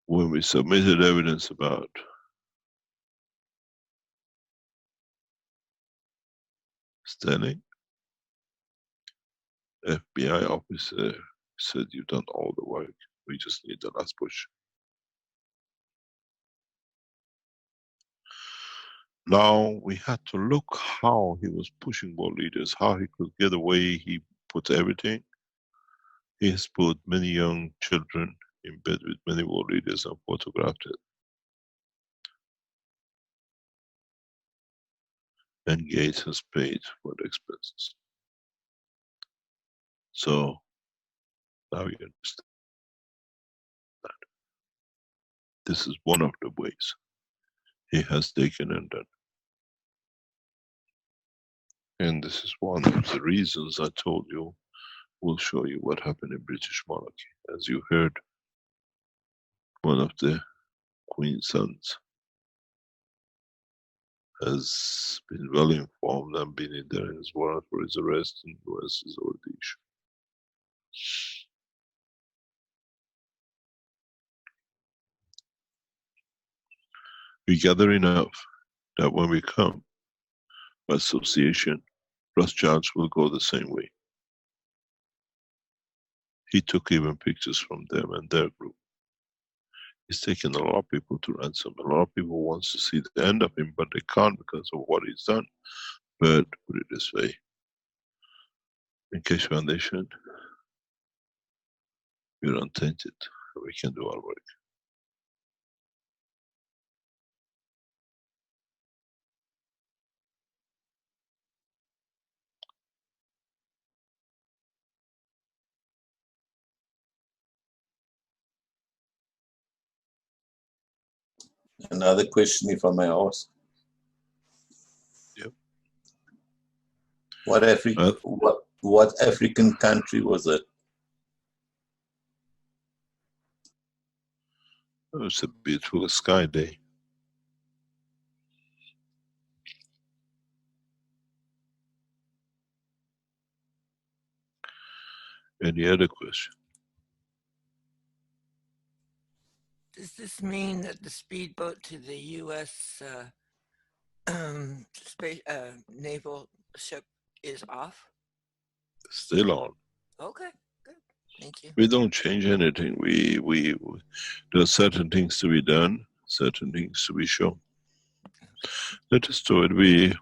when we submitted evidence about Sterling, FBI officer said, you've done all the work, we just need the last push. Now we had to look how he was pushing world leaders, how he could get away. He put everything. He has put many young children in bed with many world leaders and photographed it. And Gates has paid for the expenses. So now you understand that. This is one of the ways he has taken and done. And this is one of the reasons I told you, we'll show you what happened in British monarchy. As you heard, one of the Queen's sons has been well informed and been in there in his warrant for his arrest, and the US is over the issue. We gather enough that when we come, by association, Rothschilds will go the same way. He took even pictures from them and their group. He's taken a lot of people to ransom. A lot of people want to see the end of him, but they can't because of what he's done. But put it this way, in Keshe Foundation, we're untainted. We can do our work. Another question, if I may ask. Yep. What African country was it? Oh, it's a beautiful sky day. Any other question? Does this mean that the speedboat to the U.S. Space naval ship is off? Still on. Okay, good. Thank you. We don't change anything. There are certain things to be done, certain things to be shown. Let us do it.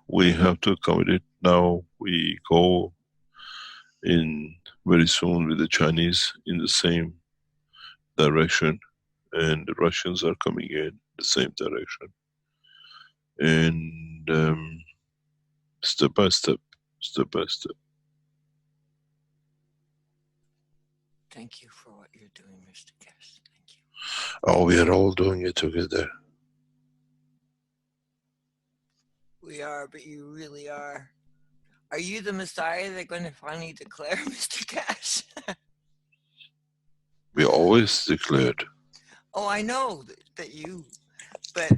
We have to accommodate now. We go in very soon with the Chinese in the same direction, and the Russians are coming in the same direction. And step by step, step by step. Thank you for what you're doing, Mr. Keshe. Thank you. Oh, we are all doing it together. We are, but you really are. Are you the Messiah they're going to finally declare, Mr. Keshe? We always declared. Oh, I know that you, but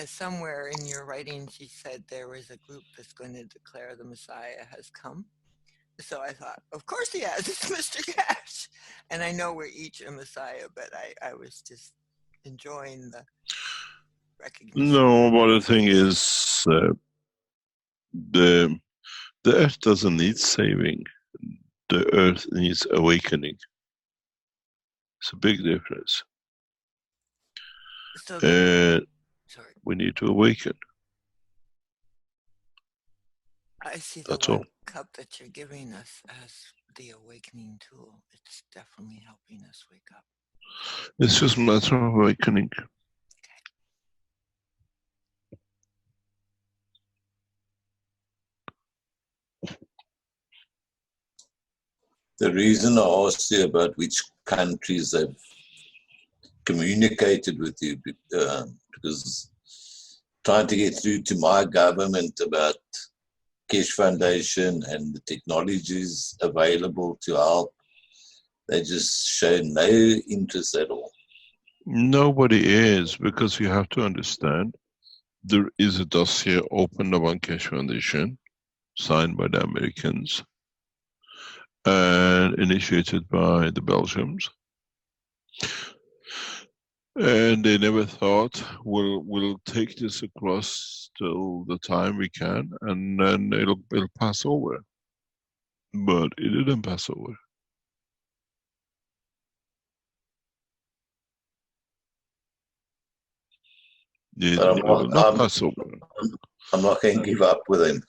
somewhere in your writings you said there was a group that's going to declare the Messiah has come. So I thought, of course he has, it's Mr. Keshe. And I know we're each a Messiah, but I was just enjoying the recognition. No, but the thing is, the earth doesn't need saving. The earth needs awakening. It's a big difference. So And we need to awaken. I see the That's one all. cup that you're giving us as the awakening tool. It's definitely helping us wake up. It's just a matter of awakening. The reason I asked you about which countries have communicated with you, because trying to get through to my government about Keshe Foundation and the technologies available to help, they just show no interest at all. Nobody is, because you have to understand, there is a dossier opened on Keshe Foundation, signed by the Americans, and initiated by the Belgians. And they never thought we'll take this across till the time we can, and then it'll pass over. But it didn't pass over. It will not pass over. I'm not going to give up with him.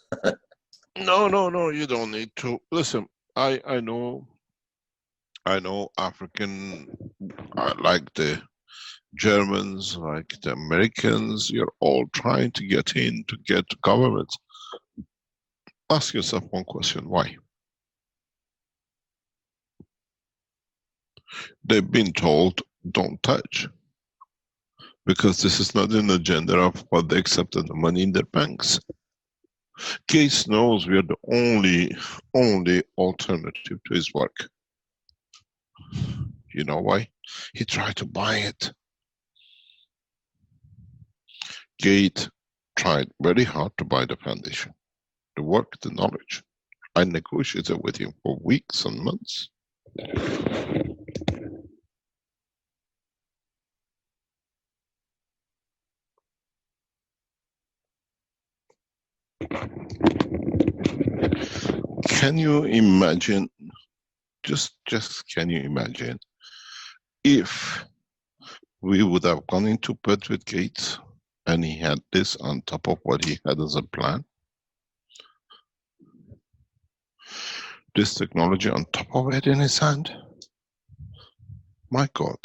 No, you don't need to. Listen, I know African, like the Germans, like the Americans, you're all trying to get in, to get governments. Ask yourself one question, why? They've been told, don't touch. Because this is not an agenda of what they accepted the money in their banks. Case knows we are the only alternative to his work. You know why? He tried to buy it. Gate tried very hard to buy the foundation, the work, the knowledge. I negotiated with him for weeks and months. Can you imagine, just can you imagine, if we would have gone into bed with Gates and he had this on top of what he had as a plan. This technology on top of it in his hand. My God.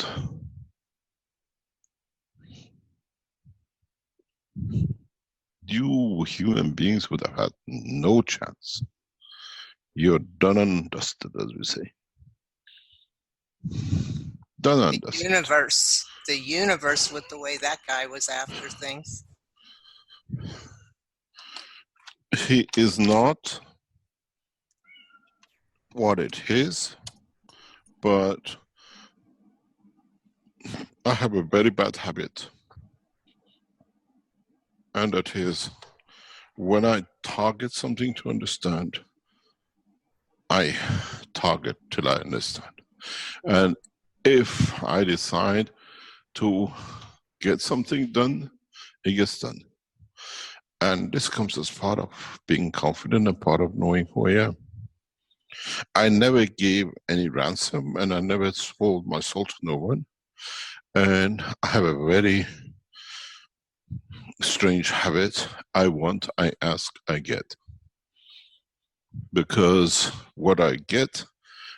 You human beings would have had no chance. You're done and dusted, as we say. Done and dusted. The universe with the way that guy was after things. He is not what it is, but I have a very bad habit. And that is, when I target something to understand, I target till I understand. And if I decide to get something done, it gets done. And this comes as part of being confident and part of knowing who I am. I never gave any ransom and I never sold my soul to no one. And I have a very strange habit. I want, I ask, I get. Because what I get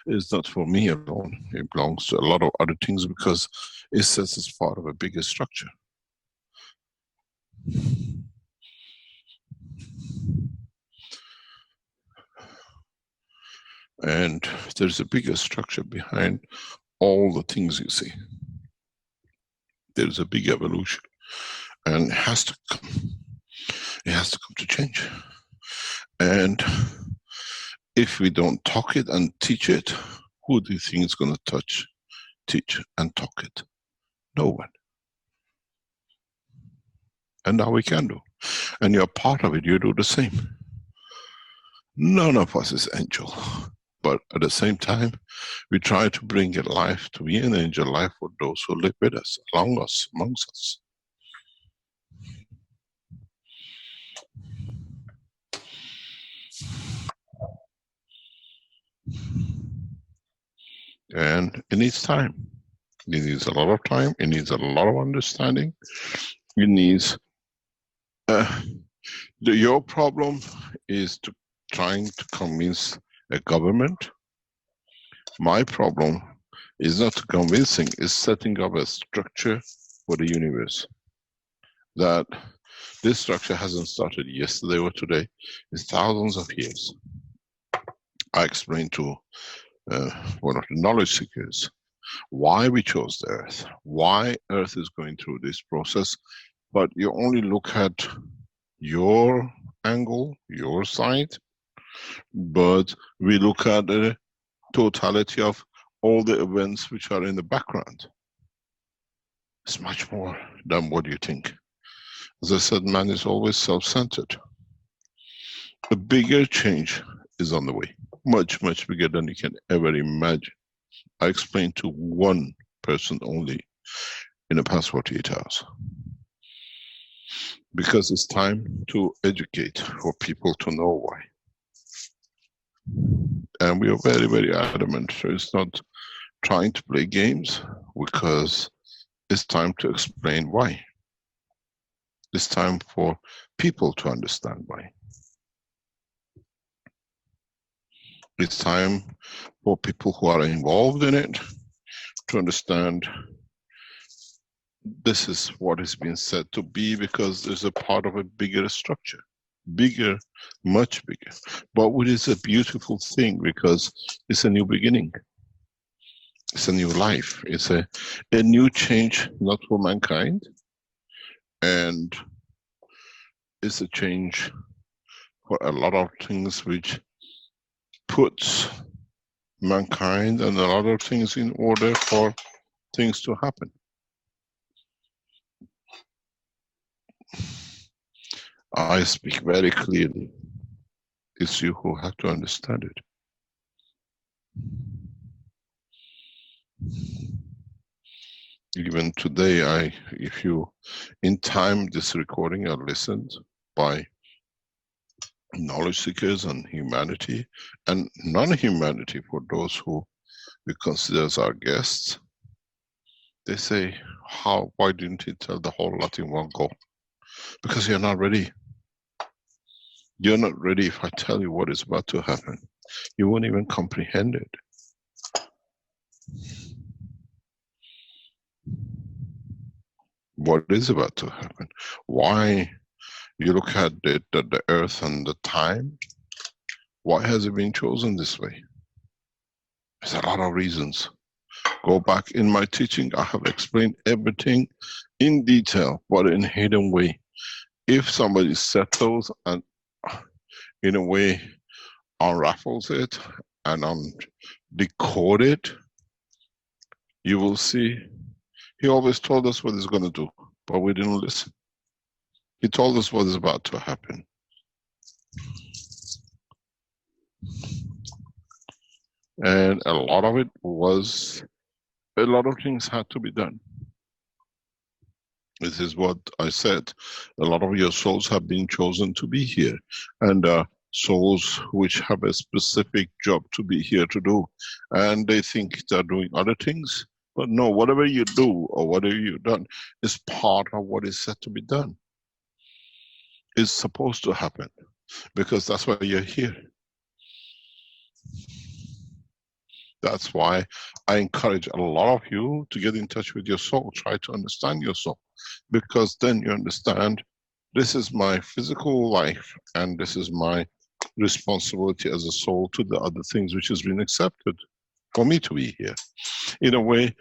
is not for me alone. It belongs to a lot of other things because it says it's part of a bigger structure. And there's a bigger structure behind all the things you see. There's a big evolution. And it has to come. It has to come to change. And if we don't talk it and teach it, who do you think is going to touch, teach, and talk it? No one. And now we can do. And you're part of it, you do the same. None of us is angel. But at the same time, we try to bring a life, to be an angel life for those who live with us, amongst us. And it needs time. It needs a lot of time. It needs a lot of understanding. It needs... your problem is trying to convince a government. My problem is not convincing, it's setting up a structure for the universe. That this structure hasn't started yesterday or today, it's thousands of years. I explained to one of the knowledge seekers why we chose the Earth, why Earth is going through this process, but you only look at your angle, your side, but we look at the totality of all the events which are in the background. It's much more than what you think. As I said, man is always self-centered. A bigger change is on the way. Much, much bigger than you can ever imagine. I explained to one person only in the past 48 hours. Because it's time to educate for people to know why. And we are very, very adamant. So it's not trying to play games, because it's time to explain why. It's time for people to understand why. It's time for people who are involved in it to understand this is what is being said to be, because there's a part of a bigger structure. Bigger, much bigger. But it is a beautiful thing, because it's a new beginning. It's a new life. It's a new change, not for mankind. And it's a change for a lot of things which puts mankind and a lot of things in order for things to happen. I speak very clearly. It's you who have to understand it. Even today, if you, in time, this recording are listened by knowledge seekers and humanity, and non-humanity for those who we consider as our guests, they say, Why didn't he tell the whole lot in one go? Because you're not ready. You're not ready. If I tell you what is about to happen, you won't even comprehend it. What is about to happen? Why? You look at the earth and the time. Why has it been chosen this way? There's a lot of reasons. Go back in my teaching. I have explained everything in detail, but in a hidden way. If somebody settles and in a way unraffles it and decode it, you will see he always told us what he's going to do, but we didn't listen. He told us what is about to happen. And a lot of it was, a lot of things had to be done. This is what I said. A lot of your souls have been chosen to be here. And souls which have a specific job to be here to do. And they think they're doing other things. But no, whatever you do or whatever you've done is part of what is said to be done. It's supposed to happen. Because that's why you're here. That's why I encourage a lot of you to get in touch with your soul. Try to understand your soul. Because then you understand, this is my physical life and this is my responsibility as a soul to the other things which has been accepted for me to be here. In a way,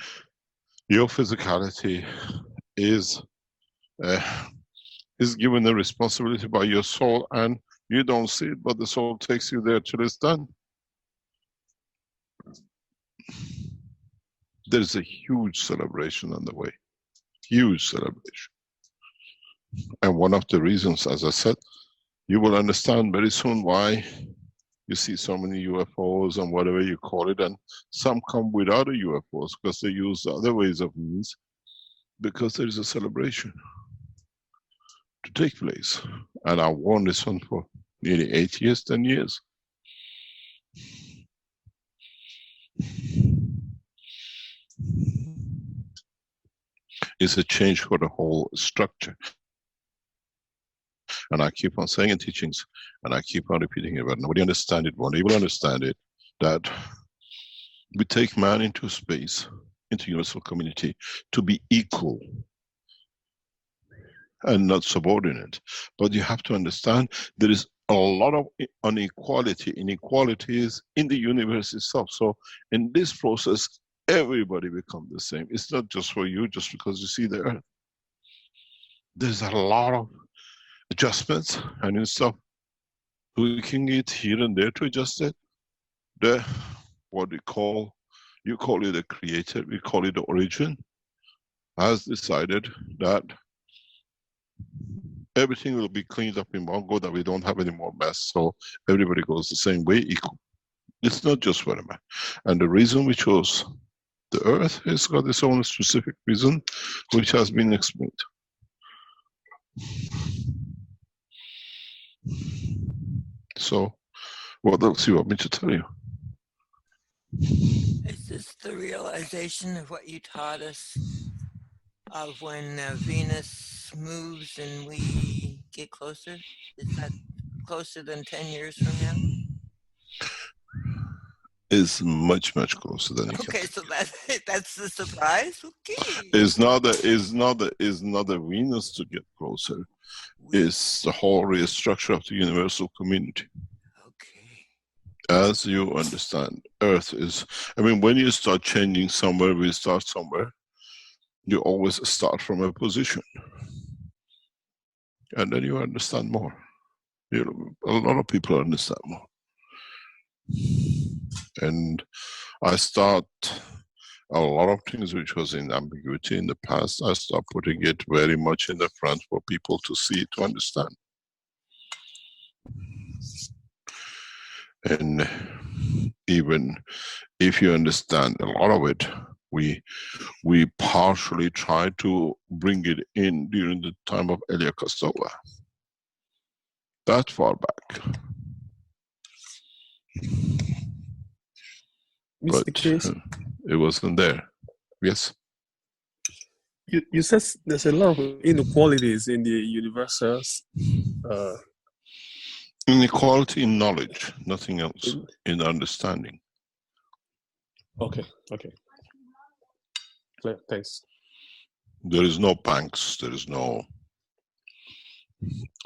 your physicality is given a responsibility by your soul, and you don't see it, but the soul takes you there till it's done. There's a huge celebration on the way. Huge celebration. And one of the reasons, as I said, you will understand very soon why you see so many UFOs and whatever you call it, and some come without a UFOs because they use other ways of means, because there is a celebration to take place. And I've worn this one for nearly 8 years, 10 years. It's a change for the whole structure. And I keep on saying in teachings, and I keep on repeating it, but nobody understands it, won't able understand it, that we take man into space, into universal community, to be equal and not subordinate. But you have to understand there is a lot of inequalities in the universe itself. So in this process, everybody becomes the same. It's not just for you, just because you see the earth. There's a lot of adjustments, and instead of tweaking it here and there to adjust it, what you call it a creator, we call it the origin, has decided that everything will be cleaned up in one go, that we don't have any more mess, so everybody goes the same way, equal. It's not just for a man. And the reason we chose the earth has got its own specific reason, which has been explained. So, what else do you want me to tell you? Is this the realization of what you taught us of when Venus moves and we get closer? Is that closer than 10 years from now? Is much, much closer than you can. Okay, so that's the surprise? Okay. It's not the Venus to get closer. It's the whole restructure of the universal community. Okay. As you understand, Earth is, I mean, when you start changing somewhere, we start somewhere, you always start from a position. And then you understand more. A lot of people understand more. And I start a lot of things which was in ambiguity in the past, I start putting it very much in the front for people to see, to understand. And even if you understand a lot of it, we partially try to bring it in during the time of Elia Kostova. That far back. Mr. Keshe, it wasn't there. Yes? you said there's a lot of inequalities in the universes. Inequality in knowledge, nothing else. In understanding. Okay. Clear. Thanks. There is no banks. There is no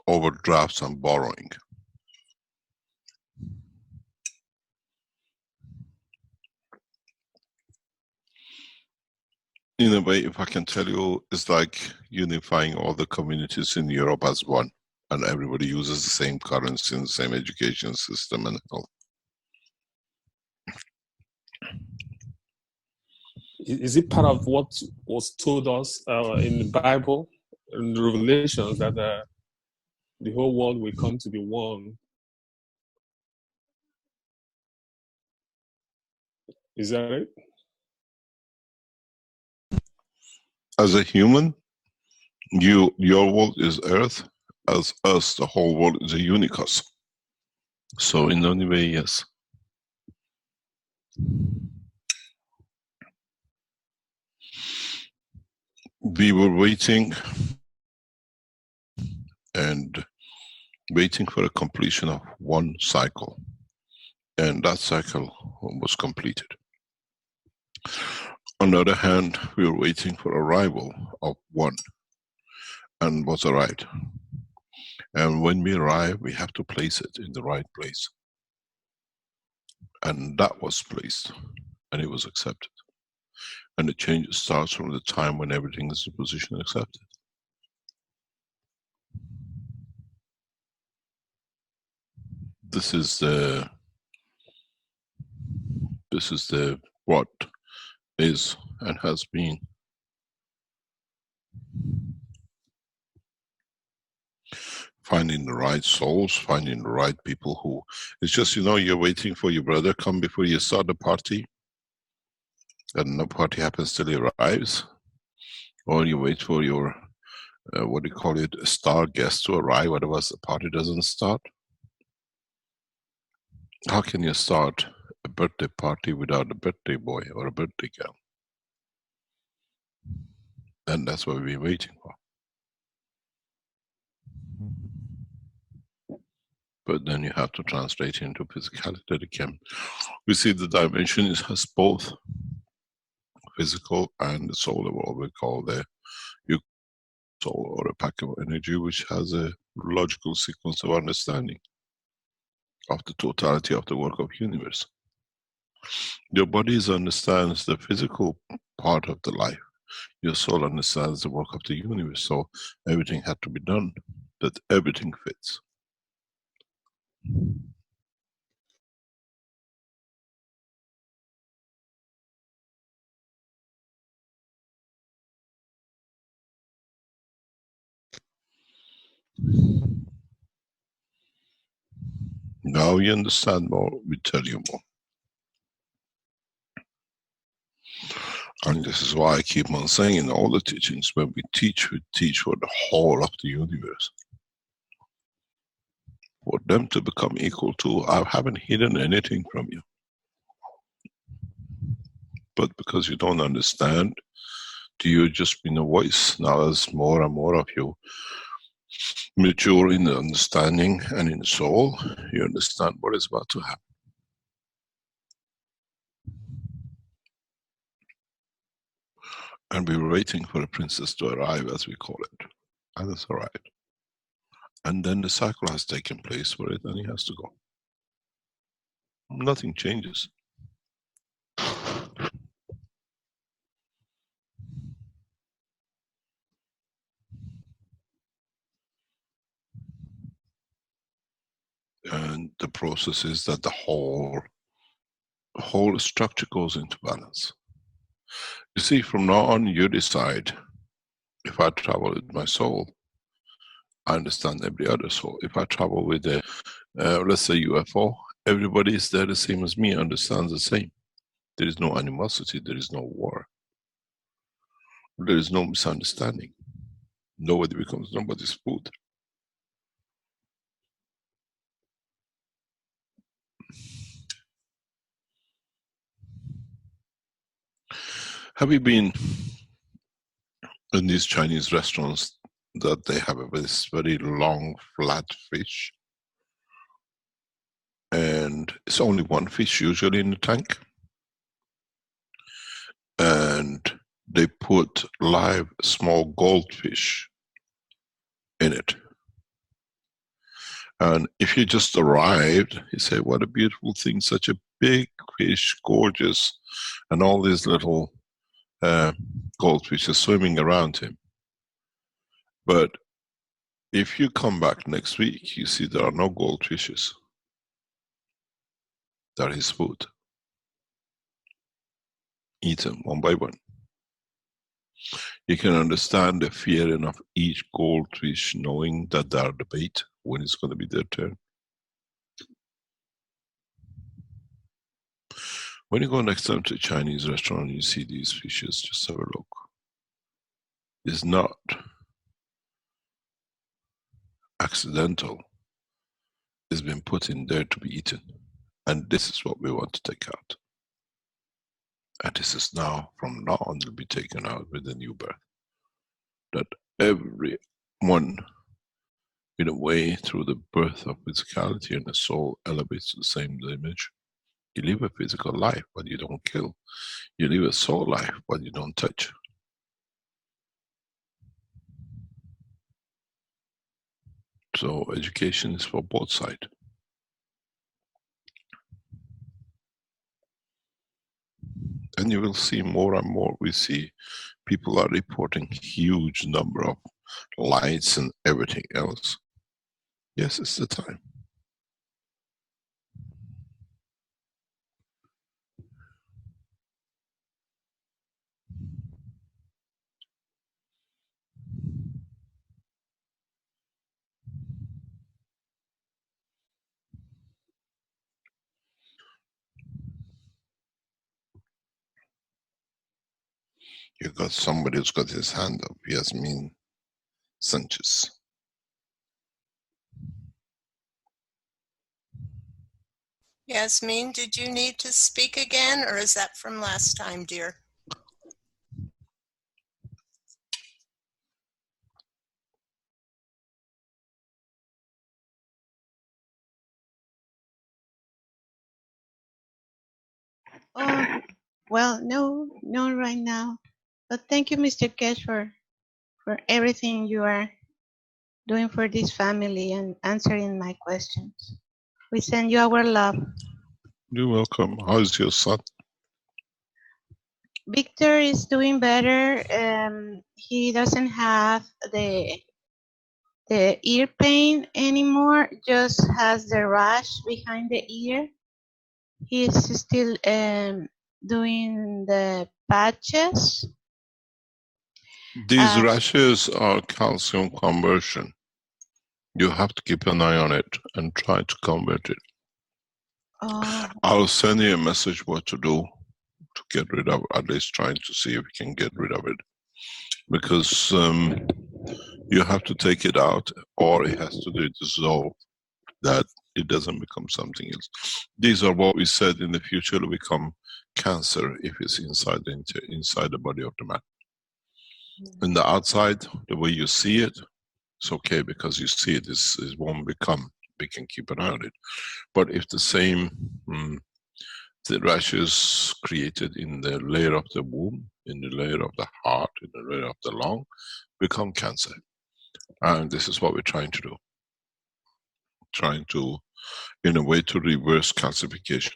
overdrafts and borrowing. In a way, if I can tell you, it's like unifying all the communities in Europe as one, and everybody uses the same currency and the same education system and all. Is it part of what was told us in the Bible, in the Revelations, that the whole world will come to be one? Is that it? As a human, your world is Earth. As us, the whole world is a unicos. So in any way, yes. We were waiting for a completion of one cycle, and that cycle was completed. On the other hand, we were waiting for arrival of one, and was arrived. And when we arrive, we have to place it in the right place. And that was placed, and it was accepted. And the change starts from the time when everything is in position accepted. This is the what is and has been. Finding the right souls, finding the right people who, it's just, you're waiting for your brother come before you start the party, and no party happens till he arrives, or you wait for your, what do you call it, a star guest to arrive, otherwise the party doesn't start. How can you start a birthday party without a birthday boy or a birthday girl? And that's what we're waiting for. But then you have to translate into physicality again. We see the dimension has both physical and the soul, what we call the soul, or a pack of energy, which has a logical sequence of understanding of the totality of the work of universe. Your body understands the physical part of the life. Your soul understands the work of the universe. So everything had to be done, that everything fits. Now you understand more, we tell you more. And this is why I keep on saying in all the teachings, when we teach for the whole of the universe. For them to become equal to, I haven't hidden anything from you. But because you don't understand, you've just been a voice. Now as more and more of you mature in the understanding and in soul, you understand what is about to happen. And we were waiting for a princess to arrive, as we call it. And it's arrived. And then the cycle has taken place for it, and he has to go. Nothing changes. And the process is that the whole structure goes into balance. You see, from now on, you decide. If I travel with my soul, I understand every other soul. If I travel with a, let's say, UFO, everybody is there the same as me, understands the same. There is no animosity, there is no war. There is no misunderstanding. Nobody becomes nobody's food. Have you been In these Chinese restaurants, that they have this very long, flat fish. And it's only one fish usually in the tank. And they put live small goldfish in it. And if you just arrived, you say, what a beautiful thing, such a big fish, gorgeous, and all these little goldfish are swimming around him. But if you come back next week, you see there are no goldfishes. That is food. Eat them one by one. You can understand the fearing of each goldfish knowing that they are the bait when it's going to be their turn. When you go next time to a Chinese restaurant and you see these fishes, just have a look. It's not accidental. It's been put in there to be eaten. And this is what we want to take out. And this is now, from now on, will be taken out with the new birth. That everyone, in a way, through the birth of physicality and the soul, elevates to the same dimension. You live a physical life, but you don't kill. You live a soul life, but you don't touch. So education is for both sides. And you will see more and more, we see people are reporting huge number of lights and everything else. Yes, it's the time. You got somebody who's got his hand up, Yasmin Sanchez. Yasmin, did you need to speak again, or is that from last time, dear? Oh, well, no, right now. But thank you, Mr. Keshe, for everything you are doing for this family and answering my questions. We send you our love. You're welcome. How's your son? Victor is doing better. He doesn't have the ear pain anymore, just has the rash behind the ear. He's still doing the patches. These rashes are calcium conversion. You have to keep an eye on it and try to convert it. Oh. I'll send you a message what to do to get rid of, at least trying to see if we can get rid of it. Because you have to take it out, or it has to be dissolved, that it doesn't become something else. These are what we said in the future will become cancer if it's inside the body of the man. In the outside, the way you see it, it's okay because you see it, it won't become, we can keep an eye on it. But if the same, the rashes created in the layer of the womb, in the layer of the heart, in the layer of the lung, become cancer. And this is what we're trying to do. Trying to, in a way, to reverse calcification.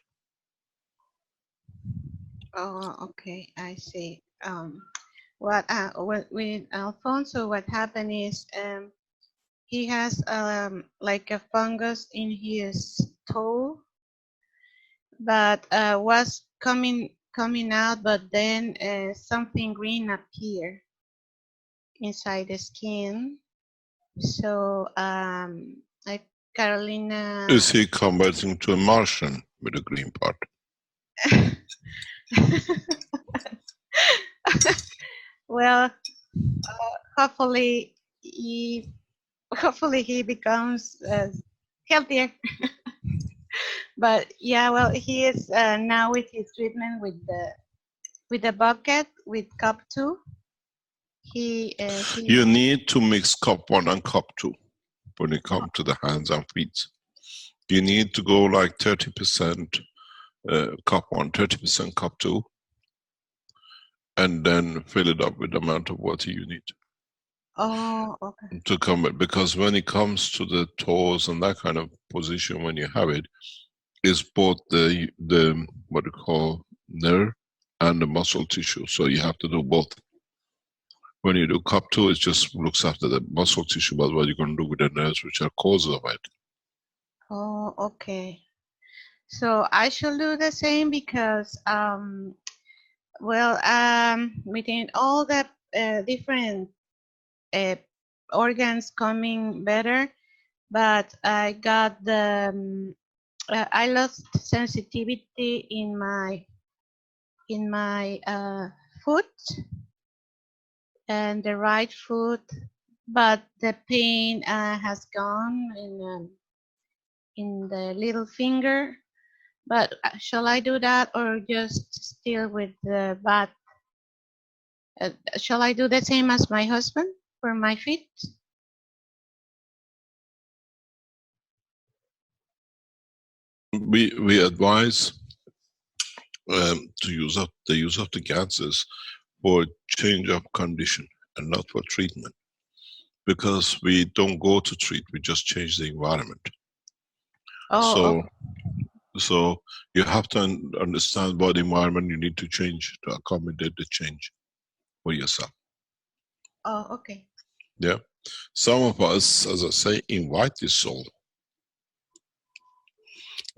Oh, okay, I see. With Alfonso, what happened is he has like a fungus in his toe, but was coming out, but then something green appeared inside the skin. So like Carolina. Is he converting to a Martian with the green part? Well, hopefully he becomes healthier. But yeah, well, he is now with his treatment with the bucket with cup 2. You need to mix cup 1 and cup 2 when it comes to the hands and feet. You need to go like 30% cup 1, 30% cup 2, and then fill it up with the amount of water you need. Oh, okay. To come, because when it comes to the toes and that kind of position, when you have it, is both the what you call nerve and the muscle tissue. So you have to do both. When you do cup 2, it just looks after the muscle tissue, but what you're going to do with the nerves, which are causes of it. Oh, okay. So I should do the same because, within all the different organs coming better, but I got the, I lost sensitivity in my foot and the right foot, but the pain has gone in the little finger. But shall I do that or just still with the bath? Shall I do the same as my husband for my feet? We advise to use up the use of the gases for change of condition and not for treatment, because we don't go to treat, we just change the environment. Oh, so you have to understand what environment you need to change to accommodate the change for yourself. Oh, okay. Yeah, some of us, as I say, invite the soul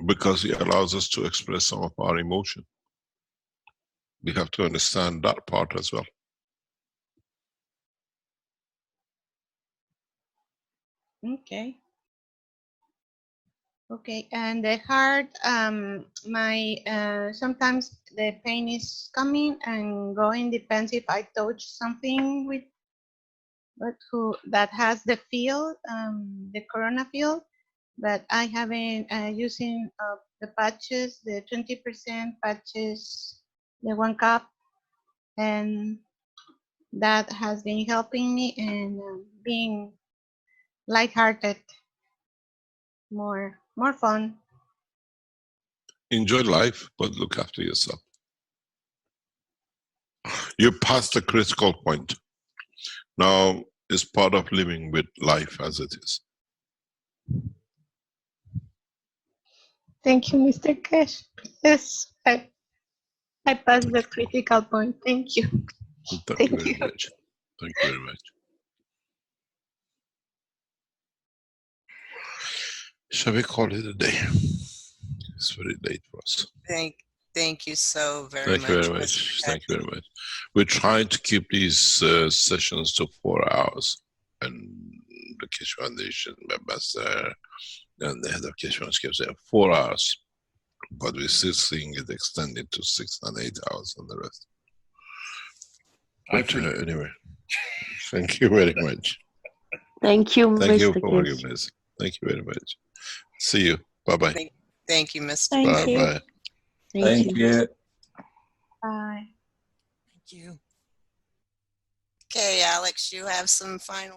because it allows us to express some of our emotion. We have to understand that part as well. Okay. Okay, and the heart, sometimes the pain is coming and going, depends if I touch something with that has the field, the corona field, but I haven't using the patches, the 20% patches, the 1 cup, and that has been helping me and being lighthearted, more fun. Enjoy life, but look after yourself. You're past the critical point. Now it's part of living with life as it is. Thank you, Mr. Keshe. Yes, I passed the critical point. Thank you. Thank you very much. Thank you very much. Shall we call it a day? It's very late for us. Thank you so very much. Thank you very much. Thank you very much. We're trying to keep these sessions to 4 hours, and the Keshe Foundation members there and the head of Keshe Foundation say 4 hours, but we're still seeing it extended to 6 and 8 hours and the rest. But anyway, thank you very much. Thank you, Thank you Mr. for Keshe. forgiveness. Thank you very much. See you. Bye-bye. Thank you, Mr. Thank you. Bye-bye. Thank you. Bye. Thank you. Okay, Alex, you have some final